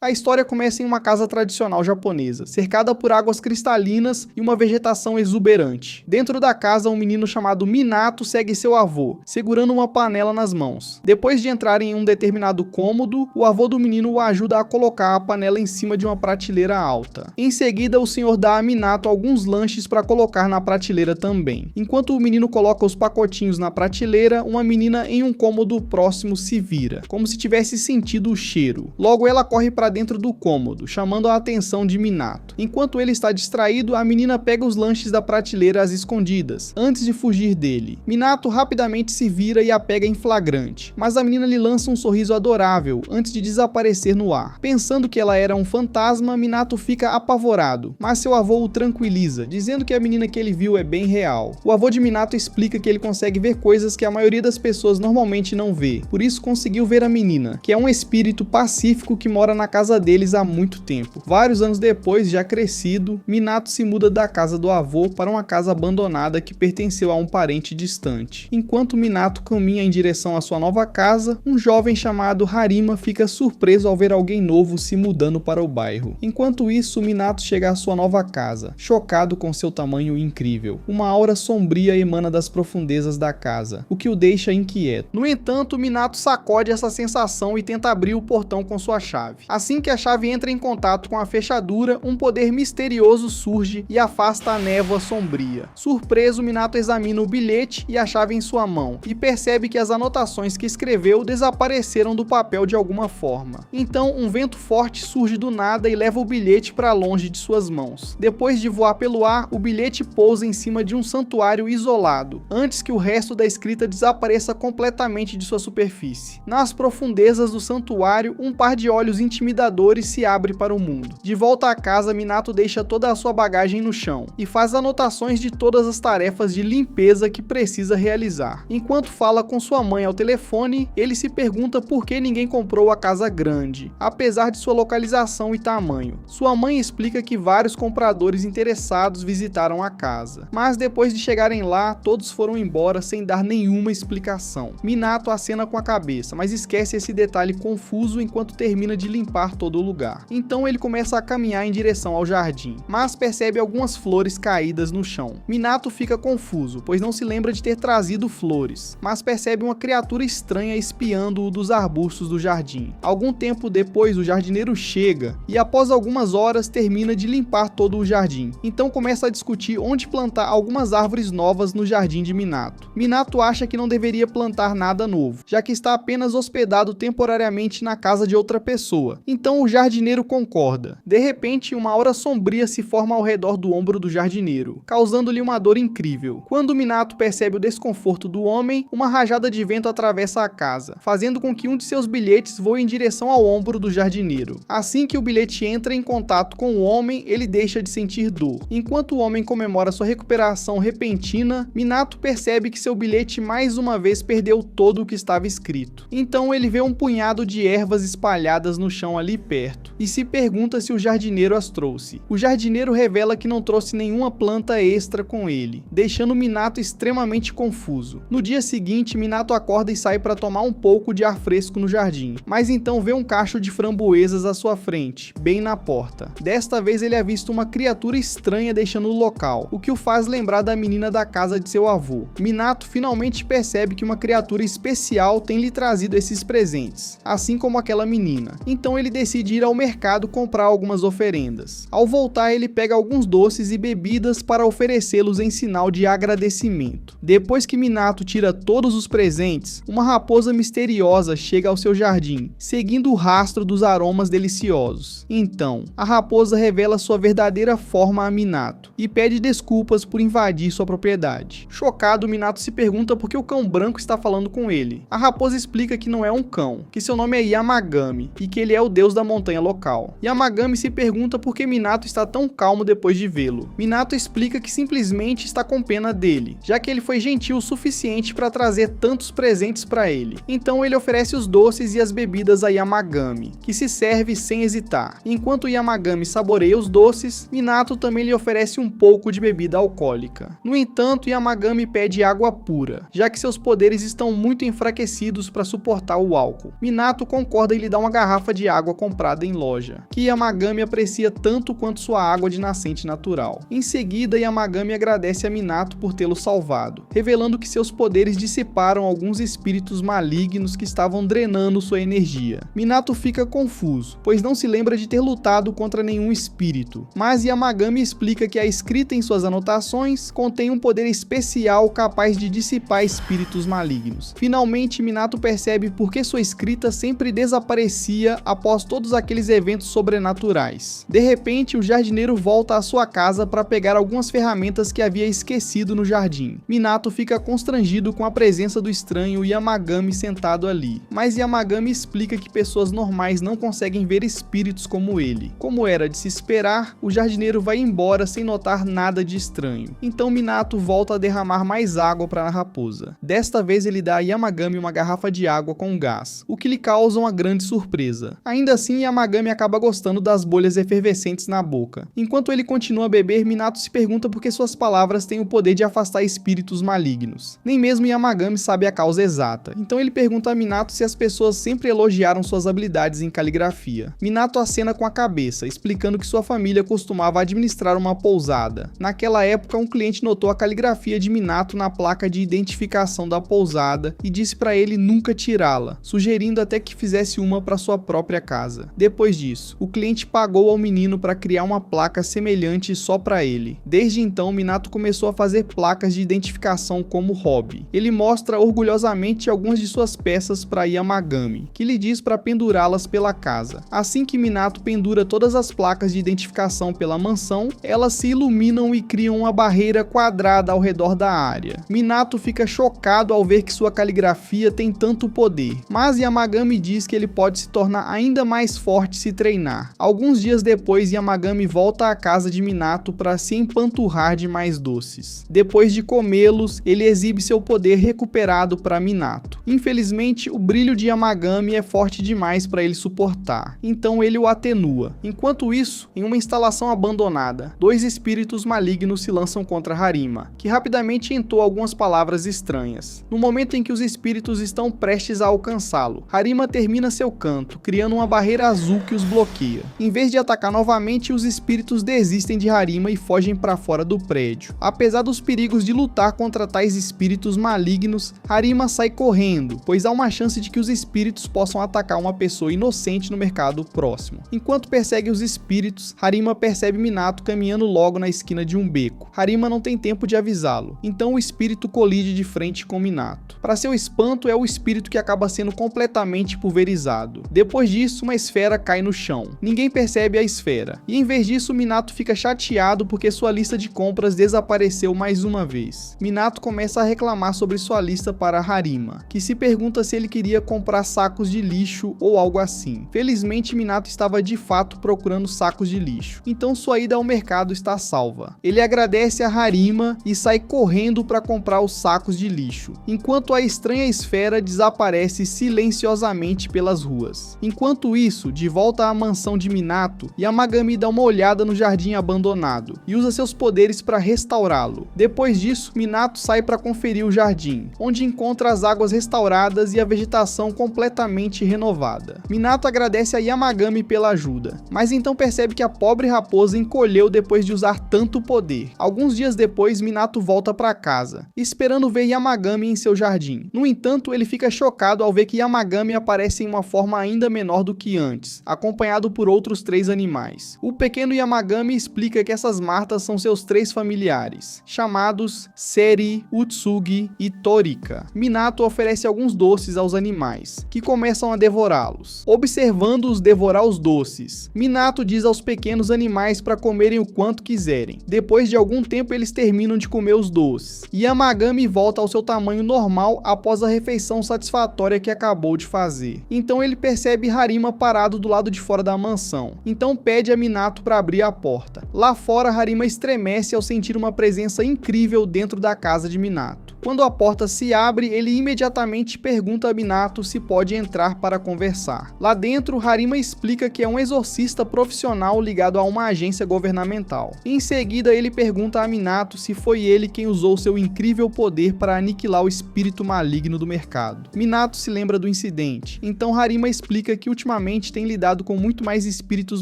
A história começa em uma casa tradicional japonesa, cercada por águas cristalinas e uma vegetação exuberante. Dentro da casa, um menino chamado Minato segue seu avô, segurando uma panela nas mãos. Depois de entrar em um determinado cômodo, o avô do menino o ajuda a colocar a panela em cima de uma prateleira alta. Em seguida, o senhor dá a Minato alguns lanches para colocar na prateleira também. Enquanto o menino coloca os pacotinhos na prateleira, uma menina em um cômodo próximo se vira, como se tivesse sentido o cheiro. Logo, ela corre para dentro do cômodo, chamando a atenção de Minato. Enquanto ele está distraído, a menina pega os lanches da prateleira às escondidas, antes de fugir dele. Minato rapidamente se vira e a pega em flagrante, mas a menina lhe lança um sorriso adorável antes de desaparecer no ar. Pensando que ela era um fantasma, Minato fica apavorado, mas seu avô o tranquiliza, dizendo que a menina que ele viu é bem real. O avô de Minato explica que ele consegue ver coisas que a maioria das pessoas normalmente não vê, por isso conseguiu ver a menina, que é um espírito pacífico que mora na casa deles há muito tempo. Vários anos depois, já crescido, Minato se muda da casa do avô para uma casa abandonada que pertenceu a um parente distante. Enquanto Minato caminha em direção à sua nova casa, um jovem chamado Harima fica surpreso ao ver alguém novo se mudando para o bairro. Enquanto isso, Minato chega à sua nova casa, chocado com seu tamanho incrível. Uma aura sombria emana das profundezas da casa, o que o deixa inquieto. No entanto, Minato sacode essa sensação e tenta abrir o portão com sua chave. Assim que a chave entra em contato com a fechadura, um poder misterioso surge e afasta a névoa sombria. Surpreso, Minato examina o bilhete e a chave em sua mão, e percebe que as anotações que escreveu desapareceram do papel de alguma forma. Então, um vento forte surge do nada e leva o bilhete para longe de suas mãos. Depois de voar pelo ar, o bilhete pousa em cima de um santuário isolado, antes que o resto da escrita desapareça completamente de sua superfície. Nas profundezas do santuário, um par de olhos intimidadores se abre para o mundo. De volta à casa, Minato deixa toda a sua bagagem no chão e faz anotações de todas as tarefas de limpeza que precisa realizar. Enquanto fala com sua mãe ao telefone, ele se pergunta por que ninguém comprou a casa grande, apesar de sua localização e tamanho. Sua mãe explica que vários compradores interessados visitaram a casa, mas depois de chegarem lá, todos foram embora sem dar nenhuma explicação. Minato acena com a cabeça, mas esquece esse detalhe confuso enquanto termina de limpar todo o lugar. Então ele começa a caminhar em direção ao jardim, mas percebe algumas flores caídas no chão. Minato fica confuso, pois não se lembra de ter trazido flores, mas percebe uma criatura estranha espiando-o dos arbustos do jardim. Algum tempo depois, o jardineiro chega e após algumas horas termina de limpar todo o jardim. Então começa a discutir onde plantar algumas árvores novas no jardim de Minato. Minato acha que não deveria plantar nada novo, já que está apenas hospedado temporariamente na casa de outra pessoa. Então o jardineiro concorda. De repente, uma aura sombria se forma ao redor do ombro do jardineiro, causando-lhe uma dor incrível. Quando Minato percebe o desconforto do homem, uma rajada de vento atravessa a casa, fazendo com que um de seus bilhetes voe em direção ao ombro do jardineiro. Assim que o bilhete entra em contato com o homem, ele deixa de sentir dor. Enquanto o homem comemora sua recuperação repentina, Minato percebe que seu bilhete mais uma vez perdeu todo o que estava escrito. Então ele vê um punhado de ervas espalhadas no chão ali perto, e se pergunta se o jardineiro as trouxe. O jardineiro revela que não trouxe nenhuma planta extra com ele, deixando Minato extremamente confuso. No dia seguinte, Minato acorda e sai para tomar um pouco de ar fresco no jardim, mas então vê um cacho de framboesas à sua frente, bem na porta. Desta vez ele avista uma criatura estranha deixando o local, o que o faz lembrar da menina da casa de seu avô. Minato finalmente percebe que uma criatura especial tem lhe trazido esses presentes, assim como aquela menina. Então ele decide ir ao mercado comprar algumas oferendas. Ao voltar, ele pega alguns doces e bebidas para oferecê-los em sinal de agradecimento. Depois que Minato tira todos os presentes, uma raposa misteriosa chega ao seu jardim, seguindo o rastro dos aromas deliciosos. Então, a raposa revela sua verdadeira forma a Minato e pede desculpas por invadir sua propriedade. Chocado, Minato se pergunta por que o cão branco está falando com ele. A raposa explica que não é um cão, que seu nome é Yamagami e que ele é o deus da montanha local. Yamagami se pergunta por que Minato está tão calmo depois de vê-lo. Minato explica que simplesmente está com pena dele, já que ele foi gentil o suficiente para trazer tantos presentes para ele. Então ele oferece os doces e as bebidas a Yamagami, que se serve sem hesitar. Enquanto Yamagami saboreia os doces, Minato também lhe oferece um pouco de bebida alcoólica. No entanto, Yamagami pede água pura, já que seus poderes estão muito enfraquecidos para suportar o álcool. Minato concorda em lhe dar uma garrafa de água água comprada em loja, que Yamagami aprecia tanto quanto sua água de nascente natural. Em seguida, Yamagami agradece a Minato por tê-lo salvado, revelando que seus poderes dissiparam alguns espíritos malignos que estavam drenando sua energia. Minato fica confuso, pois não se lembra de ter lutado contra nenhum espírito, mas Yamagami explica que a escrita em suas anotações contém um poder especial capaz de dissipar espíritos malignos. Finalmente, Minato percebe por que sua escrita sempre desaparecia após todos aqueles eventos sobrenaturais. De repente, o jardineiro volta à sua casa para pegar algumas ferramentas que havia esquecido no jardim. Minato fica constrangido com a presença do estranho Yamagami sentado ali, mas Yamagami explica que pessoas normais não conseguem ver espíritos como ele. Como era de se esperar, o jardineiro vai embora sem notar nada de estranho. Então Minato volta a derramar mais água para a raposa. Desta vez ele dá a Yamagami uma garrafa de água com gás, o que lhe causa uma grande surpresa. Ainda assim, Yamagami acaba gostando das bolhas efervescentes na boca. Enquanto ele continua a beber, Minato se pergunta por que suas palavras têm o poder de afastar espíritos malignos. Nem mesmo Yamagami sabe a causa exata, então ele pergunta a Minato se as pessoas sempre elogiaram suas habilidades em caligrafia. Minato acena com a cabeça, explicando que sua família costumava administrar uma pousada. Naquela época, um cliente notou a caligrafia de Minato na placa de identificação da pousada e disse para ele nunca tirá-la, sugerindo até que fizesse uma para sua própria casa. Depois disso, o cliente pagou ao menino para criar uma placa semelhante só para ele. Desde então, Minato começou a fazer placas de identificação como hobby. Ele mostra orgulhosamente algumas de suas peças para Yamagami, que lhe diz para pendurá-las pela casa. Assim que Minato pendura todas as placas de identificação pela mansão, elas se iluminam e criam uma barreira quadrada ao redor da área. Minato fica chocado ao ver que sua caligrafia tem tanto poder, mas Yamagami diz que ele pode se tornar ainda mais forte se treinar. Alguns dias depois, Yamagami volta à casa de Minato para se empanturrar de mais doces. Depois de comê-los, ele exibe seu poder recuperado para Minato. Infelizmente, o brilho de Yamagami é forte demais para ele suportar, então ele o atenua. Enquanto isso, em uma instalação abandonada, dois espíritos malignos se lançam contra Harima, que rapidamente entoa algumas palavras estranhas. No momento em que os espíritos estão prestes a alcançá-lo, Harima termina seu canto, criando uma barreira azul que os bloqueia. Em vez de atacar novamente, os espíritos desistem de Harima e fogem para fora do prédio. Apesar dos perigos de lutar contra tais espíritos malignos, Harima sai correndo, pois há uma chance de que os espíritos possam atacar uma pessoa inocente no mercado próximo. Enquanto persegue os espíritos, Harima percebe Minato caminhando logo na esquina de um beco. Harima não tem tempo de avisá-lo, então o espírito colide de frente com Minato. Para seu espanto, é o espírito que acaba sendo completamente pulverizado. Depois disso, uma esfera cai no chão. Ninguém percebe a esfera, e em vez disso, Minato fica chateado porque sua lista de compras desapareceu mais uma vez. Minato começa a reclamar sobre sua lista para Harima, que se pergunta se ele queria comprar sacos de lixo ou algo assim. Felizmente, Minato estava de fato procurando sacos de lixo, então sua ida ao mercado está salva. Ele agradece a Harima e sai correndo para comprar os sacos de lixo, enquanto a estranha esfera desaparece silenciosamente pelas ruas. Enquanto isso, de volta à mansão de Minato, Yamagami dá uma olhada no jardim abandonado e usa seus poderes para restaurá-lo. Depois disso, Minato sai para conferir o jardim, onde encontra as águas restauradas e a vegetação completamente renovada. Minato agradece a Yamagami pela ajuda, mas então percebe que a pobre raposa encolheu depois de usar tanto poder. Alguns dias depois, Minato volta para casa, esperando ver Yamagami em seu jardim. No entanto, ele fica chocado ao ver que Yamagami aparece em uma forma ainda menor do que antes, acompanhado por outros 3 animais. O pequeno Yamagami explica que essas martas são seus 3 familiares, chamados Seri, Utsugi e Torika. Minato oferece alguns doces aos animais, que começam a devorá-los. Observando-os devorar os doces, Minato diz aos pequenos animais para comerem o quanto quiserem. Depois de algum tempo, eles terminam de comer os doces, e Yamagami volta ao seu tamanho normal após a refeição satisfatória que acabou de fazer. Então ele percebe Harima parado do lado de fora da mansão, então pede a Minato para abrir a porta. Lá fora, Harima estremece ao sentir uma presença incrível dentro da casa de Minato. Quando a porta se abre, ele imediatamente pergunta a Minato se pode entrar para conversar. Lá dentro, Harima explica que é um exorcista profissional ligado a uma agência governamental. Em seguida, ele pergunta a Minato se foi ele quem usou seu incrível poder para aniquilar o espírito maligno do mercado. Minato se lembra do incidente, então Harima explica que ultimamente ultimamente tem lidado com muito mais espíritos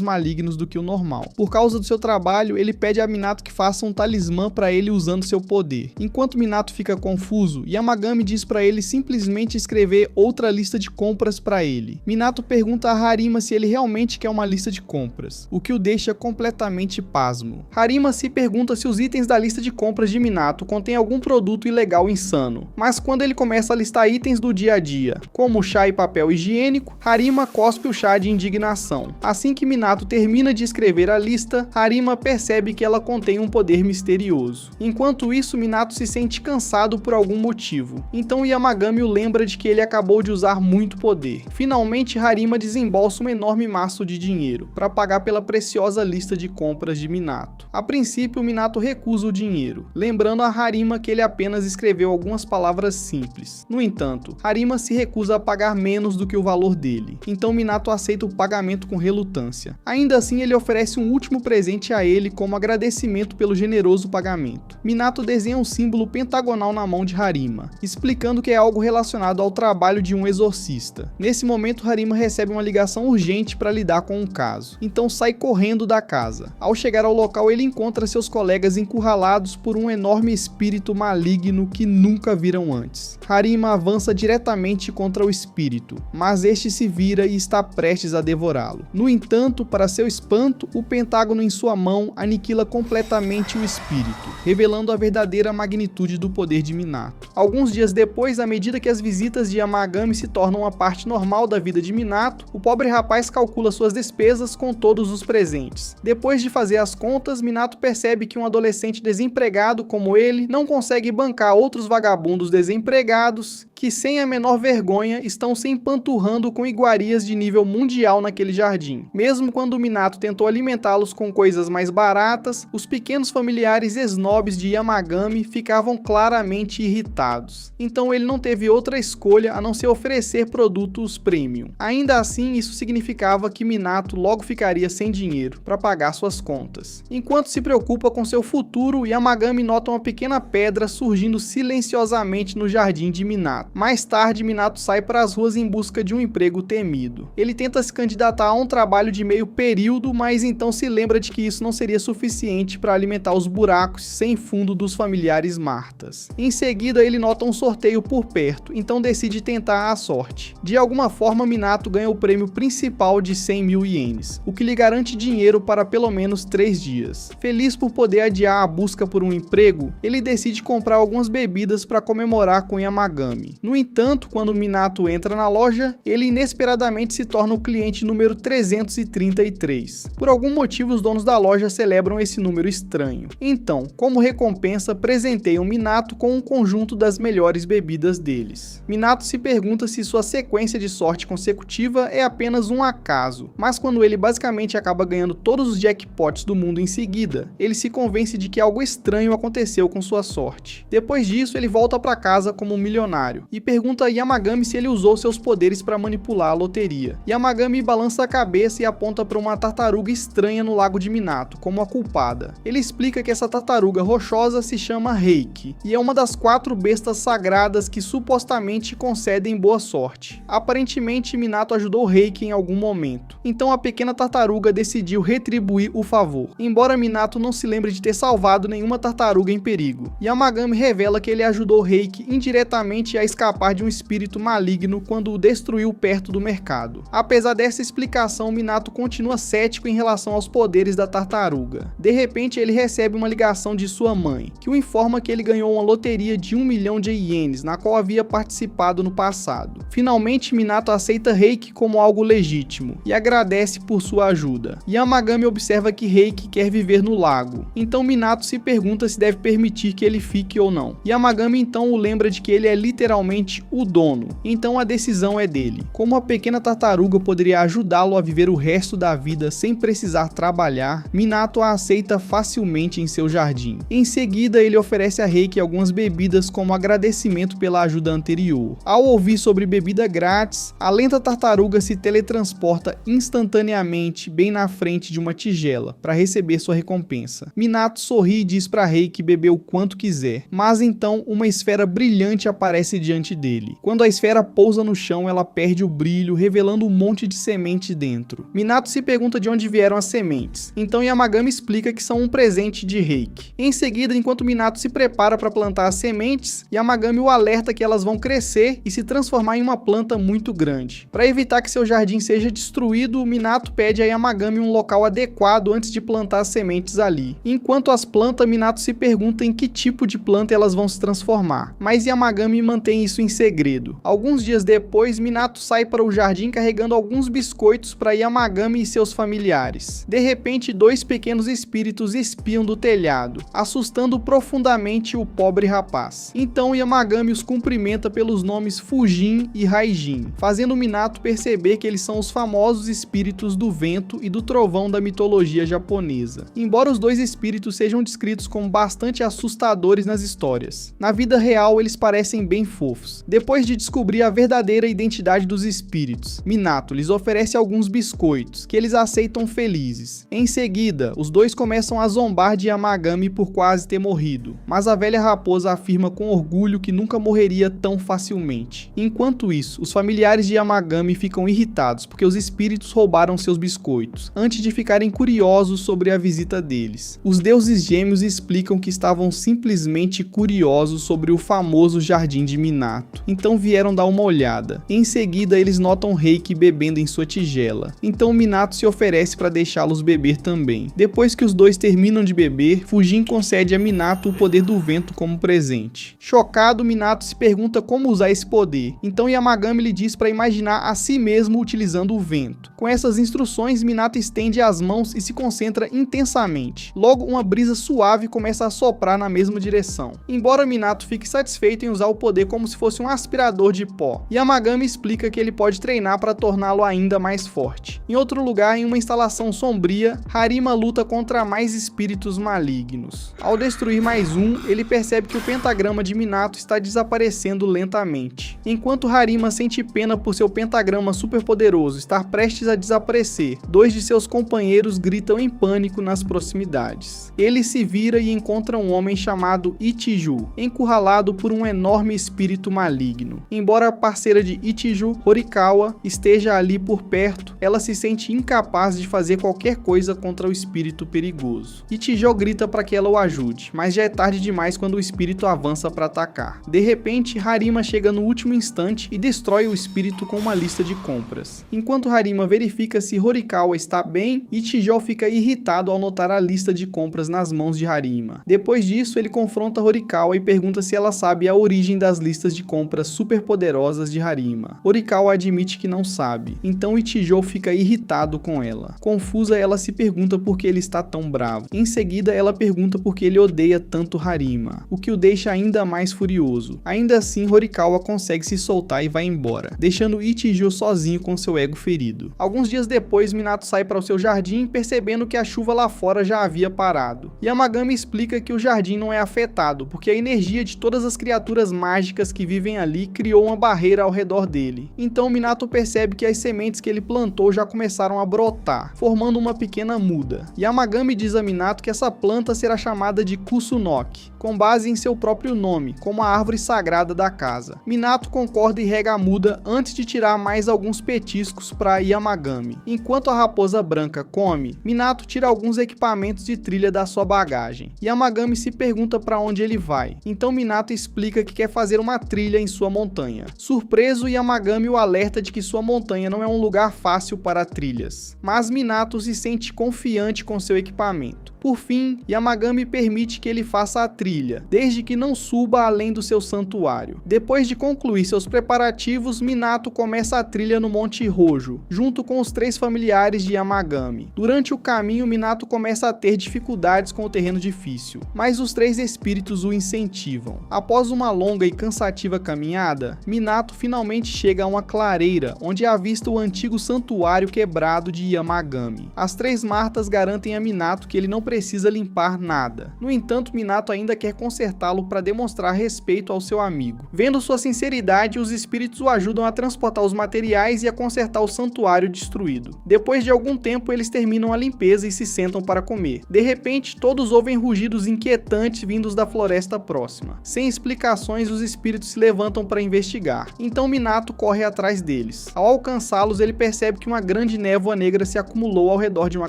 malignos do que o normal. Por causa do seu trabalho, ele pede a Minato que faça um talismã para ele usando seu poder. Enquanto Minato fica confuso, Yamagami diz para ele simplesmente escrever outra lista de compras para ele. Minato pergunta a Harima se ele realmente quer uma lista de compras, o que o deixa completamente pasmo. Harima se pergunta se os itens da lista de compras de Minato contêm algum produto ilegal insano, mas quando ele começa a listar itens do dia a dia, como chá e papel higiênico, Harima cospe o chá de indignação. Assim que Minato termina de escrever a lista, Harima percebe que ela contém um poder misterioso. Enquanto isso, Minato se sente cansado por algum motivo, então Yamagami o lembra de que ele acabou de usar muito poder. Finalmente, Harima desembolsa um enorme maço de dinheiro para pagar pela preciosa lista de compras de Minato. A princípio, Minato recusa o dinheiro, lembrando a Harima que ele apenas escreveu algumas palavras simples. No entanto, Harima se recusa a pagar menos do que o valor dele, então Minato aceita o pagamento com relutância. Ainda assim, ele oferece um último presente a ele como agradecimento pelo generoso pagamento. Minato desenha um símbolo pentagonal na mão de Harima, explicando que é algo relacionado ao trabalho de um exorcista. Nesse momento, Harima recebe uma ligação urgente para lidar com um caso, então sai correndo da casa. Ao chegar ao local, ele encontra seus colegas encurralados por um enorme espírito maligno que nunca viram antes. Harima avança diretamente contra o espírito, mas este se vira e está prestes a devorá-lo. No entanto, para seu espanto, o pentágono em sua mão aniquila completamente o espírito, revelando a verdadeira magnitude do poder de Minato. Alguns dias depois, à medida que as visitas de Yamagami se tornam uma parte normal da vida de Minato, o pobre rapaz calcula suas despesas com todos os presentes. Depois de fazer as contas, Minato percebe que um adolescente desempregado como ele não consegue bancar outros vagabundos desempregados que, sem a menor vergonha, estão se empanturrando com iguarias de nível mundial naquele jardim. Mesmo quando Minato tentou alimentá-los com coisas mais baratas, os pequenos familiares snobs de Yamagami ficavam claramente irritados. Então ele não teve outra escolha a não ser oferecer produtos premium. Ainda assim, isso significava que Minato logo ficaria sem dinheiro para pagar suas contas. Enquanto se preocupa com seu futuro, Yamagami nota uma pequena pedra surgindo silenciosamente no jardim de Minato. Mais tarde, Minato sai para as ruas em busca de um emprego temido. Ele tenta se candidatar a um trabalho de meio período, mas então se lembra de que isso não seria suficiente para alimentar os buracos sem fundo dos familiares Martas. Em seguida, ele nota um sorteio por perto, então decide tentar a sorte. De alguma forma, Minato ganha o prêmio principal de 100 mil ienes, o que lhe garante dinheiro para pelo menos 3 dias. Feliz por poder adiar a busca por um emprego, ele decide comprar algumas bebidas para comemorar com Yamagami. No entanto, quando Minato entra na loja, ele inesperadamente se torna o cliente número 333. Por algum motivo, os donos da loja celebram esse número estranho. Então, como recompensa, presenteiam Minato com um conjunto das melhores bebidas deles. Minato se pergunta se sua sequência de sorte consecutiva é apenas um acaso, mas quando ele basicamente acaba ganhando todos os jackpots do mundo em seguida, ele se convence de que algo estranho aconteceu com sua sorte. Depois disso, ele volta para casa como um milionário e pergunta a Yamagami se ele usou seus poderes para manipular a loteria. Yamagami balança a cabeça e aponta para uma tartaruga estranha no lago de Minato como a culpada. Ele explica que essa tartaruga rochosa se chama Reiki e é uma das 4 bestas sagradas que supostamente concedem boa sorte. Aparentemente, Minato ajudou Reiki em algum momento, então a pequena tartaruga decidiu retribuir o favor, embora Minato não se lembre de ter salvado nenhuma tartaruga em perigo. Yamagami revela que ele ajudou Reiki indiretamente a escapar de um espírito maligno quando o destruiu perto do mercado. Apesar dessa explicação, Minato continua cético em relação aos poderes da tartaruga. De repente, ele recebe uma ligação de sua mãe, que o informa que ele ganhou uma loteria de 1 milhão de ienes, na qual havia participado no passado. Finalmente, Minato aceita Reiki como algo legítimo e agradece por sua ajuda. Yamagami observa que Reiki quer viver no lago, então Minato se pergunta se deve permitir que ele fique ou não. Yamagami então o lembra de que ele é literalmente o dono, então a decisão é dele. Como a pequena tartaruga poderia ajudá-lo a viver o resto da vida sem precisar trabalhar, Minato a aceita facilmente em seu jardim. Em seguida, ele oferece a Reiki algumas bebidas como agradecimento pela ajuda anterior. Ao ouvir sobre bebida grátis, a lenta tartaruga se teletransporta instantaneamente bem na frente de uma tigela para receber sua recompensa. Minato sorri e diz para Reiki beber o quanto quiser, mas então uma esfera brilhante aparece diante dele. Quando a esfera pousa no chão, ela perde o brilho, revelando um monte de semente dentro. Minato se pergunta de onde vieram as sementes. Então Yamagami explica que são um presente de Reiki. Em seguida, enquanto Minato se prepara para plantar as sementes, Yamagami o alerta que elas vão crescer e se transformar em uma planta muito grande. Para evitar que seu jardim seja destruído, Minato pede a Yamagami um local adequado antes de plantar as sementes ali. Enquanto as planta, Minato se pergunta em que tipo de planta elas vão se transformar, mas Yamagami mantém isso em segredo. Alguns dias depois, Minato sai para o jardim carregando alguns biscoitos para Yamagami e seus familiares. De repente, dois pequenos espíritos espiam do telhado, assustando profundamente o pobre rapaz. Então Yamagami os cumprimenta pelos nomes Fujin e Raijin, fazendo Minato perceber que eles são os famosos espíritos do vento e do trovão da mitologia japonesa. Embora os dois espíritos sejam descritos como bastante assustadores nas histórias, na vida real eles parecem bem fofos. Depois de descobrir a verdadeira identidade dos espíritos, Minato lhes oferece alguns biscoitos, que eles aceitam felizes. Em seguida, os dois começam a zombar de Yamagami por quase ter morrido, mas a velha raposa afirma com orgulho que nunca morreria tão facilmente. Enquanto isso, os familiares de Yamagami ficam irritados porque os espíritos roubaram seus biscoitos, antes de ficarem curiosos sobre a visita deles. Os deuses gêmeos explicam que estavam simplesmente curiosos sobre o famoso jardim de Minato, então vieram dar uma olhada. Em seguida, eles notam Reiki bebendo em sua tigela, então Minato se oferece para deixá-los beber também. Depois que os dois terminam de beber, Fujin concede a Minato o poder do vento como presente. Chocado, Minato se pergunta como usar esse poder, então Yamagami lhe diz para imaginar a si mesmo utilizando o vento. Com essas instruções, Minato estende as mãos e se concentra intensamente. Logo, uma brisa suave começa a soprar na mesma direção. Embora Minato fique satisfeito em usar o poder como se fosse um aspirador de pó, Yamagami explica que ele pode treinar para torná-lo ainda mais forte. Em outro lugar, em uma instalação sombria, Harima luta contra mais espíritos malignos. Ao destruir mais um, ele percebe que o pentagrama de Minato está desaparecendo lentamente. Enquanto Harima sente pena por seu pentagrama superpoderoso estar prestes a desaparecer, dois de seus companheiros gritam em pânico nas proximidades. Ele se vira e encontra um homem chamado Ichiju, encurralado por um enorme espírito maligno. Embora a parceira de Ichiju, Horikawa, esteja ali por perto, ela se sente incapaz de fazer qualquer coisa contra o espírito perigoso. Ichiju grita para que ela o ajude, mas já é tarde demais quando o espírito avança para atacar. De repente, Harima chega no último instante e destrói o espírito com uma lista de compras. Enquanto Harima verifica se Horikawa está bem, Ichiju fica irritado ao notar a lista de compras nas mãos de Harima. Depois disso, ele confronta Horikawa e pergunta se ela sabe a origem das listas de compras superpoderosas de Harima. Horikawa admite que não sabe, então Ichiju fica irritado com ela. Confusa, ela se pergunta por que ele está tão bravo. Em seguida, ela pergunta por que ele odeia tanto Harima, o que o deixa ainda mais furioso. Ainda assim, Horikawa consegue se soltar e vai embora, deixando Ichiju sozinho com seu ego ferido. Alguns dias depois, Minato sai para o seu jardim, percebendo que a chuva lá fora já havia parado. Yamagami explica que o jardim não é afetado, porque a energia de todas as criaturas mágicas que vivem ali criou uma barreira ao redor dele. Então Minato percebe que as sementes que ele plantou já começaram a brotar, formando uma pequena muda. Yamagami diz a Minato que essa planta será chamada de Kusunoki, com base em seu próprio nome, como a árvore sagrada da casa. Minato concorda e rega a muda antes de tirar mais alguns petiscos para Yamagami. Enquanto a raposa branca come, Minato tira alguns equipamentos de trilha da sua bagagem. Yamagami se pergunta para onde ele vai, então Minato explica que quer fazer uma trilha em sua montanha. Surpreso, Yamagami o alerta de que sua montanha não é um lugar fácil para trilhas, mas Minato se sente confiante com seu equipamento. Por fim, Yamagami permite que ele faça a trilha, desde que não suba além do seu santuário. Depois de concluir seus preparativos, Minato começa a trilha no Monte Hojo, junto com os três familiares de Yamagami. Durante o caminho, Minato começa a ter dificuldades com o terreno difícil, mas os três espíritos o incentivam. Após uma longa e cansativa caminhada, Minato finalmente chega a uma clareira, onde avista o antigo santuário quebrado de Yamagami. As três Martas garantem a Minato que ele não precisa limpar nada. No entanto, Minato ainda quer consertá-lo para demonstrar respeito ao seu amigo. Vendo sua sinceridade, os espíritos o ajudam a transportar os materiais e a consertar o santuário destruído. Depois de algum tempo, eles terminam a limpeza e se sentam para comer. De repente, todos ouvem rugidos inquietantes vindos da floresta próxima. Sem explicações, os espíritos se levantam para investigar. Então Minato corre atrás deles. Ao alcançá-los, ele percebe que uma grande névoa negra se acumulou ao redor de uma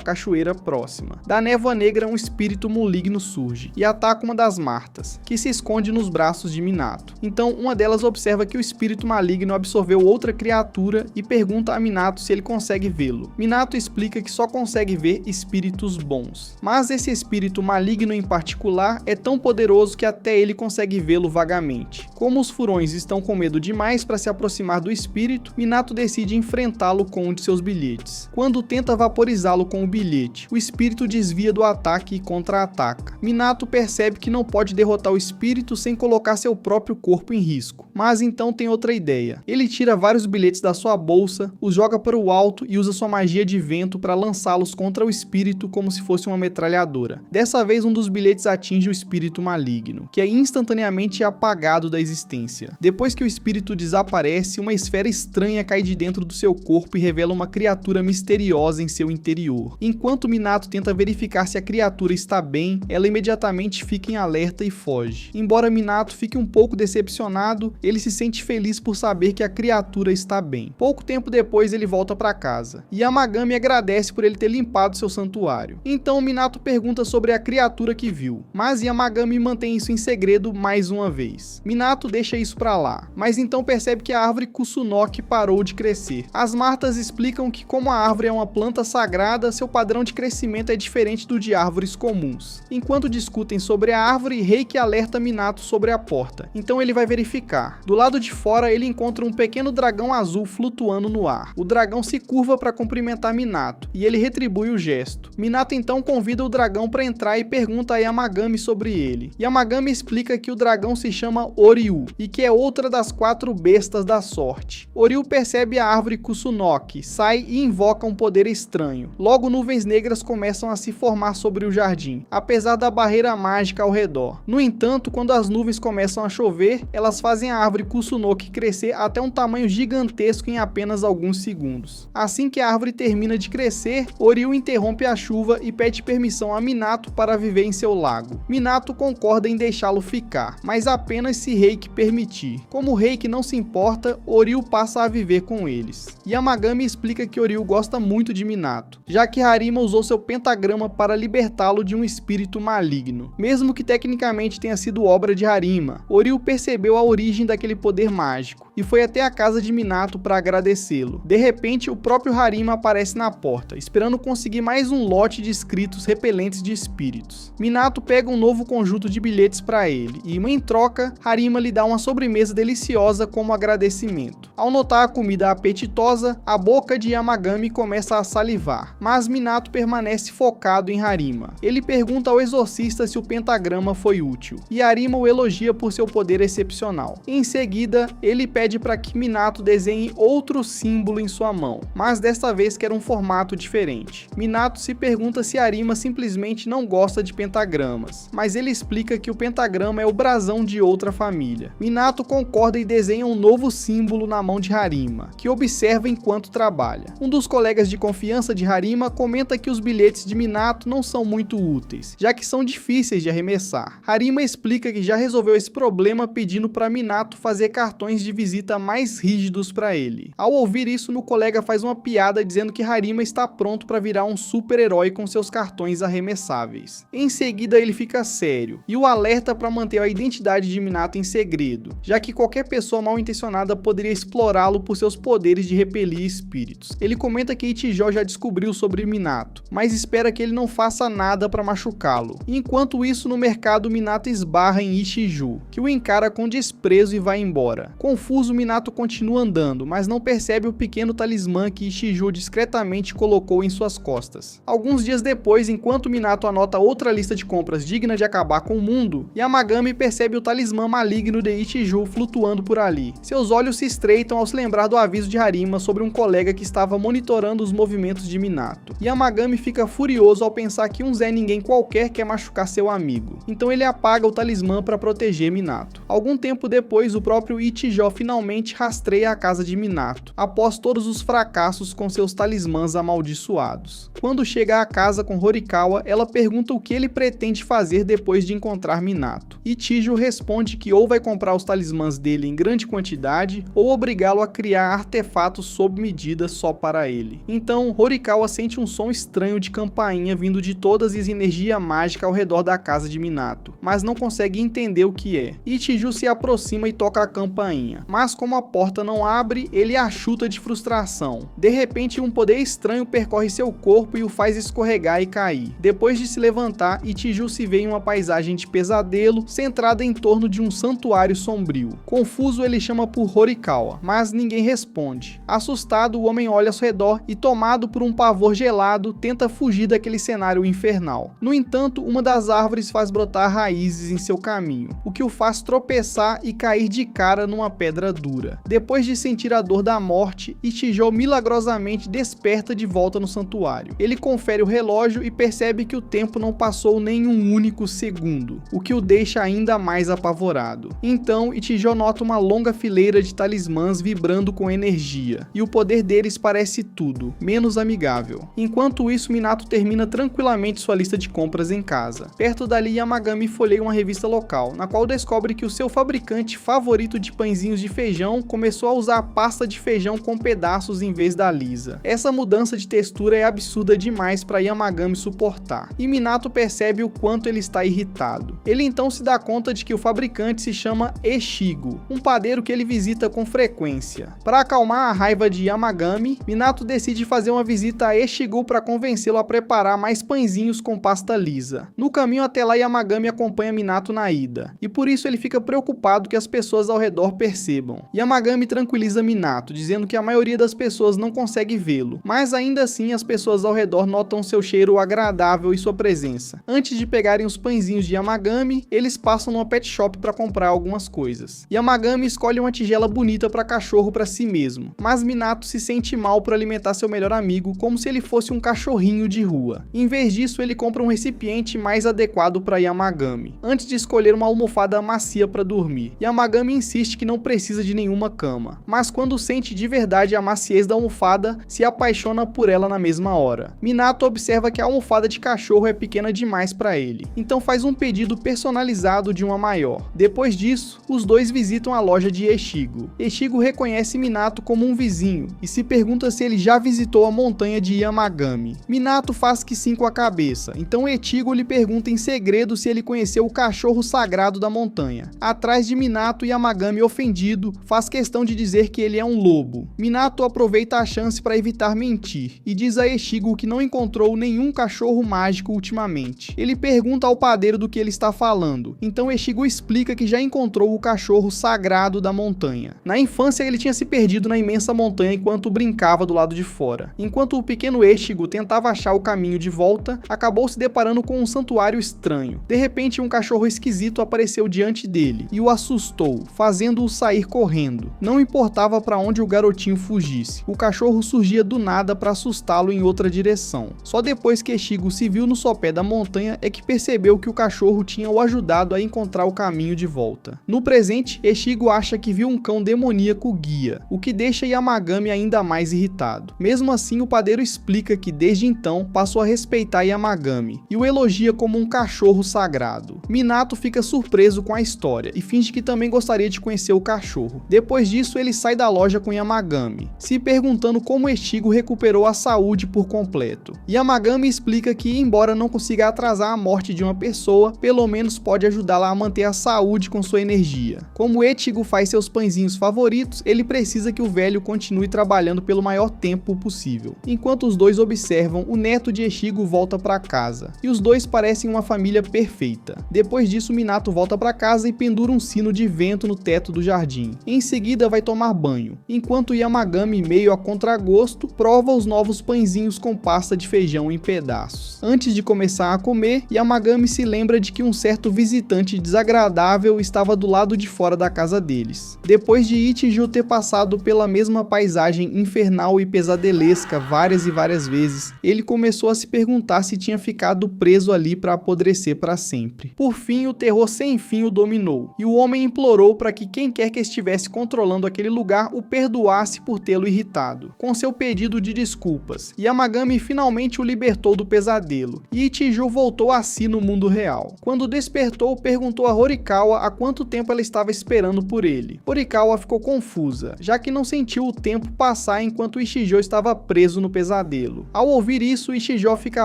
cachoeira próxima. Da névoa negra, um espírito maligno surge e ataca uma das Martas, que se esconde nos braços de Minato. Então, uma delas observa que o espírito maligno absorveu outra criatura e pergunta a Minato se ele consegue vê-lo. Minato explica que só consegue ver espíritos bons. Mas esse espírito maligno em particular é tão poderoso que até ele consegue vê-lo vagamente. Como os furões estão com medo demais para se aproximar do espírito, Minato decide enfrentá-lo com um de seus bilhetes. Quando tenta vaporizá-lo com o bilhete, o espírito desvia do ataque e contra-ataca. Minato percebe que não pode derrotar o espírito sem colocar seu próprio corpo em risco. Mas então tem outra ideia. Ele tira vários bilhetes da sua bolsa, os joga para o alto e usa sua magia de vento para lançá-los contra o espírito como se fosse uma metralhadora. Dessa vez, um dos bilhetes atinge o espírito maligno, que é instantaneamente apagado da existência. Depois que o espírito desaparece, uma esfera estranha cai de dentro do seu corpo e revela uma criatura misteriosa em seu interior. Enquanto Minato tenta verificar se a criatura está bem, ela imediatamente fica em alerta e foge. Embora Minato fique um pouco decepcionado, ele se sente feliz por saber que a criatura está bem. Pouco tempo depois, ele volta para casa. Yamagami agradece por ele ter limpado seu santuário. Então Minato pergunta sobre a criatura que viu, mas Yamagami mantém isso em segredo mais uma vez. Minato deixa isso pra lá, mas então percebe que a árvore Kusunoki parou de crescer. As Martas explicam que, como a árvore é uma planta sagrada, seu padrão de crescimento é diferente do de árvores comuns. Enquanto discutem sobre a árvore, Reiki alerta Minato sobre a porta, então ele vai verificar. Do lado de fora, ele encontra um pequeno dragão azul flutuando no ar. O dragão se curva para cumprimentar Minato, e ele retribui o gesto. Minato então convida o dragão para entrar e pergunta a Yamagami sobre ele. Yamagami explica que o dragão se chama Oryu, e que é outra das 4 bestas da sorte. Oryu percebe a árvore Kusunoki, sai e invoca um poder estranho. Logo, nuvens negras começam a se formar sobre o jardim, apesar da barreira mágica ao redor. No entanto, quando as nuvens começam a chover, elas fazem a árvore Kusunoki crescer até um tamanho gigantesco em apenas alguns segundos. Assim que a árvore termina de crescer, Oryu interrompe a chuva e pede permissão a Minato para viver em seu lago. Minato concorda em deixá-lo ficar, mas apenas se Reiki permitir. Como Reiki não se importa, Oryu passa a viver com eles. Yamagami explica que Oryu gosta muito de Minato, já que Harima usou seu pentagrama para libertá-lo de um espírito maligno. Mesmo que tecnicamente tenha sido obra de Harima, Oryu percebeu a origem daquele poder mágico e foi até a casa de Minato para agradecê-lo. De repente, o próprio Harima aparece na porta, esperando conseguir mais um lote de escritos repelentes de espíritos. Minato pega um novo conjunto de bilhetes para ele e, em troca, Harima lhe dá uma sobremesa deliciosa como agradecimento. Ao notar a comida apetitosa, a boca de Yamagami começa a salivar, mas Minato permanece focado em Harima. Ele pergunta ao exorcista se o pentagrama foi útil, e Harima o elogia por seu poder excepcional. Em seguida, ele pede para que Minato desenhe outro símbolo em sua mão, mas desta vez quer um formato diferente. Minato se pergunta se Harima simplesmente não gosta de pentagramas, mas ele explica que o pentagrama é o brasão de outra família. Minato concorda e desenha um novo símbolo na mão de Harima, que observa enquanto trabalha. Um dos colegas de confiança de Harima comenta que os bilhetes de Minato não são muito úteis, já que são difíceis de arremessar. Harima explica que já resolveu esse problema pedindo para Minato fazer cartões de visita mais rígidos para ele. Ao ouvir isso, o colega faz uma piada dizendo que Harima está pronto para virar um super-herói com seus cartões arremessáveis. Em seguida, ele fica sério e o alerta para manter a identidade de Minato em segredo, já que qualquer pessoa mal intencionada poderia explorá-lo por seus poderes de repelir espíritos. Ele comenta que Ichijo já descobriu sobre Minato, mas espera que ele não faça nada para machucá-lo. Enquanto isso, no mercado, Minato esbarra em Ichijo, que o encara com desprezo e vai embora. Confuso, Minato continua andando, mas não percebe o pequeno talismã que Ichijou discretamente colocou em suas costas. Alguns dias depois, enquanto Minato anota outra lista de compras digna de acabar com o mundo, Yamagami percebe o talismã maligno de Ichijou flutuando por ali. Seus olhos se estreitam ao se lembrar do aviso de Harima sobre um colega que estava monitorando os movimentos de Minato. Yamagami fica furioso ao pensar que um Zé Ninguém qualquer quer machucar seu amigo. Então ele apaga o talismã para proteger Minato. Algum tempo depois, o próprio Ichijou finalmente rastreia a casa de Minato, após todos os fracassos com seus talismãs amaldiçoados. Quando chega à casa com Horikawa, ela pergunta o que ele pretende fazer depois de encontrar Minato. Ichijou responde que ou vai comprar os talismãs dele em grande quantidade, ou obrigá-lo a criar artefatos sob medida só para ele. Então, Horikawa sente um som estranho de campainha vindo de todas as energias mágicas ao redor da casa de Minato, mas não consegue entender o que é. Ichijou se aproxima e toca a campainha, mas como a porta não abre, ele a chuta de frustração. De repente, um poder estranho percorre seu corpo e o faz escorregar e cair. Depois de se levantar, Ichijou se vê em uma paisagem de pesadelo, centrada em torno de um santuário sombrio. Confuso, ele chama por Horikawa, mas ninguém responde. Assustado, o homem olha ao seu redor e, tomado por um pavor gelado, tenta fugir daquele cenário infernal. No entanto, uma das árvores faz brotar raízes em seu caminho, o que o faz tropeçar e cair de cara numa pedra dura. Depois de sentir a dor da morte, Ichijou milagrosamente desperta de volta no santuário. Ele confere o relógio e percebe que o tempo não passou nem um único segundo, o que o deixa ainda mais apavorado. Então, Ichijou nota uma longa fileira de talismãs vibrando com energia, e o poder deles parece tudo, menos amigável. Enquanto isso, Minato termina tranquilamente sua lista de compras em casa. Perto dali, Yamagami folheia uma revista local, na qual descobre que o seu fabricante favorito de pãezinhos de feijão começou a usar pasta de feijão com pedaços em vez da lisa. Essa mudança de textura é absurda demais para Yamagami suportar, e Minato percebe o quanto ele está irritado. Ele então se dá conta de que o fabricante se chama Echigo, um padeiro que ele visita com frequência. Para acalmar a raiva de Yamagami, Minato decide fazer uma visita a Echigo para convencê-lo a preparar mais pãezinhos com pasta lisa. No caminho até lá, Yamagami acompanha Minato na ida, e por isso ele fica preocupado que as pessoas ao redor percebam. Yamagami tranquiliza Minato, dizendo que a maioria das pessoas não consegue vê-lo, mas ainda assim as pessoas ao redor notam seu cheiro agradável e sua presença. Antes de pegarem os pãezinhos de Yamagami, eles passam numa pet shop para comprar algumas coisas. Yamagami escolhe uma tigela bonita para cachorro para si mesmo, mas Minato se sente mal por alimentar seu melhor amigo como se ele fosse um cachorrinho de rua. Em vez disso, ele compra um recipiente mais adequado para Yamagami, antes de escolher uma almofada macia para dormir. Yamagami insiste que não precisa de nenhuma cama, mas quando sente de verdade a maciez da almofada, se apaixona por ela na mesma hora. Minato observa que a almofada de cachorro é pequena demais para ele, então faz um pedido personalizado de uma maior. Depois disso, os dois visitam a loja de Echigo. Echigo reconhece Minato como um vizinho e se pergunta se ele já visitou a montanha de Yamagami. Minato faz que sim com a cabeça, então Echigo lhe pergunta em segredo se ele conheceu o cachorro sagrado da montanha. Atrás de Minato, Yamagami, ofendido, faz questão de dizer que ele é um lobo. Minato aproveita a chance para evitar mentir e diz a Echigo que não encontrou nenhum cachorro mágico ultimamente. Ele pergunta ao padeiro do que ele está falando, então Echigo explica que já encontrou o cachorro sagrado da montanha. Na infância, ele tinha se perdido na imensa montanha enquanto brincava do lado de fora. Enquanto o pequeno Echigo tentava achar o caminho de volta, acabou se deparando com um santuário estranho. De repente, um cachorro esquisito apareceu diante dele e o assustou, fazendo-o sair correndo. Não importava para onde o garotinho fugisse, o cachorro surgia do nada para assustá-lo em outra direção. Só depois que Echigo se viu no sopé da montanha é que percebeu que o cachorro tinha o ajudado a encontrar o caminho de volta. No presente, Echigo acha que viu um cão demoníaco guia, o que deixa Yamagami ainda mais irritado. Mesmo assim, o padeiro explica que desde então passou a respeitar Yamagami e o elogia como um cachorro sagrado. Minato fica surpreso com a história e finge que também gostaria de conhecer o cachorro. Depois disso, ele sai da loja com Yamagami, se perguntando como Echigo recuperou a saúde por completo. Yamagami explica que, embora não consiga atrasar a morte de uma pessoa, pelo menos pode ajudá-la a manter a saúde com sua energia. Como Echigo faz seus pãezinhos favoritos, ele precisa que o velho continue trabalhando pelo maior tempo possível. Enquanto os dois observam, o neto de Echigo volta para casa, e os dois parecem uma família perfeita. Depois disso, Minato volta para casa e pendura um sino de vento vento no teto do jardim. Em seguida vai tomar banho, enquanto Yamagami, meio a contragosto, prova os novos pãezinhos com pasta de feijão em pedaços. Antes de começar a comer, Yamagami se lembra de que um certo visitante desagradável estava do lado de fora da casa deles. Depois de Ichijou ter passado pela mesma paisagem infernal e pesadelesca várias e várias vezes, ele começou a se perguntar se tinha ficado preso ali para apodrecer para sempre. Por fim, o terror sem fim o dominou, e o homem implorou para que quem quer que estivesse controlando aquele lugar o perdoasse por tê-lo irritado. Com seu pedido de desculpas, Yamagami finalmente o libertou do pesadelo, e Ichijou voltou a si no mundo real. Quando despertou, perguntou a Horikawa há quanto tempo ela estava esperando por ele. Horikawa ficou confusa, já que não sentiu o tempo passar enquanto Ichijou estava preso no pesadelo. Ao ouvir isso, Ichijou fica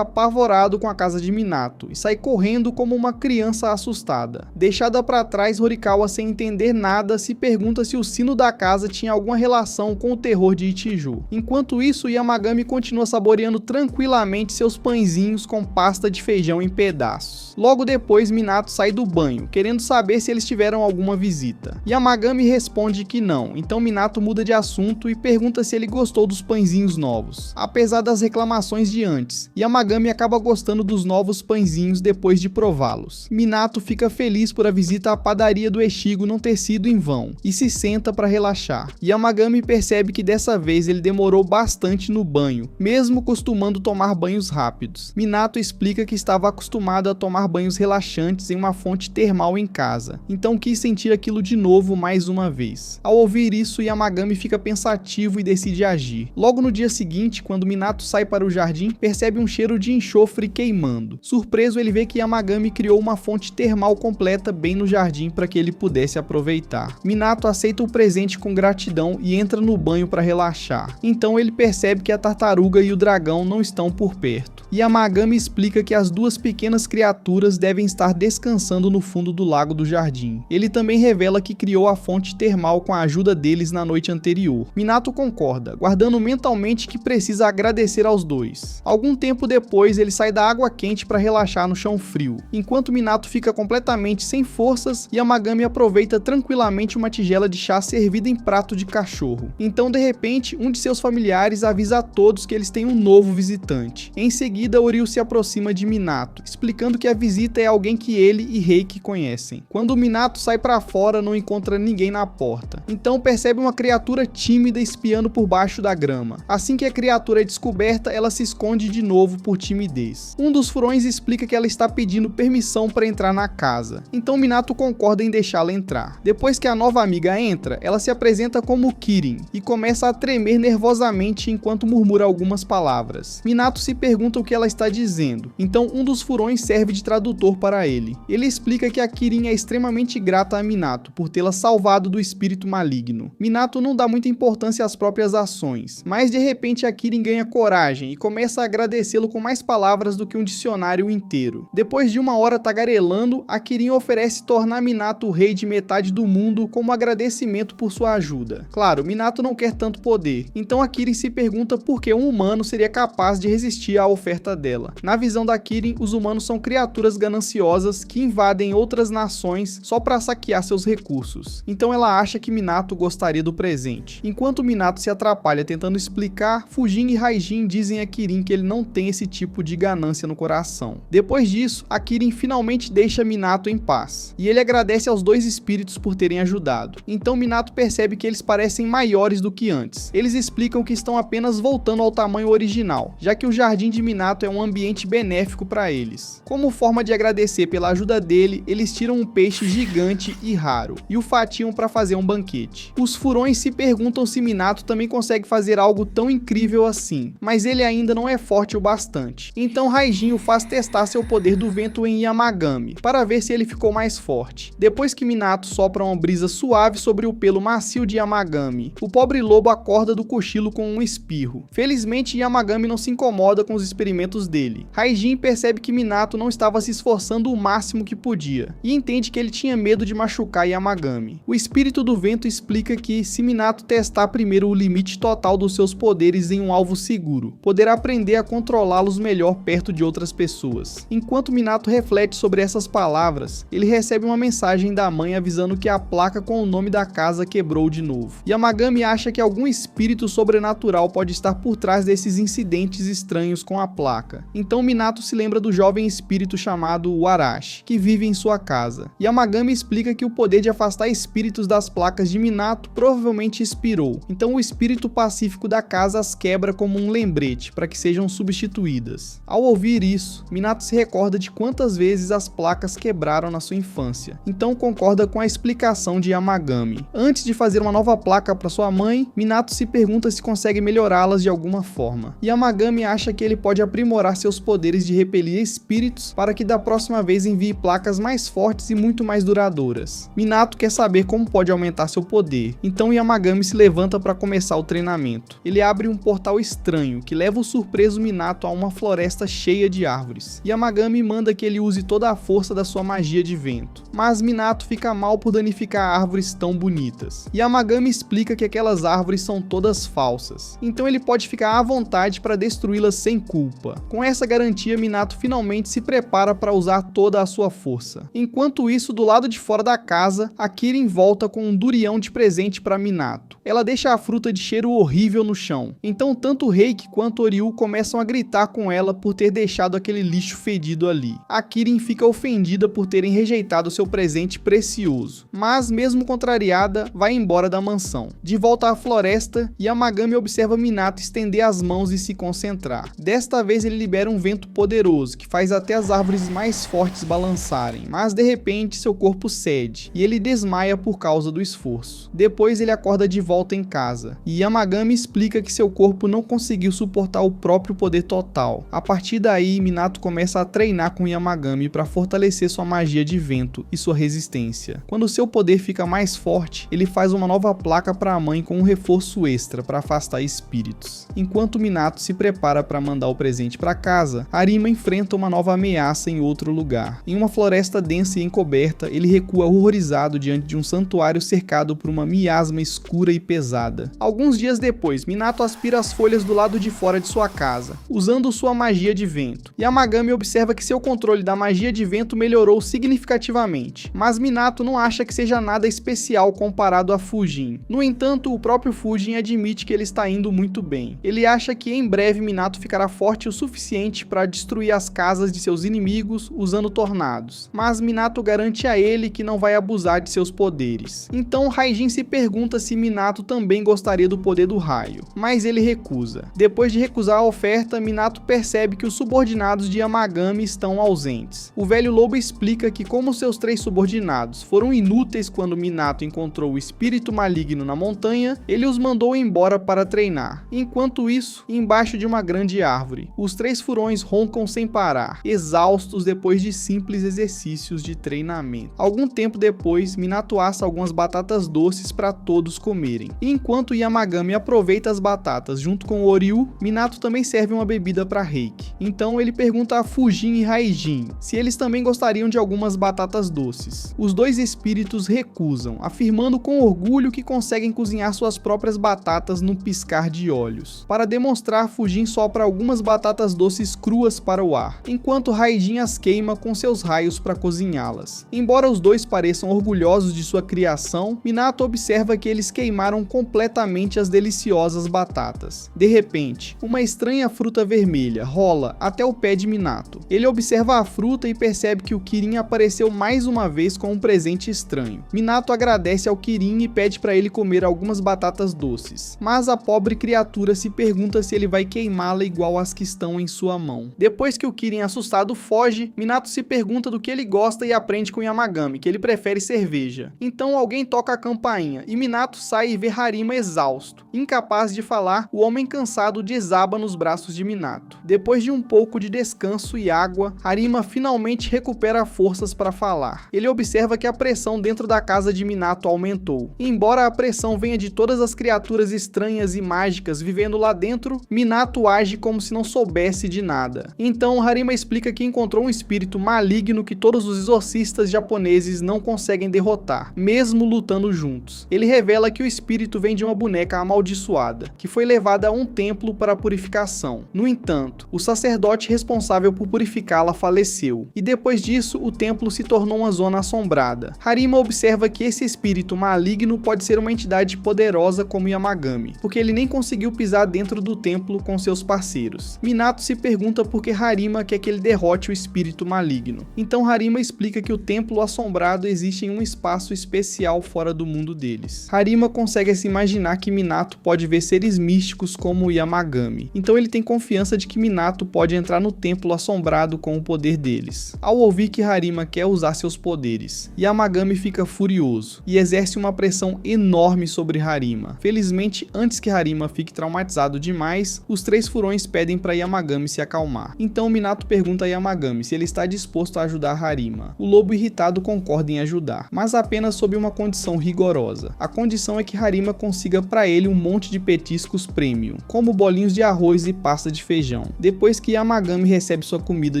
apavorado com a casa de Minato e sai correndo como uma criança assustada. Deixada para trás, Horikawa, sem entender nada, se pergunta se o sino da casa tinha alguma relação com o terror de Ichijou. Enquanto isso, Yamagami continua saboreando tranquilamente seus pãezinhos com pasta de feijão em pedaços. Logo depois, Minato sai do banho, querendo saber se eles tiveram alguma visita. Yamagami responde que não, então Minato muda de assunto e pergunta se ele gostou dos pãezinhos novos. Apesar das reclamações de antes, Yamagami acaba gostando dos novos pãezinhos depois de prová-los. Minato fica feliz por a visita à padaria do Echigo não ter sido em vão e se senta para relaxar. Yamagami percebe que dessa vez ele demorou bastante no banho, mesmo costumando tomar banhos rápidos. Minato explica que estava acostumado a tomar banhos relaxantes em uma fonte termal em casa, então quis sentir aquilo de novo mais uma vez. Ao ouvir isso, Yamagami fica pensativo e decide agir. Logo no dia seguinte, quando Minato sai para o jardim, percebe um cheiro de enxofre queimando. Surpreso, ele vê que Yamagami criou uma fonte termal completa bem no jardim para que ele pudesse aproveitar. Minato aceita o presente com gratidão e entra no banho para relaxar. Então ele percebe que a tartaruga e o dragão não estão por perto. Yamagami explica que as duas pequenas criaturas devem estar descansando no fundo do lago do jardim. Ele também revela que criou a fonte termal com a ajuda deles na noite anterior. Minato concorda, guardando mentalmente que precisa agradecer aos dois. Algum tempo depois, ele sai da água quente para relaxar no chão frio. Enquanto Minato fica completamente sem forças, Yamagami aproveita tranquilamente uma tigela de chá servida em prato de cachorro. Então, de repente, um de seus familiares avisa a todos que eles têm um novo visitante. Em seguida, Oryu se aproxima de Minato, explicando que a visita é alguém que ele e Reiki conhecem. Quando Minato sai para fora, não encontra ninguém na porta. Então percebe uma criatura tímida espiando por baixo da grama. Assim que a criatura é descoberta, ela se esconde de novo por timidez. Um dos furões explica que ela está pedindo permissão para entrar na casa. Então Minato concorda em deixá-la entrar. Depois que a nova amiga entra, ela se apresenta como Kirin e começa a tremer nervosamente enquanto murmura algumas palavras. Minato se pergunta o que ela está dizendo. Então um dos furões serve de tradutor para ele. Ele explica que a Kirin é extremamente grata a Minato por tê-la salvado do espírito maligno. Minato não dá muita importância às próprias ações, mas de repente a Kirin ganha coragem e começa a agradecê-lo com mais palavras do que um dicionário inteiro. Depois de uma hora tagarelando, a Kirin oferece tornar Minato o rei de metade do mundo como agradecimento por sua ajuda. Claro, Minato não quer tanto poder, então a Kirin se pergunta por que um humano seria capaz de resistir à oferta dela. Na visão da Kirin, os humanos são criaturas gananciosas que invadem outras nações só para saquear seus recursos. Então ela acha que Minato gostaria do presente. Enquanto Minato se atrapalha tentando explicar, Fujin e Raijin dizem a Kirin que ele não tem esse tipo de ganância no coração. Depois disso, a Kirin finalmente deixa Minato em paz, e ele agradece aos dois espíritos por terem ajudado. Então Minato percebe que eles parecem maiores do que antes. Eles explicam que estão apenas voltando ao tamanho original, já que o jardim de Minato é um ambiente benéfico para eles. Como forma de agradecer pela ajuda dele, eles tiram um peixe gigante e raro, e o fatiam para fazer um banquete. Os furões se perguntam se Minato também consegue fazer algo tão incrível assim, mas ele ainda não é forte o bastante. Então Raijin o faz testar seu poder do vento em Yamagami, para ver se ele ficou mais forte. Depois que Minato sopra uma brisa suave sobre o pelo macio de Yamagami, o pobre lobo acorda do cochilo com um espirro. Felizmente, Yamagami não se incomoda com os experimentos dele. Raijin percebe que Minato não estava se esforçando o máximo que podia, e entende que ele tinha medo de machucar Yamagami. O espírito do vento explica que, se Minato testar primeiro o limite total dos seus poderes em um alvo seguro, poderá aprender a controlá-los melhor perto de outras pessoas. Enquanto Minato reflete sobre essas palavras, ele recebe uma mensagem da mãe avisando que a placa com o nome da casa quebrou de novo. Yamagami acha que algum espírito sobrenatural pode estar por trás desses incidentes estranhos com a placa. Então Minato se lembra do jovem espírito chamado Warashi, que vive em sua casa. Yamagami explica que o poder de afastar espíritos das placas de Minato provavelmente expirou, então o espírito pacífico da casa as quebra como um lembrete para que sejam substituídas. Ao ouvir isso, Minato se recorda de quantas vezes as placas quebraram na sua infância, então concorda com a explicação de Yamagami. Antes de fazer uma nova placa para sua mãe, Minato se pergunta se consegue melhorá-las de alguma forma. Yamagami acha que ele pode aprimorar seus poderes de repelir espíritos para que da próxima vez envie placas mais fortes e muito mais duradouras. Minato quer saber como pode aumentar seu poder, então Yamagami se levanta para começar o treinamento. Ele abre um portal estranho que leva o surpreso Minato a uma floresta cheia de árvores. Yamagami manda que ele use toda a força da sua magia de vento, mas Minato fica mal por danificar árvores tão bonitas. Yamagami explica que aquelas árvores são todas falsas, então ele pode ficar à vontade para destruí-las sem culpa. Com essa garantia, Minato finalmente se prepara para usar toda a sua força. Enquanto isso, do lado de fora da casa, a Kirin volta com um durião de presente para Minato. Ela deixa a fruta de cheiro horrível no chão, então tanto Reiki quanto Oryu começam a gritar com ela por ter deixado aquele lixo fedido ali. A Kirin fica ofendida por terem rejeitado seu presente precioso, mas mesmo contrariada, vai embora da mansão. De volta à floresta, Yamagami observa Minato estender as mãos e se concentrar. Desta vez ele libera um vento poderoso que faz até as árvores mais fortes balançarem, mas de repente seu corpo cede e ele desmaia por causa do esforço. Depois ele acorda de volta em casa e Yamagami explica que seu corpo não conseguiu suportar o próprio poder total. A partir daí, Minato começa a treinar com Yamagami para fortalecer sua magia de vento e sua resistência. Quando seu poder fica mais forte, ele faz uma nova placa para a mãe com um reforço extra para afastar espíritos. Enquanto Minato se prepara para mandar o presente para casa, Arima enfrenta uma nova ameaça em outro lugar. Em uma floresta densa e encoberta, ele recua horrorizado diante de um santuário cercado por uma miasma escura e pesada. Alguns dias depois, Minato aspira as folhas do lado de fora de sua casa, usando sua magia de vento. Yamagami observa que seu controle da magia de vento melhorou significativamente, mas Minato não acha que seja nada especial comparado a Fujin. No entanto, o próprio Fujin admite que ele está indo muito bem. Ele acha que em breve Minato ficará forte o suficiente para destruir as casas de seus inimigos usando tornados, mas Minato garante a ele que não vai abusar de seus poderes. Então Raijin se pergunta se Minato também gostaria do poder do raio, mas ele recusa. Depois de recusar a oferta, Minato percebe que os subordinados de Yamagami estão ausentes. O velho lobo explica que como seus 3 subordinados foram inúteis quando Minato encontrou o espírito maligno na montanha, ele os mandou embora para treinar. Enquanto isso, embaixo de uma grande árvore, os 3 furões roncam sem parar, exaustos depois de simples exercícios de treinamento. Algum tempo depois, Minato assa algumas batatas doces para todos comerem. E enquanto Yamagami aproveita as batatas junto com Oryu, Minato também serve uma bebida para Reiki. Então ele pergunta a Fujin e Raijin se eles também gostariam de algumas batatas doces. Os 2 espíritos recusam, afirmando com orgulho que conseguem cozinhar suas próprias batatas no piscar de olhos. Para demonstrar, Fujin sopra algumas batatas doces cruas para o ar, enquanto Raijin as queima com seus raios para cozinhá-las. Embora os 2 pareçam orgulhosos de sua criação, Minato observa que eles queimaram completamente as deliciosas batatas. De repente, uma estranha fruta vermelha rola até o pé de Minato. Ele observa a fruta e percebe que o Kirin apareceu mais uma vez com um presente estranho. Minato agradece ao Kirin e pede para ele comer algumas batatas doces, mas a pobre criatura se pergunta se ele vai queimá-la igual as que estão em sua mão. Depois que o Kirin assustado foge, Minato se pergunta do que ele gosta e aprende com Yamagami que ele prefere cerveja. Então alguém toca a campainha e Minato sai e vê Harima exausto. Incapaz de falar, o homem cansado desaba nos braços de Minato. Depois de um pouco de descanso e água, Harima finalmente recupera forças para falar. Ele observa que a pressão dentro da casa de Minato aumentou. Embora a pressão venha de todas as criaturas estranhas e mágicas vivendo lá dentro, Minato age como se não soubesse de nada. Então Harima explica que encontrou um espírito maligno que todos os exorcistas japoneses não conseguem derrotar, mesmo lutando juntos. Ele revela que o espírito vem de uma boneca amaldiçoada, que foi levada a um templo para purificação. No entanto, o sacerdote responsável por purificá-la faleceu, e depois disso o templo se tornou uma zona assombrada. Harima observa que esse espírito maligno pode ser uma entidade poderosa como Yamagami, porque ele nem conseguiu pisar dentro do templo com seus parceiros. Minato se pergunta por que Harima quer que ele derrote o espírito maligno. Então Harima explica que o templo assombrado existe em um espaço especial fora do mundo deles. Harima consegue se imaginar que Minato pode ver seres místicos como Yamagami, então ele tem confiança de que Minato pode entrar no templo assombrado com o poder deles. Ao ouvir que Harima quer usar seus poderes, Yamagami fica furioso e exerce uma pressão enorme sobre Harima. Felizmente, antes que Harima fique traumatizado demais, os três furões pedem para Yamagami se acalmar. Então Minato pergunta a Yamagami se ele está disposto a ajudar Harima. O lobo irritado concorda em ajudar, mas apenas sob uma condição rigorosa. A condição é que Harima consiga para ele um monte de petiscos premium, como bolinhos de arroz e pasta de feijão. Depois que Yamagami recebe sua comida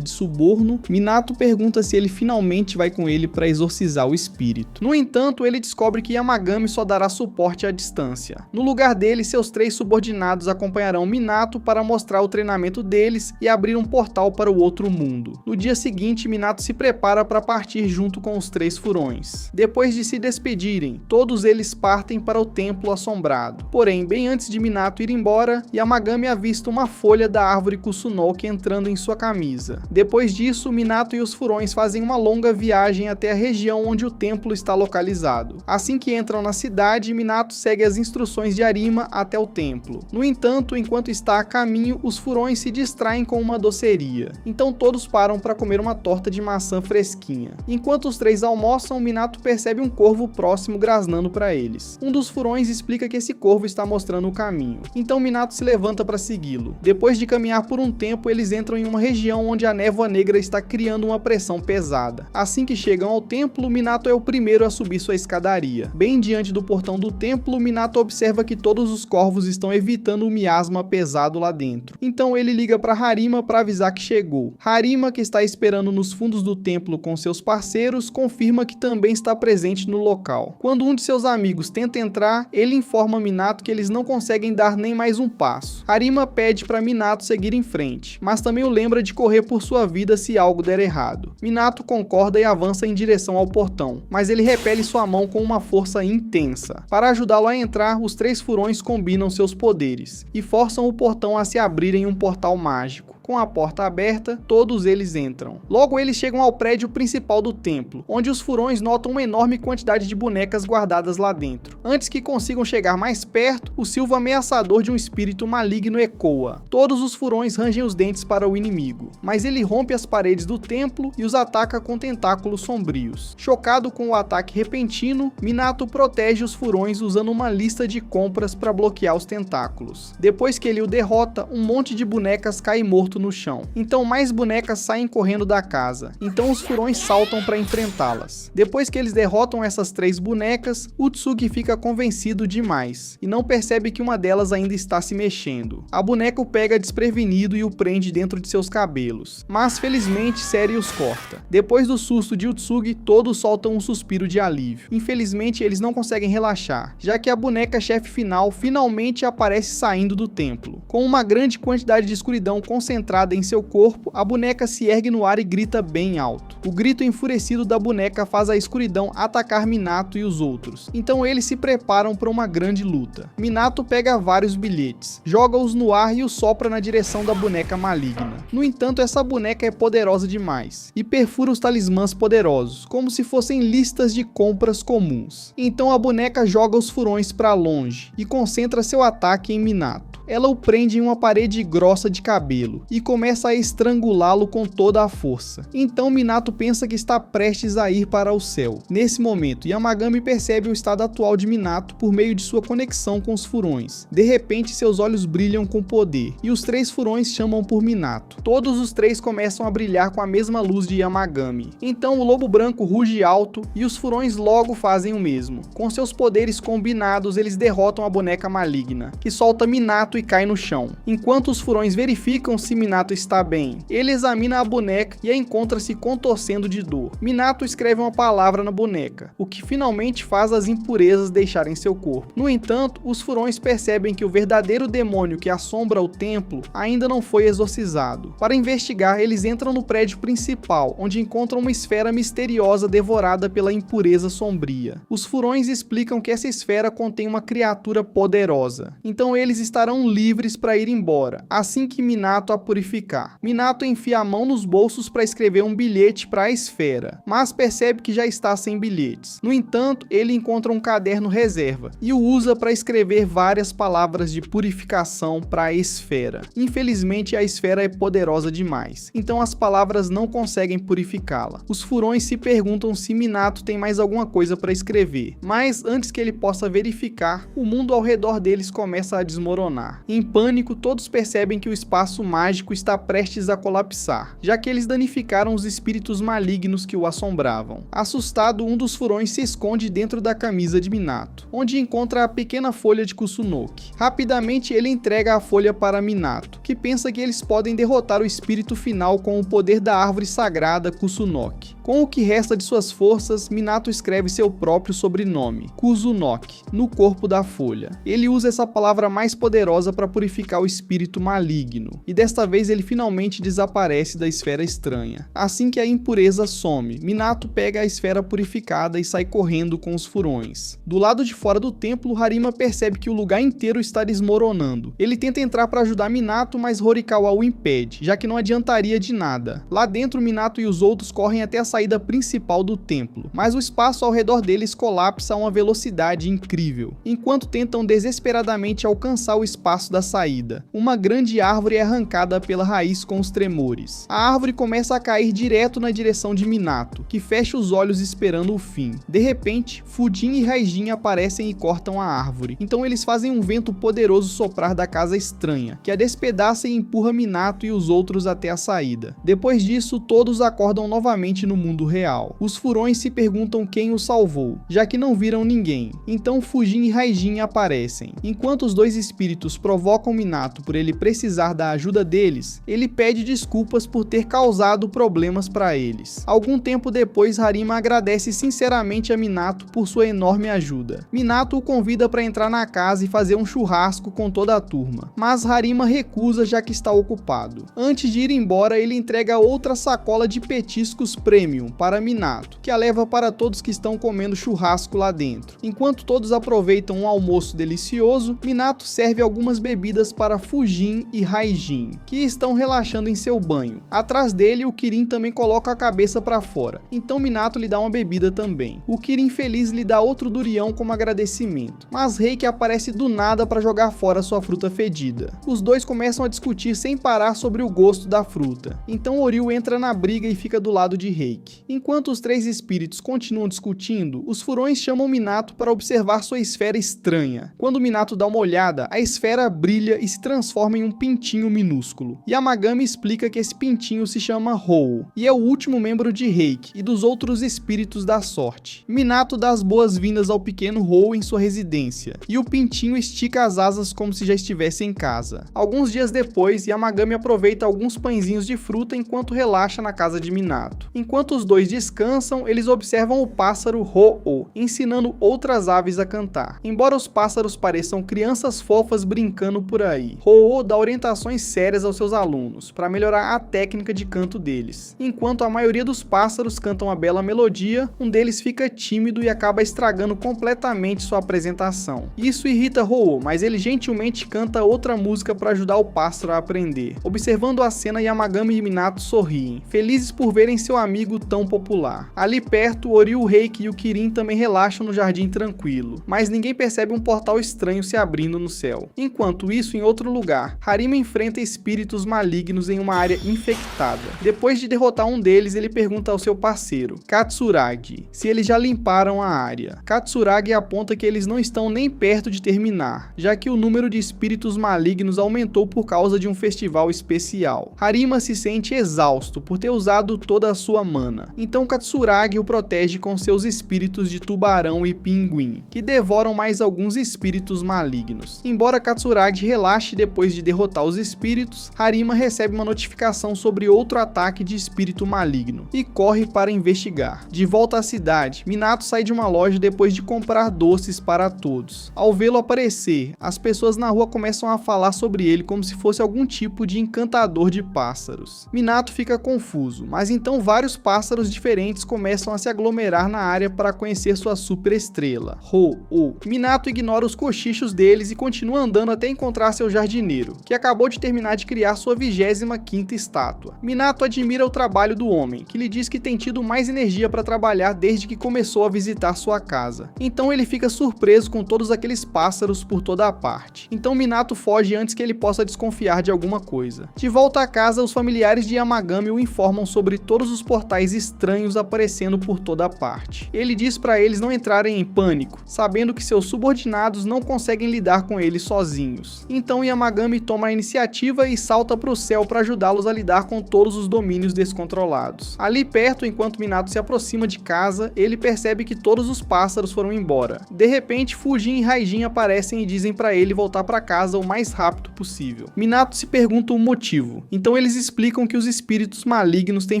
de suborno, Minato pergunta se ele finalmente vai com ele para exorcizar o espírito. No entanto, ele descobre que Yamagami só dará suporte à distância. No lugar dele, seus três subordinados acompanharão Minato para mostrar o treinamento deles e abrir um portal para o outro mundo. No dia seguinte, Minato se prepara para partir junto com os três furões. Depois de se despedirem, todos eles partem para o templo assombrado. Porém, bem antes de Minato ir embora, Yamagami avista uma folha da árvore Kusunoki entrando em sua camisa. Depois disso, Minato e os furões fazem uma longa viagem até a região onde o templo está localizado. Assim que entram na cidade, Minato segue as instruções de Harima até o templo. No entanto, enquanto está a caminho, os furões se distraem com uma doceria. Então todos param para comer uma torta de maçã fresquinha. Enquanto os três almoçam, Minato percebe um corvo próximo grasnando para eles. Um dos furões explica que esse corvo está mostrando o caminho. Então Minato se levanta para segui-lo. Depois de caminhar por um tempo, eles entram em uma região onde a névoa negra está criando uma pressão pesada. Assim que chegam ao templo, Minato é o primeiro a subir sua escadaria. Bem diante do portão do templo, Minato observa que todos os corvos estão evitando o miasma pesado lá dentro. Então ele liga para Harima para avisar que chegou. Harima, que está esperando nos fundos do templo com seus parceiros, confirma que também está presente no local. Quando um de seus amigos tenta entrar, ele informa Minato que eles não conseguem dar nem mais um passo. Harima pede para Minato seguir em frente, mas também o lembra de correr por sua vida se algo der errado. Minato concorda e avança em direção ao portão, mas ele repele sua mão com uma força intensa. Para ajudá-lo a entrar, os três furões combinam seus poderes e forçam o portão a se abrir em um portal mágico. Com a porta aberta, todos eles entram. Logo eles chegam ao prédio principal do templo, onde os furões notam uma enorme quantidade de bonecas guardadas lá dentro. Antes que consigam chegar mais perto, o silvo ameaçador de um espírito maligno ecoa. Todos os furões rangem os dentes para o inimigo, mas ele rompe as paredes do templo e os ataca com tentáculos sombrios. Chocado com o ataque repentino, Minato protege os furões usando uma lista de compras para bloquear os tentáculos. Depois que ele o derrota, um monte de bonecas cai morto no chão. Então mais bonecas saem correndo da casa. Então os furões saltam para enfrentá-las. Depois que eles derrotam essas três bonecas, Utsuki fica convencido demais e não percebe que uma delas ainda está se mexendo. A boneca o pega desprevenido e o prende dentro de seus cabelos. Mas felizmente Seri os corta. Depois do susto de Utsuki, todos soltam um suspiro de alívio. Infelizmente eles não conseguem relaxar, já que a boneca chefe final finalmente aparece saindo do templo. Com uma grande quantidade de escuridão concentrada em seu corpo, a boneca se ergue no ar e grita bem alto. O grito enfurecido da boneca faz a escuridão atacar Minato e os outros, então eles se preparam para uma grande luta. Minato pega vários bilhetes, joga-os no ar e os sopra na direção da boneca maligna. No entanto, essa boneca é poderosa demais e perfura os talismãs poderosos, como se fossem listas de compras comuns. Então a boneca joga os furões para longe e concentra seu ataque em Minato. Ela o prende em uma parede grossa de cabelo e começa a estrangulá-lo com toda a força. Então Minato pensa que está prestes a ir para o céu. Nesse momento, Yamagami percebe o estado atual de Minato por meio de sua conexão com os furões. De repente, seus olhos brilham com poder e os três furões chamam por Minato. Todos os três começam a brilhar com a mesma luz de Yamagami. Então o lobo branco ruge alto e os furões logo fazem o mesmo. Com seus poderes combinados, eles derrotam a boneca maligna, que solta Minato Minato e cai no chão. Enquanto os furões verificam se Minato está bem, ele examina a boneca e a encontra se contorcendo de dor. Minato escreve uma palavra na boneca, o que finalmente faz as impurezas deixarem seu corpo. No entanto, os furões percebem que o verdadeiro demônio que assombra o templo ainda não foi exorcizado. Para investigar, eles entram no prédio principal, onde encontram uma esfera misteriosa devorada pela impureza sombria. Os furões explicam que essa esfera contém uma criatura poderosa, então eles estarão livres para ir embora, assim que Minato a purificar. Minato enfia a mão nos bolsos para escrever um bilhete para a esfera, mas percebe que já está sem bilhetes. No entanto, ele encontra um caderno reserva e o usa para escrever várias palavras de purificação para a esfera. Infelizmente, a esfera é poderosa demais, então as palavras não conseguem purificá-la. Os furões se perguntam se Minato tem mais alguma coisa para escrever, mas antes que ele possa verificar, o mundo ao redor deles começa a desmoronar. Em pânico, todos percebem que o espaço mágico está prestes a colapsar, já que eles danificaram os espíritos malignos que o assombravam. Assustado, um dos furões se esconde dentro da camisa de Minato, onde encontra a pequena folha de Kusunoki. Rapidamente, ele entrega a folha para Minato, que pensa que eles podem derrotar o espírito final com o poder da árvore sagrada Kusunoki. Com o que resta de suas forças, Minato escreve seu próprio sobrenome, Kusunoki, no corpo da folha. Ele usa essa palavra mais poderosa para purificar o espírito maligno, e desta vez ele finalmente desaparece da esfera estranha. Assim que a impureza some, Minato pega a esfera purificada e sai correndo com os furões. Do lado de fora do templo, Harima percebe que o lugar inteiro está desmoronando. Ele tenta entrar para ajudar Minato, mas Horikawa o impede, já que não adiantaria de nada. Lá dentro, Minato e os outros correm até a saída principal do templo, mas o espaço ao redor deles colapsa a uma velocidade incrível, enquanto tentam desesperadamente alcançar o espaço da saída. Uma grande árvore é arrancada pela raiz com os tremores. A árvore começa a cair direto na direção de Minato, que fecha os olhos esperando o fim. De repente, Fujin e Raijin aparecem e cortam a árvore, então eles fazem um vento poderoso soprar da casa estranha, que a despedaça e empurra Minato e os outros até a saída. Depois disso, todos acordam novamente no mundo real. Os furões se perguntam quem os salvou, já que não viram ninguém. Então Fujin e Raijin aparecem. Enquanto os dois espíritos provocam Minato por ele precisar da ajuda deles, ele pede desculpas por ter causado problemas para eles. Algum tempo depois, Harima agradece sinceramente a Minato por sua enorme ajuda. Minato o convida para entrar na casa e fazer um churrasco com toda a turma, mas Harima recusa já que está ocupado. Antes de ir embora, ele entrega outra sacola de petiscos premium para Minato, que a leva para todos que estão comendo churrasco lá dentro. Enquanto todos aproveitam um almoço delicioso, Minato serve algumas bebidas para Fujin e Raijin, que estão relaxando em seu banho. Atrás dele, o Kirin também coloca a cabeça para fora, então Minato lhe dá uma bebida também. O Kirin feliz lhe dá outro durião como agradecimento, mas Reiki aparece do nada para jogar fora sua fruta fedida. Os dois começam a discutir sem parar sobre o gosto da fruta, então Oryu entra na briga e fica do lado de Reiki. Enquanto os três espíritos continuam discutindo, os furões chamam Minato para observar sua esfera estranha. Quando Minato dá uma olhada, a esfera brilha e se transforma em um pintinho minúsculo. Yamagami explica que esse pintinho se chama Hou, e é o último membro de Reiki e dos outros espíritos da sorte. Minato dá as boas-vindas ao pequeno Hou em sua residência, e o pintinho estica as asas como se já estivesse em casa. Alguns dias depois, Yamagami aproveita alguns pãezinhos de fruta enquanto relaxa na casa de Minato. Enquanto os dois descansam, eles observam o pássaro Ho-Oh, ensinando outras aves a cantar. Embora os pássaros pareçam crianças fofas brincando por aí, Ho-Oh dá orientações sérias aos seus alunos, para melhorar a técnica de canto deles. Enquanto a maioria dos pássaros cantam a bela melodia, um deles fica tímido e acaba estragando completamente sua apresentação. Isso irrita Ho-Oh, mas ele gentilmente canta outra música para ajudar o pássaro a aprender. Observando a cena, Yamagami e Minato sorriem, felizes por verem seu amigo tão popular. Ali perto, Oryu, Reiki e o Kirin também relaxam no jardim tranquilo, mas ninguém percebe um portal estranho se abrindo no céu. Enquanto isso, em outro lugar, Harima enfrenta espíritos malignos em uma área infectada. Depois de derrotar um deles, ele pergunta ao seu parceiro, Katsuragi, se eles já limparam a área. Katsuragi aponta que eles não estão nem perto de terminar, já que o número de espíritos malignos aumentou por causa de um festival especial. Harima se sente exausto por ter usado toda a sua mana, então Katsuragi o protege com seus espíritos de tubarão e pinguim, que devoram mais alguns espíritos malignos. Embora Katsuragi Tsurade relaxe depois de derrotar os espíritos, Harima recebe uma notificação sobre outro ataque de espírito maligno e corre para investigar. De volta à cidade, Minato sai de uma loja depois de comprar doces para todos. Ao vê-lo aparecer, as pessoas na rua começam a falar sobre ele como se fosse algum tipo de encantador de pássaros. Minato fica confuso, mas então vários pássaros diferentes começam a se aglomerar na área para conhecer sua super estrela, Ho-Oh. Minato ignora os cochichos deles e continua andando até encontrar seu jardineiro, que acabou de terminar de criar sua 25ª estátua. Minato admira o trabalho do homem, que lhe diz que tem tido mais energia para trabalhar desde que começou a visitar sua casa. Então ele fica surpreso com todos aqueles pássaros por toda a parte. Então Minato foge antes que ele possa desconfiar de alguma coisa. De volta a casa, os familiares de Yamagami o informam sobre todos os portais estranhos aparecendo por toda a parte. Ele diz para eles não entrarem em pânico, sabendo que seus subordinados não conseguem lidar com eles sozinhos. Então Yamagami toma a iniciativa e salta para o céu para ajudá-los a lidar com todos os domínios descontrolados. Ali perto, enquanto Minato se aproxima de casa, ele percebe que todos os pássaros foram embora. De repente, Fujin e Raijin aparecem e dizem para ele voltar para casa o mais rápido possível. Minato se pergunta o motivo. Então eles explicam que os espíritos malignos têm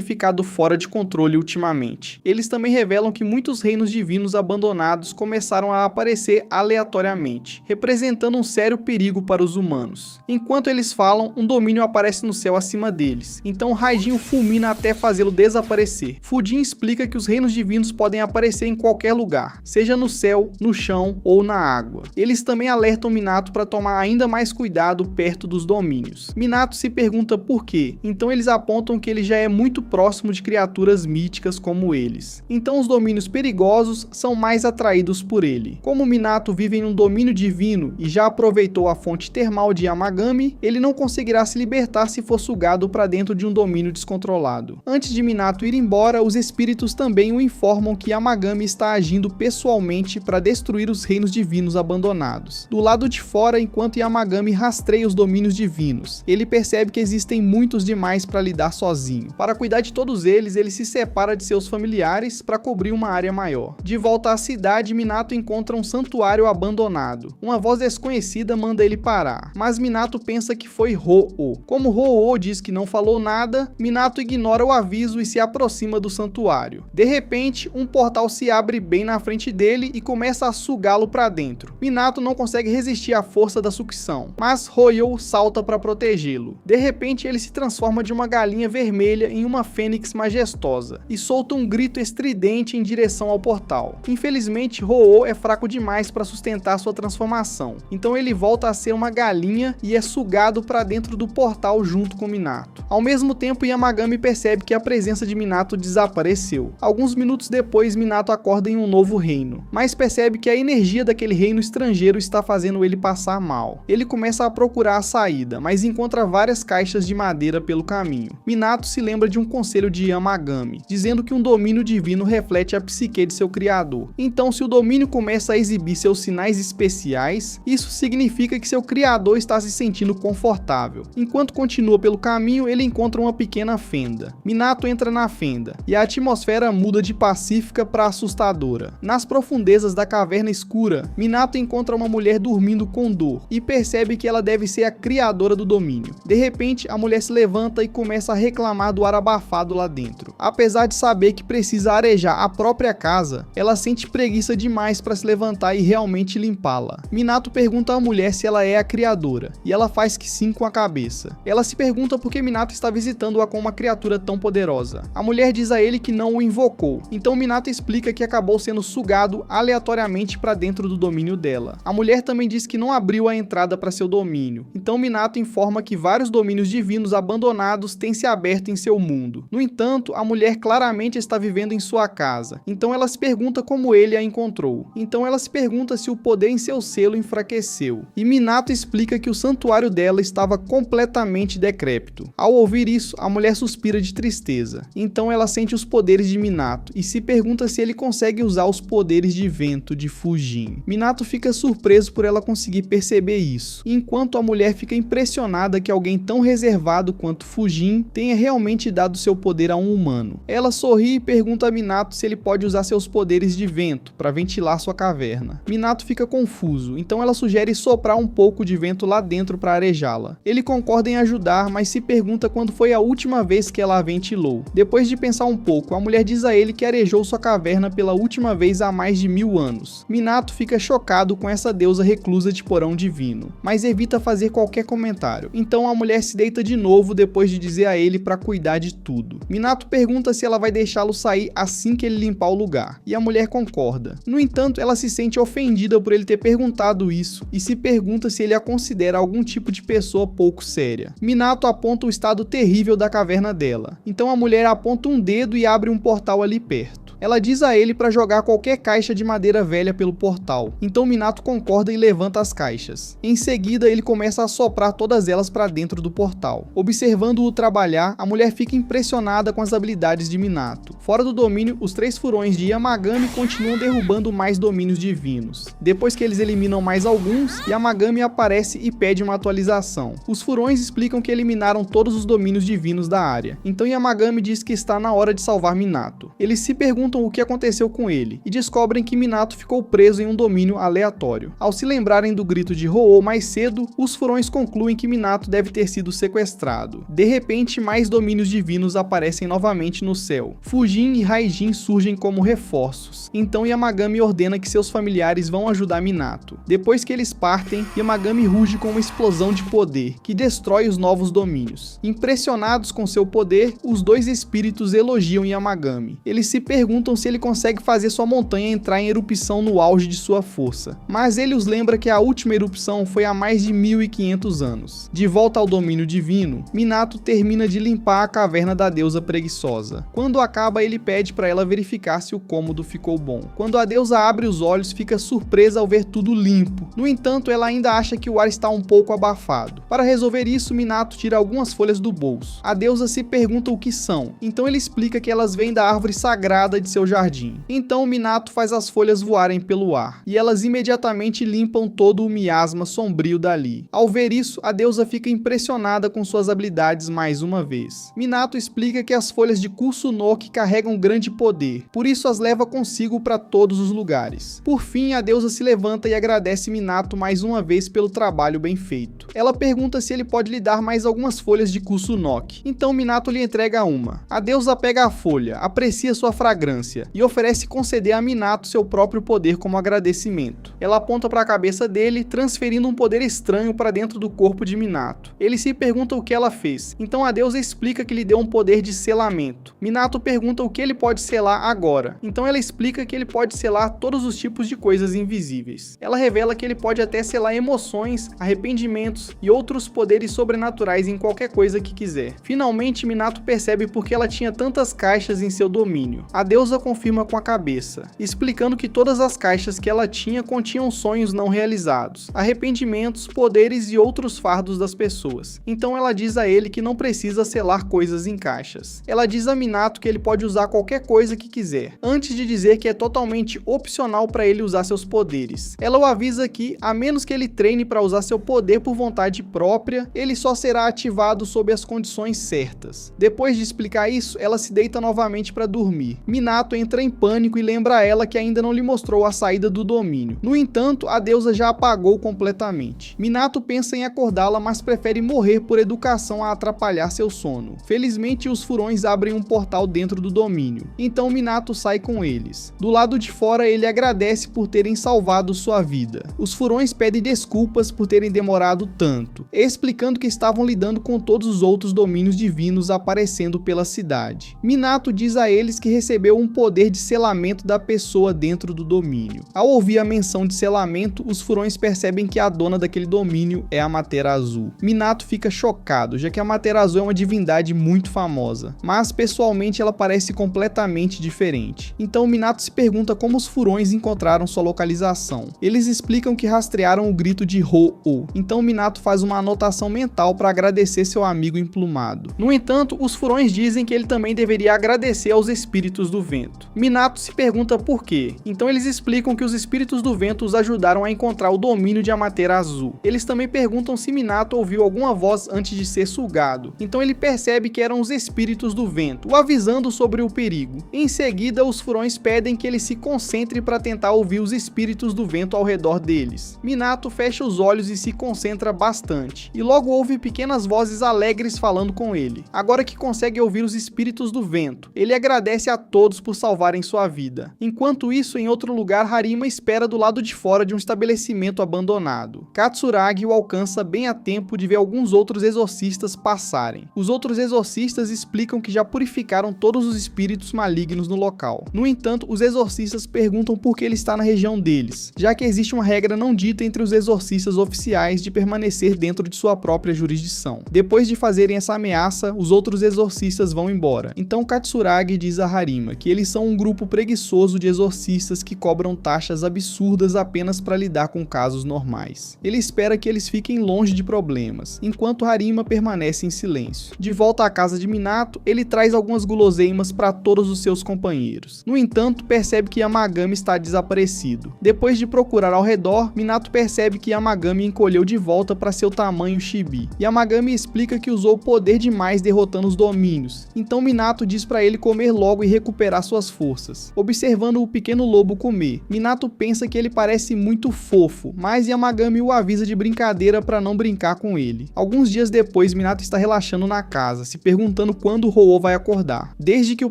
ficado fora de controle ultimamente. Eles também revelam que muitos reinos divinos abandonados começaram a aparecer aleatoriamente, representando um sério perigo para os humanos. Enquanto eles falam, um domínio aparece no céu acima deles. Então Raijin o fulmina até fazê-lo desaparecer. Fujin explica que os reinos divinos podem aparecer em qualquer lugar, seja no céu, no chão ou na água. Eles também alertam Minato para tomar ainda mais cuidado perto dos domínios. Minato se pergunta por quê, então eles apontam que ele já é muito próximo de criaturas míticas como eles. Então os domínios perigosos são mais atraídos por ele. Como Minato vive em um domínio divino e já aproveitou a fonte termal de Yamagami, ele não conseguirá se libertar se for sugado para dentro de um domínio descontrolado. Antes de Minato ir embora, os espíritos também o informam que Yamagami está agindo pessoalmente para destruir os reinos divinos abandonados. Do lado de fora, enquanto Yamagami rastreia os domínios divinos, ele percebe que existem muitos demais para lidar sozinho. Para cuidar de todos eles, ele se separa de seus familiares para cobrir uma área maior. De volta à cidade, Minato encontra um santuário abandonado. Uma voz desconhecida manda ele parar, mas Minato pensa que foi Ho-Oh. Como Ho-Oh diz que não falou nada, Minato ignora o aviso e se aproxima do santuário. De repente, um portal se abre bem na frente dele e começa a sugá-lo para dentro. Minato não consegue resistir à força da sucção, mas Ho-Oh salta para protegê-lo. De repente, ele se transforma de uma galinha vermelha em uma fênix majestosa e solta um grito estridente em direção ao portal. Infelizmente, Ho-Oh é fraco demais para sustentar sua transformação, então ele volta a ser uma galinha e é sugado para dentro do portal junto com Minato. Ao mesmo tempo, Yamagami percebe que a presença de Minato desapareceu. Alguns minutos depois, Minato acorda em um novo reino, mas percebe que a energia daquele reino estrangeiro está fazendo ele passar mal. Ele começa a procurar a saída, mas encontra várias caixas de madeira pelo caminho. Minato se lembra de um conselho de Yamagami, dizendo que um domínio divino reflete a psique de seu criador. Então, se o domínio começa a exibir seus sinais especiais, isso significa que seu criador está se sentindo confortável. Enquanto continua pelo caminho, ele encontra uma pequena fenda. Minato entra na fenda, e a atmosfera muda de pacífica para assustadora. Nas profundezas da caverna escura, Minato encontra uma mulher dormindo com dor, e percebe que ela deve ser a criadora do domínio. De repente, a mulher se levanta e começa a reclamar do ar abafado lá dentro. Apesar de saber que precisa arejar a própria casa, ela sente preguiça demais para se levantar e realmente limpá-la. Minato pergunta à mulher se ela é a criadora, e ela faz que sim com a cabeça. Ela se pergunta por que Minato está visitando-a com uma criatura tão poderosa. A mulher diz a ele que não o invocou, então Minato explica que acabou sendo sugado aleatoriamente para dentro do domínio dela. A mulher também diz que não abriu a entrada para seu domínio, então Minato informa que vários domínios divinos abandonados têm se aberto em seu mundo. No entanto, a mulher claramente está vivendo em sua casa, então ela se pergunta como ele a encontrou. Então ela se pergunta se o poder em seu selo enfraqueceu, e Minato explica que o santuário dela estava completamente decrépito. Ao ouvir isso, a mulher suspira de tristeza, então ela sente os poderes de Minato e se pergunta se ele consegue usar os poderes de vento de Fujin. Minato fica surpreso por ela conseguir perceber isso, enquanto a mulher fica impressionada que alguém tão reservado quanto Fujin tenha realmente dado seu poder a um humano. Ela sorri e pergunta a Minato se ele pode usar seus poderes de vento para ventilar sua caverna. Minato fica confuso, então ela sugere soprar liberar um pouco de vento lá dentro para arejá-la. Ele concorda em ajudar, mas se pergunta quando foi a última vez que ela a ventilou. Depois de pensar um pouco, a mulher diz a ele que arejou sua caverna pela última vez há mais de 1000 anos. Minato fica chocado com essa deusa reclusa de porão divino, mas evita fazer qualquer comentário. Então a mulher se deita de novo depois de dizer a ele para cuidar de tudo. Minato pergunta se ela vai deixá-lo sair assim que ele limpar o lugar, e a mulher concorda. No entanto, ela se sente ofendida por ele ter perguntado isso e se pergunta se ele a considera algum tipo de pessoa pouco séria. Minato aponta o estado terrível da caverna dela, então a mulher aponta um dedo e abre um portal ali perto. Ela diz a ele para jogar qualquer caixa de madeira velha pelo portal, então Minato concorda e levanta as caixas. Em seguida, ele começa a soprar todas elas para dentro do portal. Observando-o trabalhar, a mulher fica impressionada com as habilidades de Minato. Fora do domínio, os 3 furões de Yamagami continuam derrubando mais domínios divinos. Depois que eles eliminam mais alguns, Yamagami aparece e pede uma atualização. Os furões explicam que eliminaram todos os domínios divinos da área, então Yamagami diz que está na hora de salvar Minato. Eles se perguntam o que aconteceu com ele e descobrem que Minato ficou preso em um domínio aleatório. Ao se lembrarem do grito de Ho-Oh mais cedo, os furões concluem que Minato deve ter sido sequestrado. De repente, mais domínios divinos aparecem novamente no céu. Fujin e Raijin surgem como reforços. Então Yamagami ordena que seus familiares vão ajudar Minato. Depois que eles partem, Yamagami ruge com uma explosão de poder, que destrói os novos domínios. Impressionados com seu poder, os 2 espíritos elogiam Yamagami. Eles se perguntam se ele consegue fazer sua montanha entrar em erupção no auge de sua força. Mas ele os lembra que a última erupção foi há mais de 1500 anos. De volta ao domínio divino, Minato termina de limpar a caverna da deusa preguiçosa. Quando acaba, ele pede para ela verificar se o cômodo ficou bom. Quando a deusa abre os olhos, fica surpresa ao ver tudo limpo. No entanto, ela ainda acha que o ar está um pouco abafado. Para resolver isso, Minato tira algumas folhas do bolso. A deusa se pergunta o que são, então ele explica que elas vêm da árvore sagrada de seu jardim. Então Minato faz as folhas voarem pelo ar, e elas imediatamente limpam todo o miasma sombrio dali. Ao ver isso, a deusa fica impressionada com suas habilidades mais uma vez. Minato explica que as folhas de Kusunoki carregam grande poder, por isso as leva consigo para todos os lugares. Por fim, a deusa se levanta e agradece Minato mais uma vez pelo trabalho bem feito. Ela pergunta se ele pode lhe dar mais algumas folhas de Kusunoki, então Minato lhe entrega uma. A deusa pega a folha, aprecia sua fragrância e oferece conceder a Minato seu próprio poder como agradecimento. Ela aponta para a cabeça dele, transferindo um poder estranho para dentro do corpo de Minato. Ele se pergunta o que ela fez, então a deusa explica que lhe deu um poder de selamento. Minato pergunta o que ele pode selar agora, então ela explica que ele pode selar todos os tipos de coisas invisíveis. Ela revela que ele pode até selar emoções, arrependimentos e outros poderes sobrenaturais em qualquer coisa que quiser. Finalmente, Minato percebe por que ela tinha tantas caixas em seu domínio. A deusa confirma com a cabeça, explicando que todas as caixas que ela tinha continham sonhos não realizados, arrependimentos, poderes e outros fardos das pessoas. Então ela diz a ele que não precisa selar coisas em caixas. Ela diz a Minato que ele pode usar qualquer coisa que quiser, antes de dizer que é totalmente opcional para ele usar seus poderes. Ela o avisa que, a menos que ele treine para usar seu poder por vontade própria, ele só será ativado sob as condições certas. Depois de explicar isso, ela se deita novamente para dormir. Minato entra em pânico e lembra a ela que ainda não lhe mostrou a saída do domínio. No entanto, a deusa já apagou completamente. Minato pensa em acordá-la, mas prefere morrer por educação a atrapalhar seu sono. Felizmente, os furões abrem um portal dentro do domínio, então Minato sai com eles. Do lado de fora, ele agradece por terem salvado sua vida. Os furões pedem desculpas por terem demorado tanto, explicando que estavam lidando com todos os outros domínios divinos aparecendo pela cidade. Minato diz a eles que recebeu um poder de selamento da pessoa dentro do domínio. Ao ouvir a menção de selamento, os furões percebem que a dona daquele domínio é a Materazu. Minato fica chocado, já que a Materazu é uma divindade muito famosa, mas pessoalmente ela parece completamente diferente. Então Minato se pergunta como os furões encontraram sua localização. Eles explicam que rastrearam o grito de Ho-Oh, então Minato faz uma anotação mental para agradecer seu amigo emplumado. No entanto, os furões dizem que ele também deveria agradecer aos espíritos do vento. vento. Minato se pergunta por quê. Então eles explicam que os espíritos do vento os ajudaram a encontrar o domínio de Amaterasu. Eles também perguntam se Minato ouviu alguma voz antes de ser sugado. Então ele percebe que eram os espíritos do vento, o avisando sobre o perigo. Em seguida, os furões pedem que ele se concentre para tentar ouvir os espíritos do vento ao redor deles. Minato fecha os olhos e se concentra bastante, e logo ouve pequenas vozes alegres falando com ele. Agora que consegue ouvir os espíritos do vento, ele agradece a todos por salvarem sua vida. Enquanto isso, em outro lugar, Harima espera do lado de fora de um estabelecimento abandonado. Katsuragi o alcança bem a tempo de ver alguns outros exorcistas passarem. Os outros exorcistas explicam que já purificaram todos os espíritos malignos no local. No entanto, os exorcistas perguntam por que ele está na região deles, já que existe uma regra não dita entre os exorcistas oficiais de permanecer dentro de sua própria jurisdição. Depois de fazerem essa ameaça, os outros exorcistas vão embora. Então Katsuragi diz a Harima que eles são um grupo preguiçoso de exorcistas que cobram taxas absurdas apenas para lidar com casos normais. Ele espera que eles fiquem longe de problemas, enquanto Harima permanece em silêncio. De volta à casa de Minato, ele traz algumas guloseimas para todos os seus companheiros. No entanto, percebe que Yamagami está desaparecido. Depois de procurar ao redor, Minato percebe que Yamagami encolheu de volta para seu tamanho chibi. Yamagami explica que usou poder demais derrotando os domínios, então Minato diz para ele comer logo e recuperar suas forças. Observando o pequeno lobo comer, Minato pensa que ele parece muito fofo, mas Yamagami o avisa de brincadeira para não brincar com ele. Alguns dias depois, Minato está relaxando na casa, se perguntando quando Ho-Oh vai acordar. Desde que o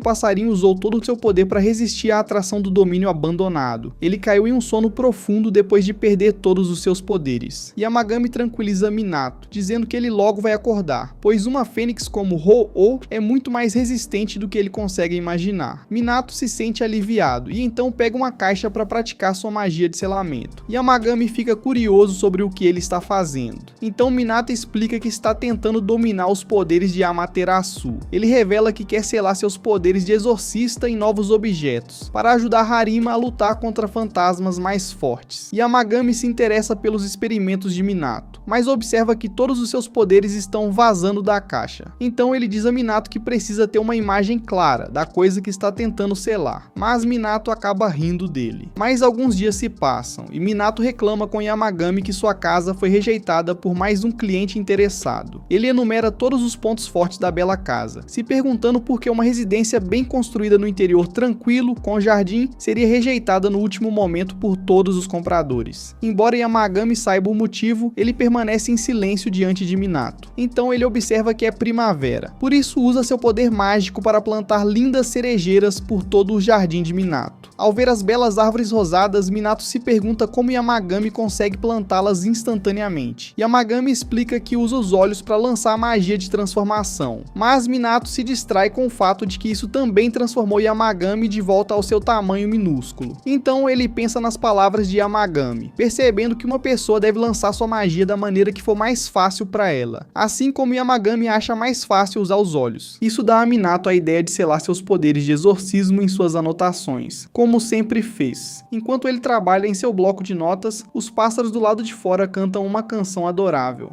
passarinho usou todo o seu poder para resistir à atração do domínio abandonado, ele caiu em um sono profundo depois de perder todos os seus poderes. Yamagami tranquiliza Minato, dizendo que ele logo vai acordar, pois uma fênix como Ho-Oh é muito mais resistente do que ele consegue imaginar. Minato se sente aliviado e então pega uma caixa para praticar sua magia de selamento. Yamagami fica curioso sobre o que ele está fazendo. Então Minato explica que está tentando dominar os poderes de Amaterasu. Ele revela que quer selar seus poderes de exorcista em novos objetos, para ajudar Harima a lutar contra fantasmas mais fortes. Yamagami se interessa pelos experimentos de Minato, mas observa que todos os seus poderes estão vazando da caixa. Então ele diz a Minato que precisa ter uma imagem clara da coisa que está tentando selar, mas Minato acaba rindo dele. Mas alguns dias se passam e Minato reclama com Yamagami que sua casa foi rejeitada por mais um cliente interessado. Ele enumera todos os pontos fortes da bela casa, se perguntando por que uma residência bem construída no interior tranquilo, com jardim, seria rejeitada no último momento por todos os compradores. Embora Yamagami saiba o motivo, ele permanece em silêncio diante de Minato. Então ele observa que é primavera, por isso usa seu poder mágico para plantar lindas cerejeiras por todo o jardim de Minato. Ao ver as belas árvores rosadas, Minato se pergunta como Yamagami consegue plantá-las instantaneamente. Yamagami explica que usa os olhos para lançar a magia de transformação, mas Minato se distrai com o fato de que isso também transformou Yamagami de volta ao seu tamanho minúsculo. Então ele pensa nas palavras de Yamagami, percebendo que uma pessoa deve lançar sua magia da maneira que for mais fácil para ela, assim como Yamagami acha mais fácil usar os olhos. Isso dá a Minato a ideia de selar seus poderes de exorcismo em suas anotações, como sempre fez. Enquanto ele trabalha em seu bloco de notas, os pássaros do lado de fora cantam uma canção adorável.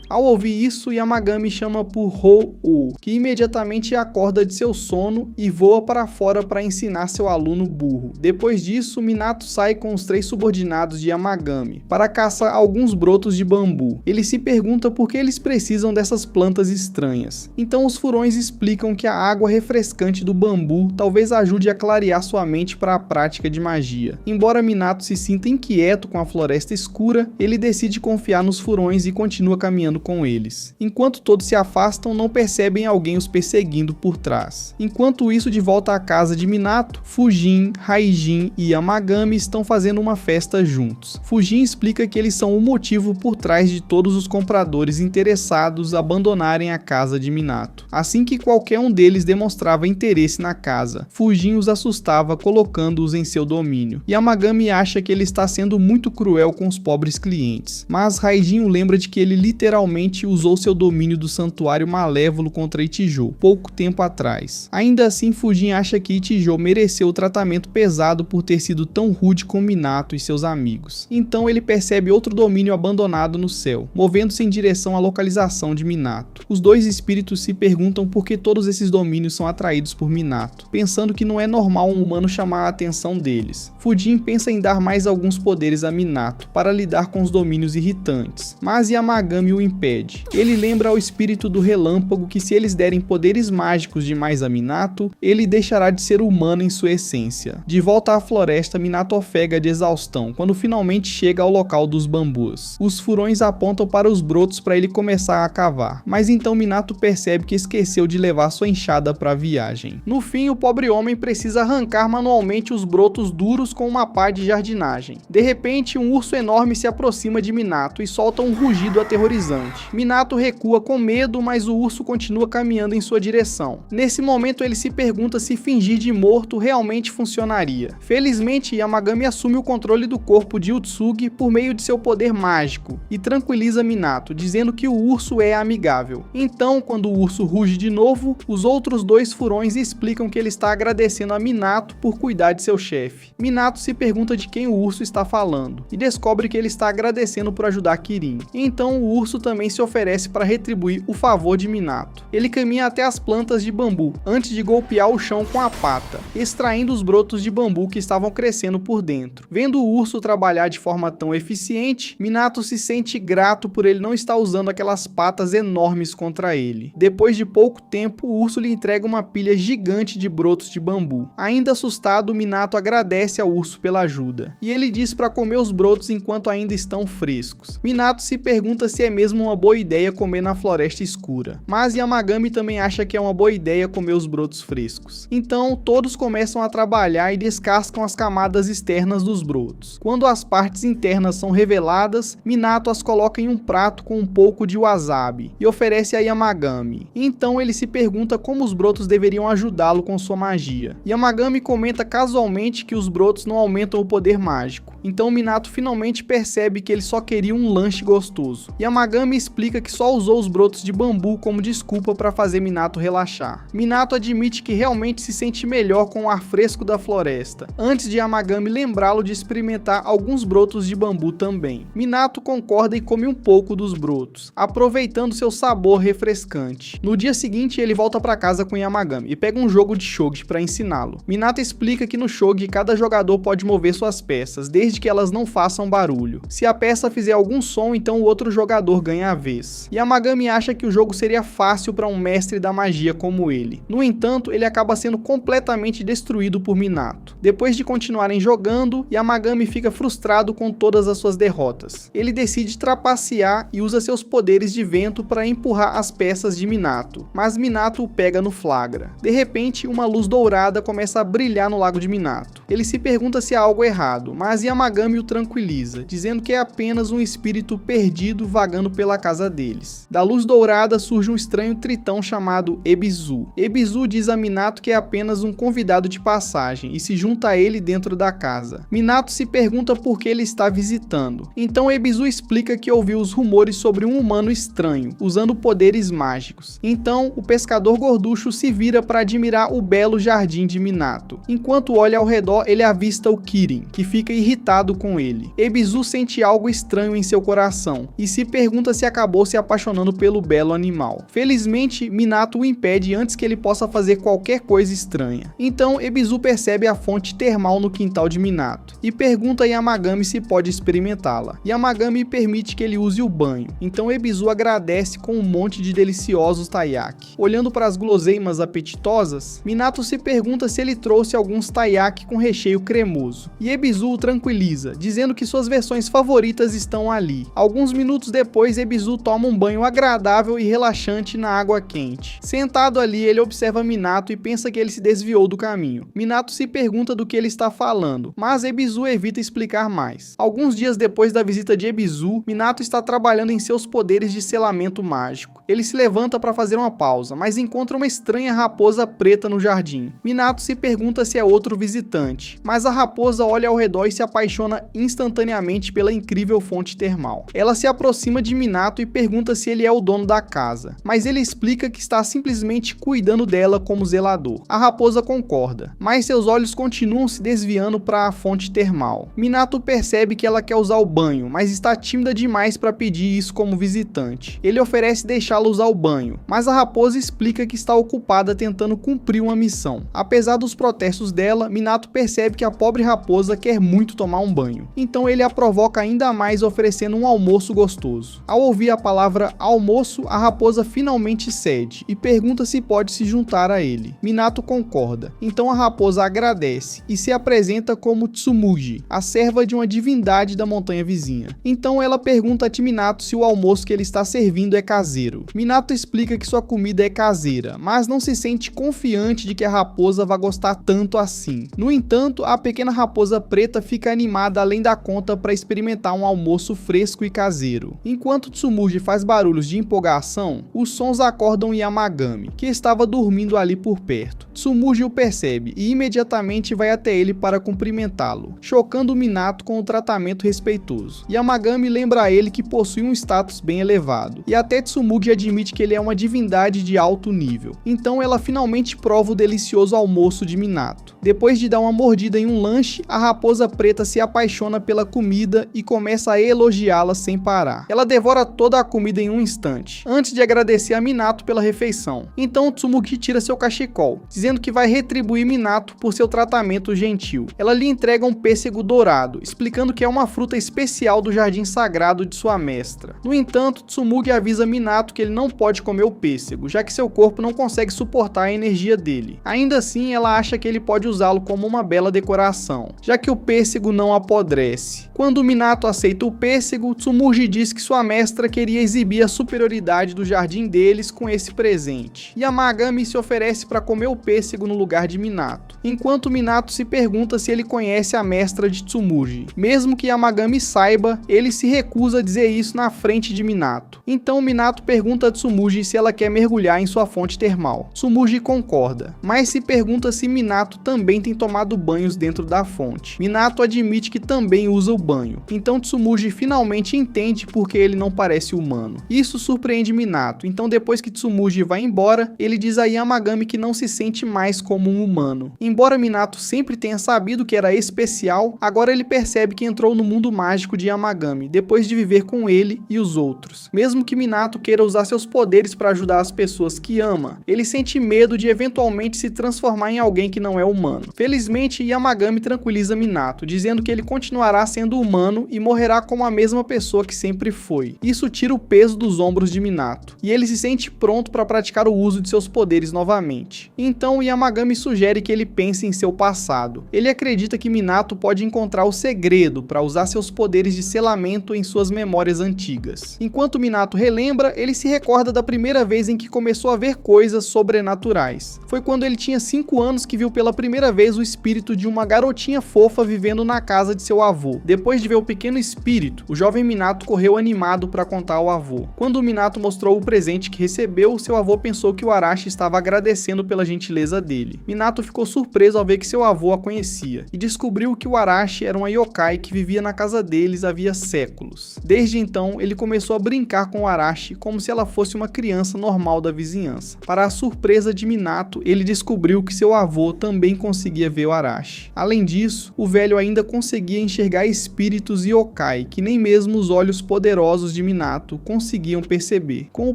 Ao ouvir isso, Yamagami chama por Ho-Oh, que imediatamente acorda de seu sono e voa para fora para ensinar seu aluno burro. Depois disso, Minato sai com os 3 subordinados de Yamagami para caçar alguns brotos de bambu. Ele se pergunta por que eles precisam dessas plantas estranhas. Então os furões explicam que a água refrescante do bambu talvez ajude a clarear sua mente para a prática de magia. Embora Minato se sinta inquieto com a floresta escura, ele decide confiar nos furões e continua caminhando com eles. Enquanto todos se afastam, não percebem alguém os perseguindo por trás. Enquanto isso, de volta à casa de Minato, Fujin, Raijin e Yamagami estão fazendo uma festa juntos. Fujin explica que eles são o motivo por trás de todos os compradores interessados abandonarem a casa de Minato. Assim que qualquer um deles demonstrava interesse na casa, Fujin os assustava colocando-os em seu domínio. Yamagami acha que ele está sendo muito cruel com os pobres clientes, mas Raijin o lembra de que ele literalmente provavelmente usou seu domínio do santuário malévolo contra Ichijo pouco tempo atrás. Ainda assim, Fujin acha que Ichijo mereceu o tratamento pesado por ter sido tão rude com Minato e seus amigos. Então ele percebe outro domínio abandonado no céu, movendo-se em direção à localização de Minato. Os dois espíritos se perguntam por que todos esses domínios são atraídos por Minato, pensando que não é normal um humano chamar a atenção deles. Fujin pensa em dar mais alguns poderes a Minato para lidar com os domínios irritantes, mas Yamagami o impede. Ele lembra ao espírito do relâmpago que se eles derem poderes mágicos demais a Minato, ele deixará de ser humano em sua essência. De volta à floresta, Minato ofega de exaustão quando finalmente chega ao local dos bambus. Os furões apontam para os brotos para ele começar a cavar, mas então Minato percebe que esqueceu de levar sua enxada para a viagem. No fim, o pobre homem precisa arrancar manualmente os brotos duros com uma pá de jardinagem. De repente, um urso enorme se aproxima de Minato e solta um rugido aterrorizante. Minato recua com medo, mas o urso continua caminhando em sua direção. Nesse momento, ele se pergunta se fingir de morto realmente funcionaria. Felizmente, Yamagami assume o controle do corpo de Utsugi por meio de seu poder mágico e tranquiliza Minato, dizendo que o urso é amigável. Então, quando o urso ruge de novo, os outros dois furões explicam que ele está agradecendo a Minato por cuidar de seu chefe. Minato se pergunta de quem o urso está falando e descobre que ele está agradecendo por ajudar Kirin. Então o urso também se oferece para retribuir o favor de Minato. Ele caminha até as plantas de bambu antes de golpear o chão com a pata, extraindo os brotos de bambu que estavam crescendo por dentro. Vendo o urso trabalhar de forma tão eficiente, Minato se sente grato por ele não estar usando aquelas patas enormes contra ele. Depois de pouco tempo, o urso lhe entrega uma pilha gigante de brotos de bambu. Ainda assustado, Minato agradece ao urso pela ajuda, e ele diz para comer os brotos enquanto ainda estão frescos. Minato se pergunta se é mesmo uma boa ideia comer na floresta escura, mas Yamagami também acha que é uma boa ideia comer os brotos frescos. Então, todos começam a trabalhar e descascam as camadas externas dos brotos. Quando as partes internas são reveladas, Minato as coloca em um prato com um pouco de wasabi e oferece a Yamagami. Então ele se pergunta como os brotos deveriam ajudá-lo com sua magia. Yamagami comenta casualmente que os brotos não aumentam o poder mágico. Então Minato finalmente percebe que ele só queria um lanche gostoso. Yamagami explica que só usou os brotos de bambu como desculpa para fazer Minato relaxar. Minato admite que realmente se sente melhor com o ar fresco da floresta, antes de Yamagami lembrá-lo de experimentar alguns brotos de bambu também. Minato concorda e come um pouco dos brotos, aproveitando seu sabor refrescante. No dia seguinte, ele volta para casa com Yamagami e pega um jogo de shogi para ensiná-lo. Minato explica que no shogi cada jogador pode mover suas peças, desde que elas não façam barulho. Se a peça fizer algum som, então o outro jogador ganha a vez. Yamagami acha que o jogo seria fácil para um mestre da magia como ele. No entanto, ele acaba sendo completamente destruído por Minato. Depois de continuarem jogando, Yamagami fica frustrado com todas as suas derrotas. Ele decide trapacear e usa seus poderes de vento para empurrar as peças de Minato, mas Minato o pega no flagra. De repente, uma luz dourada começa a brilhar no lago de Minato. Ele se pergunta se há algo errado, mas Yamagami o tranquiliza, dizendo que é apenas um espírito perdido vagando pela casa deles. Da luz dourada surge um estranho tritão chamado Ebizu. Ebizu diz a Minato que é apenas um convidado de passagem e se junta a ele dentro da casa. Minato se pergunta por que ele está visitando. Então Ebizu explica que ouviu os rumores sobre um humano estranho, usando poderes mágicos. Então o pescador gorducho se vira para admirar o belo jardim de Minato. Enquanto olha ao redor, ele avista o Kirin, que fica irritado com ele. Ebizu sente algo estranho em seu coração e se pergunta se acabou se apaixonando pelo belo animal. Felizmente, Minato o impede antes que ele possa fazer qualquer coisa estranha. Então Ebizu percebe a fonte termal no quintal de Minato e pergunta a Yamagami se pode experimentá-la. Yamagami permite que ele use o banho, então Ebizu agradece com um monte de deliciosos taiyaki. Olhando para as guloseimas apetitosas, Minato se pergunta se ele trouxe alguns taiyaki com recheio cremoso, e Ebizu o tranquiliza, dizendo que suas versões favoritas estão ali. Alguns minutos depois, Ebizu toma um banho agradável e relaxante na água quente. Sentado ali, ele observa Minato e pensa que ele se desviou do caminho. Minato se pergunta do que ele está falando, mas Ebizu evita explicar mais. Alguns dias depois da visita de Ebizu, Minato está trabalhando em seus poderes de selamento mágico. Ele se levanta para fazer uma pausa, mas encontra uma estranha raposa preta no jardim. Minato se pergunta se é outro visitante, fonte, mas a raposa olha ao redor e se apaixona instantaneamente pela incrível fonte termal. Ela se aproxima de Minato e pergunta se ele é o dono da casa, mas ele explica que está simplesmente cuidando dela como zelador. A raposa concorda, mas seus olhos continuam se desviando para a fonte termal. Minato percebe que ela quer usar o banho, mas está tímida demais para pedir isso como visitante. Ele oferece deixá-la usar o banho, mas a raposa explica que está ocupada tentando cumprir uma missão. Apesar dos protestos dela, Minato percebe que a pobre raposa quer muito tomar um banho. Então ele a provoca ainda mais oferecendo um almoço gostoso. Ao ouvir a palavra almoço, a raposa finalmente cede e pergunta se pode se juntar a ele. Minato concorda. Então a raposa agradece e se apresenta como Tsumugi, a serva de uma divindade da montanha vizinha. Então ela pergunta a Minato se o almoço que ele está servindo é caseiro. Minato explica que sua comida é caseira, mas não se sente confiante de que a raposa vai gostar tanto assim. No entanto, a pequena raposa preta fica animada além da conta para experimentar um almoço fresco e caseiro. Enquanto Tsumugi faz barulhos de empolgação, os sons acordam Yamagami, que estava dormindo ali por perto. Tsumugi o percebe e imediatamente vai até ele para cumprimentá-lo, chocando Minato com o tratamento respeitoso. Yamagami lembra a ele que possui um status bem elevado, e até Tsumugi admite que ele é uma divindade de alto nível. Então ela finalmente prova o delicioso almoço de Minato. Depois de dar uma mordida em um lanche, a raposa preta se apaixona pela comida e começa a elogiá-la sem parar. Ela devora toda a comida em um instante, antes de agradecer a Minato pela refeição. Então Tsumugi tira seu cachecol, dizendo que vai retribuir Minato por seu tratamento gentil. Ela lhe entrega um pêssego dourado, explicando que é uma fruta especial do jardim sagrado de sua mestra. No entanto, Tsumugi avisa Minato que ele não pode comer o pêssego, já que seu corpo não consegue suportar a energia dele. Ainda assim, ela acha que ele pode usá-lo como uma bela decoração, já que o pêssego não apodrece. Quando Minato aceita o pêssego, Tsumugi diz que sua mestra queria exibir a superioridade do jardim deles com esse presente. Yamagami se oferece para comer o pêssego no lugar de Minato, enquanto Minato se pergunta se ele conhece a mestra de Tsumugi. Mesmo que Yamagami saiba, ele se recusa a dizer isso na frente de Minato. Então Minato pergunta a Tsumugi se ela quer mergulhar em sua fonte termal. Tsumugi concorda, mas se pergunta se Minato também tem tomado banhos dentro da fonte. Minato admite que também usa o banho. Então Tsumugi finalmente entende porque ele não parece humano. Isso surpreende Minato, então depois que Tsumugi vai embora, ele diz a Yamagami que não se sente mais como um humano. Embora Minato sempre tenha sabido que era especial, agora ele percebe que entrou no mundo mágico de Yamagami, depois de viver com ele e os outros. Mesmo que Minato queira usar seus poderes para ajudar as pessoas que ama, ele sente medo de eventualmente se transformar em alguém que não é humano. Felizmente, Yamagami tranquiliza Minato, dizendo que ele continuará sendo humano e morrerá como a mesma pessoa que sempre foi. Isso tira o peso dos ombros de Minato, e ele se sente pronto para praticar o uso de seus poderes novamente. Então Yamagami sugere que ele pense em seu passado. Ele acredita que Minato pode encontrar o segredo para usar seus poderes de selamento em suas memórias antigas. Enquanto Minato relembra, ele se recorda da primeira vez em que começou a ver coisas sobrenaturais. Foi quando ele tinha 5 anos que viu pela primeira vez o espírito de uma garotinha fofa vivendo na casa de seu avô. Depois de ver o pequeno espírito, o jovem Minato correu animado para contar ao avô. Quando o Minato mostrou o presente que recebeu, seu avô pensou que o Arashi estava agradecendo pela gentileza dele. Minato ficou surpreso ao ver que seu avô a conhecia, e descobriu que o Arashi era uma yokai que vivia na casa deles havia séculos. Desde então, ele começou a brincar com o Arashi como se ela fosse uma criança normal da vizinhança. Para a surpresa de Minato, ele descobriu que seu avô também conseguia ver o Arashi. Além disso, o velho ainda conseguia enxergar espíritos e yokai que nem mesmo os olhos poderosos de Minato conseguiam perceber. Com o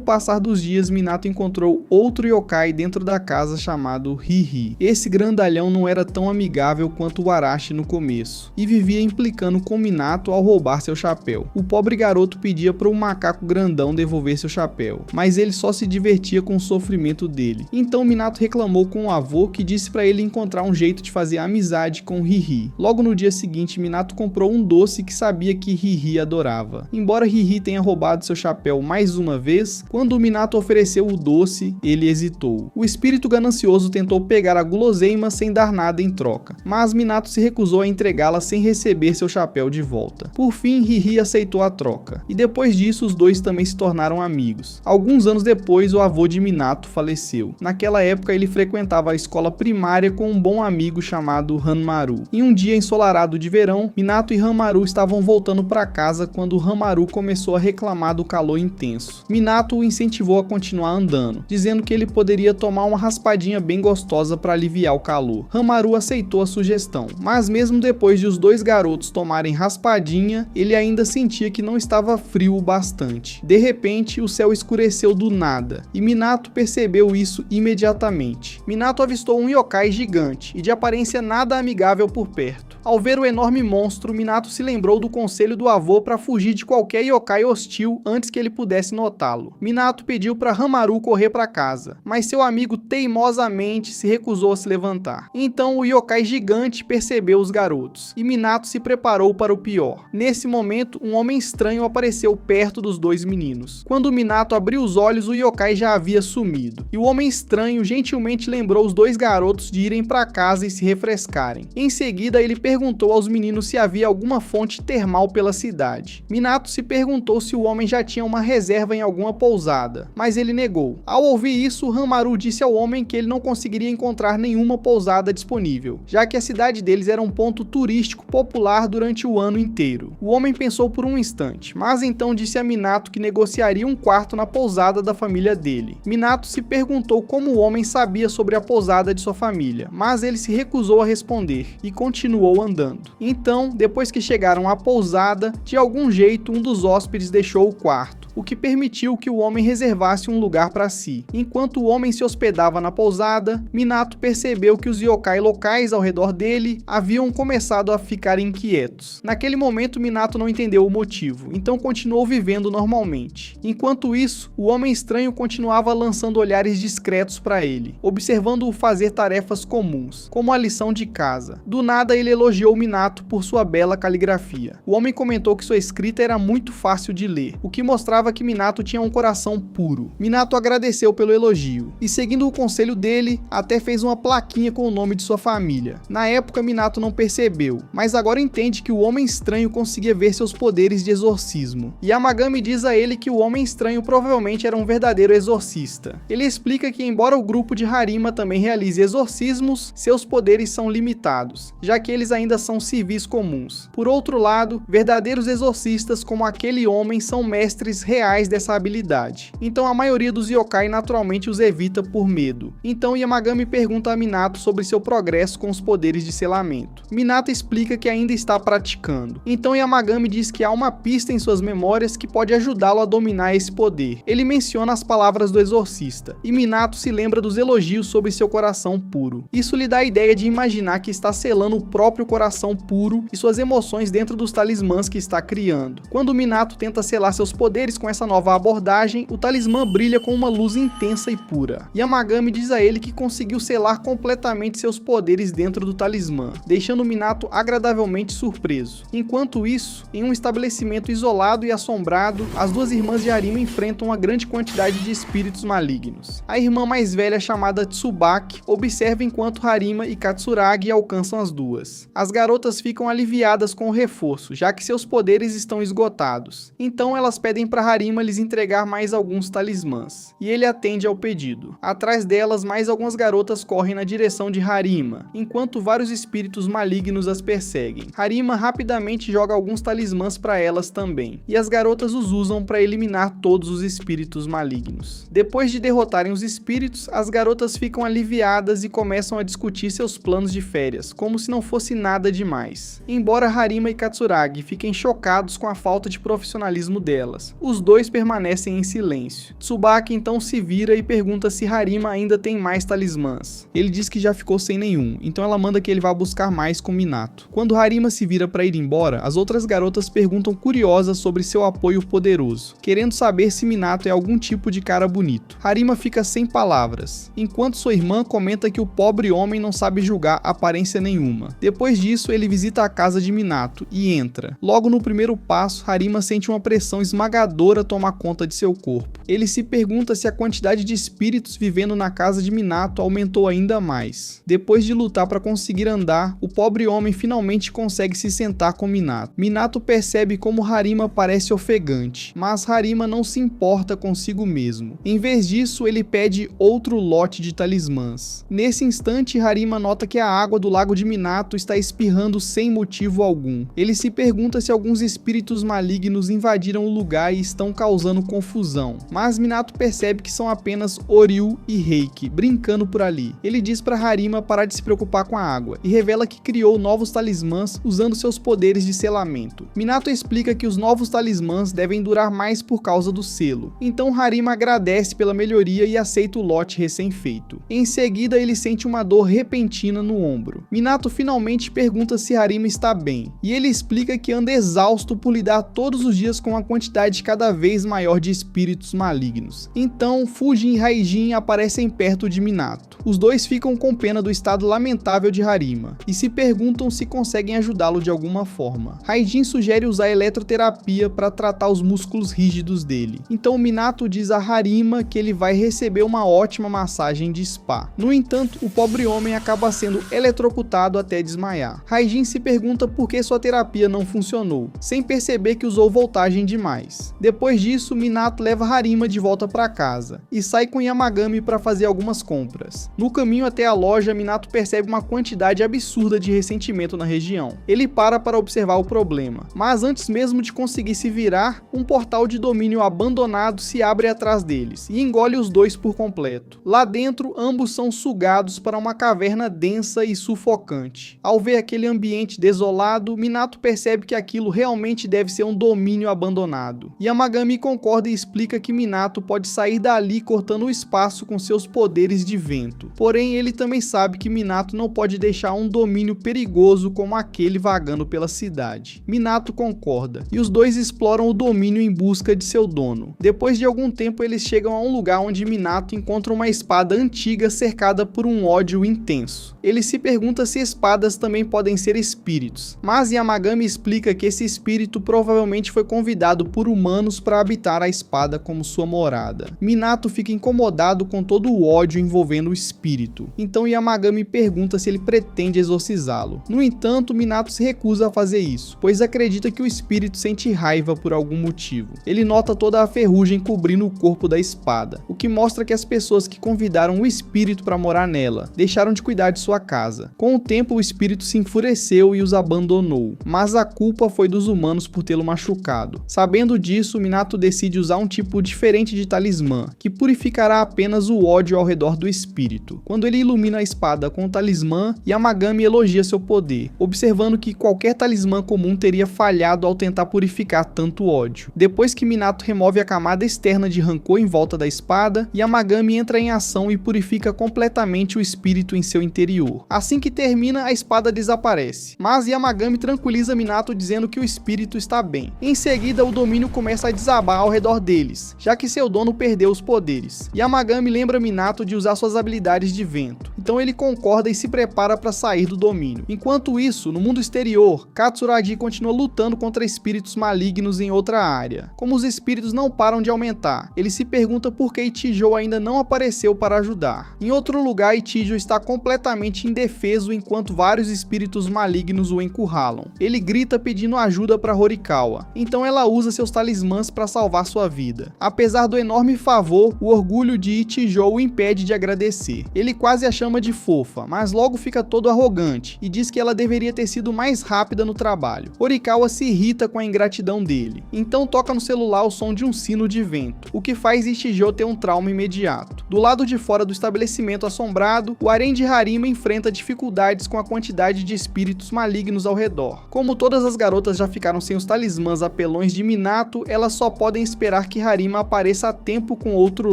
passar dos dias, Minato encontrou outro yokai dentro da casa chamado Hihi. Esse grandalhão não era tão amigável quanto o Arashi no começo, e vivia implicando com Minato ao roubar seu chapéu. O pobre garoto pedia para o macaco grandão devolver seu chapéu, mas ele só se divertia com o sofrimento dele. Então Minato reclamou com o avô, que disse para ele encontrar um jeito de fazer amizade com Hihi. Logo no dia seguinte, Minato comprou um doce que sabia que Hihi adorava. Embora Hihi tenha roubado seu chapéu mais uma vez, quando o Minato ofereceu o doce, ele hesitou. O espírito ganancioso tentou pegar a guloseima sem dar nada em troca, mas Minato se recusou a entregá-la sem receber seu chapéu de volta. Por fim, Hihi aceitou a troca, e depois disso os dois também se tornaram amigos. Alguns anos depois, o avô de Minato faleceu. Naquela época, ele frequentava a escola primária com um bom amigo chamado chamado Ranmaru. Em um dia ensolarado de verão, Minato e Ranmaru estavam voltando para casa quando Ranmaru começou a reclamar do calor intenso. Minato o incentivou a continuar andando, dizendo que ele poderia tomar uma raspadinha bem gostosa para aliviar o calor. Ranmaru aceitou a sugestão, mas mesmo depois de os dois garotos tomarem raspadinha, ele ainda sentia que não estava frio o bastante. De repente, o céu escureceu do nada, e Minato percebeu isso imediatamente. Minato avistou um yokai gigante, e de aparência nada amigável por perto. Ao ver o enorme monstro, Minato se lembrou do conselho do avô para fugir de qualquer yokai hostil antes que ele pudesse notá-lo. Minato pediu para Ranmaru correr para casa, mas seu amigo teimosamente se recusou a se levantar. Então o yokai gigante percebeu os garotos, e Minato se preparou para o pior. Nesse momento, um homem estranho apareceu perto dos dois meninos. Quando Minato abriu os olhos, o yokai já havia sumido, e o homem estranho gentilmente lembrou os dois garotos de irem para casa e se refrescarem. Em seguida, ele perguntou aos meninos se havia alguma fonte termal pela cidade. Minato se perguntou se o homem já tinha uma reserva em alguma pousada, mas ele negou. Ao ouvir isso, Ranmaru disse ao homem que ele não conseguiria encontrar nenhuma pousada disponível, já que a cidade deles era um ponto turístico popular durante o ano inteiro. O homem pensou por um instante, mas então disse a Minato que negociaria um quarto na pousada da família dele. Minato se perguntou como o homem sabia sobre a pousada de sua família, mas ele se recusou a responder e continuou andando. Então, depois que chegaram à pousada, de algum jeito um dos hóspedes deixou o quarto, o que permitiu que o homem reservasse um lugar para si. Enquanto o homem se hospedava na pousada, Minato percebeu que os yokai locais ao redor dele haviam começado a ficar inquietos. Naquele momento, Minato não entendeu o motivo, então continuou vivendo normalmente. Enquanto isso, o homem estranho continuava lançando olhares discretos para ele, observando-o fazer tarefas comuns, como a lição de casa. Do nada, ele elogiou Minato por sua bela caligrafia. O homem comentou que sua escrita era muito fácil de ler, o que mostrava que Minato tinha um coração puro. Minato agradeceu pelo elogio, e seguindo o conselho dele, até fez uma plaquinha com o nome de sua família. Na época, Minato não percebeu, mas agora entende que o homem estranho conseguia ver seus poderes de exorcismo. Yamagami diz a ele que o homem estranho provavelmente era um verdadeiro exorcista. Ele explica que embora o grupo de Harima também realize exorcismos, seus poderes são limitados, já que eles ainda são civis comuns. Por outro lado, verdadeiros exorcistas como aquele homem são mestres reais dessa habilidade. Então a maioria dos yokai naturalmente os evita por medo. Então Yamagami pergunta a Minato sobre seu progresso com os poderes de selamento. Minato explica que ainda está praticando. Então Yamagami diz que há uma pista em suas memórias que pode ajudá-lo a dominar esse poder. Ele menciona as palavras do exorcista, e Minato se lembra dos elogios sobre seu coração puro. Isso lhe dá a ideia de imaginar que está selando o próprio coração puro e suas emoções dentro dos talismãs que está criando. Quando Minato tenta selar seus poderes com essa nova abordagem, o talismã brilha com uma luz intensa e pura. Yamagami diz a ele que conseguiu selar completamente seus poderes dentro do talismã, deixando Minato agradavelmente surpreso. Enquanto isso, em um estabelecimento isolado e assombrado, as duas irmãs de Harima enfrentam uma grande quantidade de espíritos malignos. A irmã mais velha, chamada Tsubaki, observa enquanto Harima e Katsuragi alcançam as duas. As garotas ficam aliviadas com o reforço, já que seus poderes estão esgotados. Então elas pedem para Harima lhes entregar mais alguns talismãs, e ele atende ao pedido. Atrás delas, mais algumas garotas correm na direção de Harima, enquanto vários espíritos malignos as perseguem. Harima rapidamente joga alguns talismãs para elas também, e as garotas os usam para eliminar todos os espíritos malignos. Depois de derrotarem os espíritos, as garotas ficam aliviadas e começam a discutir seus planos de férias, como se não fosse nada demais. Embora Harima e Katsuragi fiquem chocados com a falta de profissionalismo delas, os dois permanecem em silêncio. Tsubaki então se vira e pergunta se Harima ainda tem mais talismãs. Ele diz que já ficou sem nenhum, então ela manda que ele vá buscar mais com Minato. Quando Harima se vira para ir embora, as outras garotas perguntam curiosas sobre seu apoio poderoso, querendo saber se Minato é algum tipo de cara bonito. Harima fica sem palavras, enquanto sua irmã comenta que o pobre homem não sabe julgar aparência nenhuma. Depois disso, ele visita a casa de Minato e entra. Logo no primeiro passo, Harima sente uma pressão esmagadora tomar conta de seu corpo. Ele se pergunta se a quantidade de espíritos vivendo na casa de Minato aumentou ainda mais. Depois de lutar para conseguir andar, o pobre homem finalmente consegue se sentar com Minato. Minato percebe como Harima parece ofegante, mas Harima não se importa consigo mesmo. Em vez disso, ele pede outro lote de talismãs. Nesse instante, Harima nota que que a água do lago de Minato está espirrando sem motivo algum. Ele se pergunta se alguns espíritos malignos invadiram o lugar e estão causando confusão, mas Minato percebe que são apenas Oryu e Reiki brincando por ali. Ele diz para Harima parar de se preocupar com a água e revela que criou novos talismãs usando seus poderes de selamento. Minato explica que os novos talismãs devem durar mais por causa do selo. Então Harima agradece pela melhoria e aceita o lote recém-feito. Em seguida, ele sente uma dor repentina no ombro. Minato finalmente pergunta se Harima está bem, e ele explica que anda exausto por lidar todos os dias com uma quantidade cada vez maior de espíritos malignos. Então, Fujin e Raijin aparecem perto de Minato. Os dois ficam com pena do estado lamentável de Harima, e se perguntam se conseguem ajudá-lo de alguma forma. Raijin sugere usar eletroterapia para tratar os músculos rígidos dele. Então Minato diz a Harima que ele vai receber uma ótima massagem de spa. No entanto, o pobre homem acaba sendo eletrocutado até desmaiar. Raijin se pergunta por que sua terapia não funcionou, sem perceber que usou voltagem demais. Depois disso, Minato leva Harima de volta para casa e sai com Yamagami para fazer algumas compras. No caminho até a loja, Minato percebe uma quantidade absurda de ressentimento na região. Ele para observar o problema, mas antes mesmo de conseguir se virar, um portal de domínio abandonado se abre atrás deles e engole os dois por completo. Lá dentro, ambos são sugados para uma caverna densa e sufocante. Ao ver aquele ambiente desolado, Minato percebe que aquilo realmente deve ser um domínio abandonado. Yamagami concorda e explica que Minato pode sair dali cortando o espaço com seus poderes de vento. Porém, ele também sabe que Minato não pode deixar um domínio perigoso como aquele vagando pela cidade. Minato concorda, e os dois exploram o domínio em busca de seu dono. Depois de algum tempo, eles chegam a um lugar onde Minato encontra uma espada antiga cercada por um ódio intenso. Ele se pergunta se espadas também podem ser espíritos, mas Yamagami explica que esse espírito provavelmente foi convidado por humanos para habitar a espada como sua morada. Minato fica incomodado com todo o ódio envolvendo o espírito, então Yamagami pergunta se ele pretende exorcizá-lo. No entanto, Minato se recusa a fazer isso, pois acredita que o espírito sente raiva por algum motivo. Ele nota toda a ferrugem cobrindo o corpo da espada, o que mostra que as pessoas que convidaram o espírito para morar nela deixaram de cuidar de sua casa. Com o tempo, o espírito se enfureceu e os abandonou, mas a culpa foi dos humanos por tê-lo machucado. Sabendo disso, Minato decide usar um tipo diferente de talismã, que purificará apenas o ódio ao redor do espírito. Quando ele ilumina a espada com o talismã, Yamagami elogia seu poder, observando que qualquer talismã comum teria falhado ao tentar purificar tanto ódio. Depois que Minato remove a camada externa de rancor em volta da espada, Yamagami entra em ação e purifica completamente o espírito em seu interior. Assim que termina, a espada desaparece, mas Yamagami tranquiliza Minato dizendo que o espírito está bem. Em seguida, o domínio começa a desabar ao redor deles, já que seu dono perdeu os poderes. Yamagami lembra Minato de usar suas habilidades de vento, então ele concorda e se prepara para sair do domínio. Enquanto isso, no mundo exterior, Katsuragi continua lutando contra espíritos malignos em outra área. Como os espíritos não param de aumentar, ele se pergunta por que Ichijo ainda não apareceu para ajudar. Em outro lugar, Ichijo está completamente indefeso enquanto vários espíritos malignos o encurralam. Ele grita pedindo ajuda para Horikawa, então ela usa seus talismãs para salvar sua vida. Apesar do enorme favor, o orgulho de Ichijo o impede de agradecer. Ele quase a chama de fofa, mas logo fica todo arrogante e diz que ela deveria ter sido mais rápida no trabalho. Horikawa se irrita com a ingratidão dele, então toca no celular o som de um sino de vento, o que faz Ichijo ter um trauma imediato. Do lado de fora do estabelecimento assombrado, o harém de Harima enfrenta dificuldades com a quantidade de espíritos malignos ao redor. Como todas as garotas já ficaram sem os talismãs apelões de Minato, elas só podem esperar que Harima apareça a tempo com outro